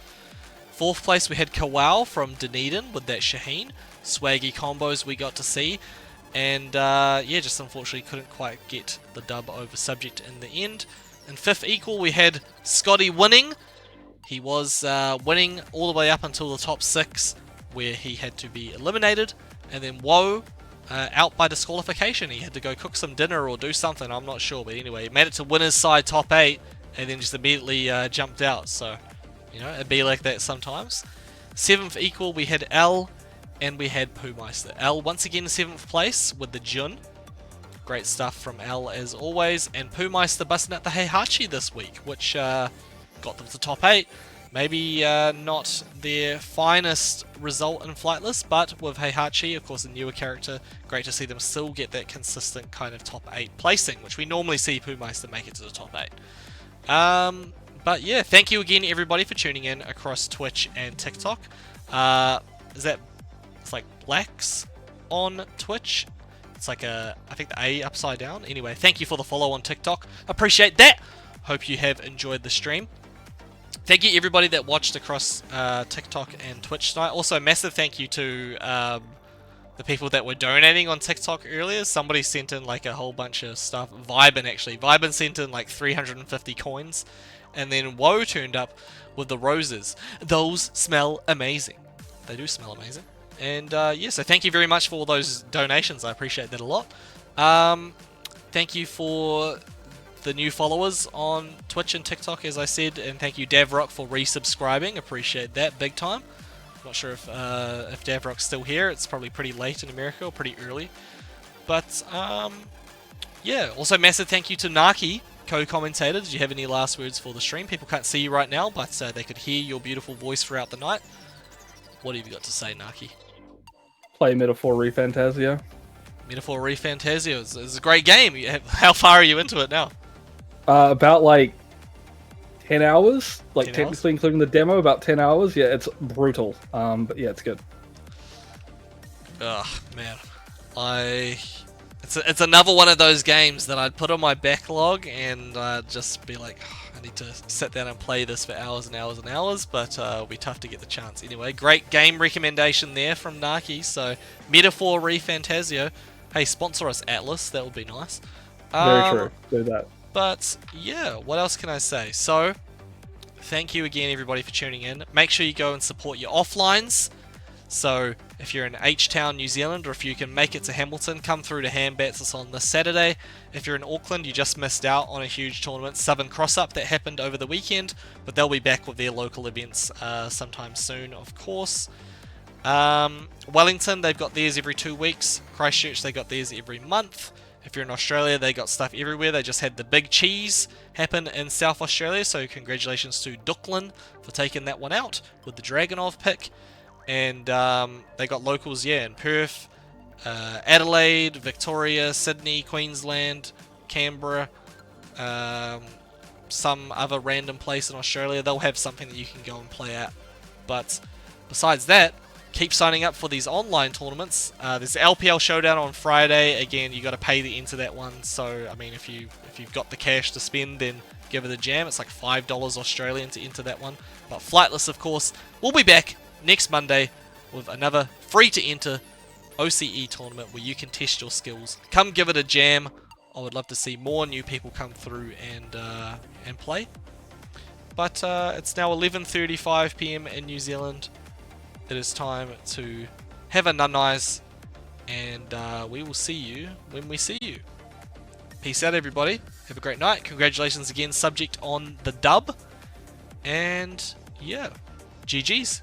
Fourth place we had Kawau from Dunedin with that Shaheen. Swaggy combos we got to see. And yeah, just unfortunately couldn't quite get the dub over Subject in the end. In fifth equal we had Scotty winning. He was winning all the way up until the top 6 where he had to be eliminated. And then Woe out by disqualification. He had to go cook some dinner or do something, I'm not sure. But anyway, he made it to winner's side top 8 and then just immediately jumped out. So, you know, it'd be like that sometimes. Seventh equal we had L. And we had Poomeister. L once again in 7th place with the Jun. Great stuff from L as always. And Poomeister busting out the Heihachi this week, which got them to top 8. Maybe not their finest result in Flightless, but with Heihachi, of course a newer character, great to see them still get that consistent kind of top 8 placing, which we normally see Poomeister make it to the top 8. But yeah, thank you again everybody for tuning in across Twitch and TikTok. Is that... It's like Blacks on Twitch. It's like I think the A upside down. Anyway, thank you for the follow on TikTok. Appreciate that. Hope you have enjoyed the stream. Thank you everybody that watched across TikTok and Twitch tonight. Also, massive thank you to the people that were donating on TikTok earlier. Somebody sent in like a whole bunch of stuff. Vibin actually. Vibin sent in like 350 coins. And then Woe turned up with the roses. Those smell amazing. They do smell amazing. And yeah, so thank you very much for all those donations. I appreciate that a lot. Thank you for the new followers on Twitch and TikTok, as I said, and thank you Davrock for resubscribing. Appreciate that big time. Not sure if Davrock's still here. It's probably pretty late in America or pretty early. But yeah, also massive thank you to Naki, co-commentator. Did you have any last words for the stream? People can't see you right now, but they could hear your beautiful voice throughout the night. What have you got to say, Naki? Play Metaphor Refantasia. Metaphor Refantasia is a great game. How far are you into it now? About like 10 hours. Like 10 technically hours? including the demo, about 10 hours. Yeah, it's brutal. But yeah, it's good. Ugh, man. It's another one of those games that I'd put on my backlog and I'd just be like, I need to sit down and play this for hours and hours and hours, but it'll be tough to get the chance. Anyway, great game recommendation there from Naki. So, Metaphor Refantasio. Hey, sponsor us, Atlas. That would be nice. Very true. Do that. But, yeah, what else can I say? So, thank you again, everybody, for tuning in. Make sure you go and support your offlines. So, if you're in H-Town, New Zealand, or if you can make it to Hamilton, come through to Hambats. It's on this Saturday. If you're in Auckland, you just missed out on a huge tournament, Southern Cross-Up, that happened over the weekend, but they'll be back with their local events sometime soon, of course. Wellington, they've got theirs every 2 weeks. Christchurch, they got theirs every month. If you're in Australia, they got stuff everywhere. They just had the big cheese happen in South Australia, so congratulations to Duklin for taking that one out with the Dragonov pick. And they got locals, yeah, in Perth, Adelaide, Victoria, Sydney, Queensland, Canberra, some other random place in Australia. They'll have something that you can go and play at. But besides that, keep signing up for these online tournaments. There's the LPL Showdown on Friday. Again, you got to pay to enter that one. So I mean, if you've got the cash to spend, then give it a jam. It's like $5 Australian to enter that one. But Flightless, of course, will be back next Monday with another free to enter OCE tournament where you can test your skills. Come give it a jam. I would love to see more new people come through and play. But it's now 11:35 PM in New Zealand. It is time to have a nunnies, and we will see you when we see you. Peace out, everybody. Have a great night. Congratulations again, Subject, on the dub. And yeah, GG's.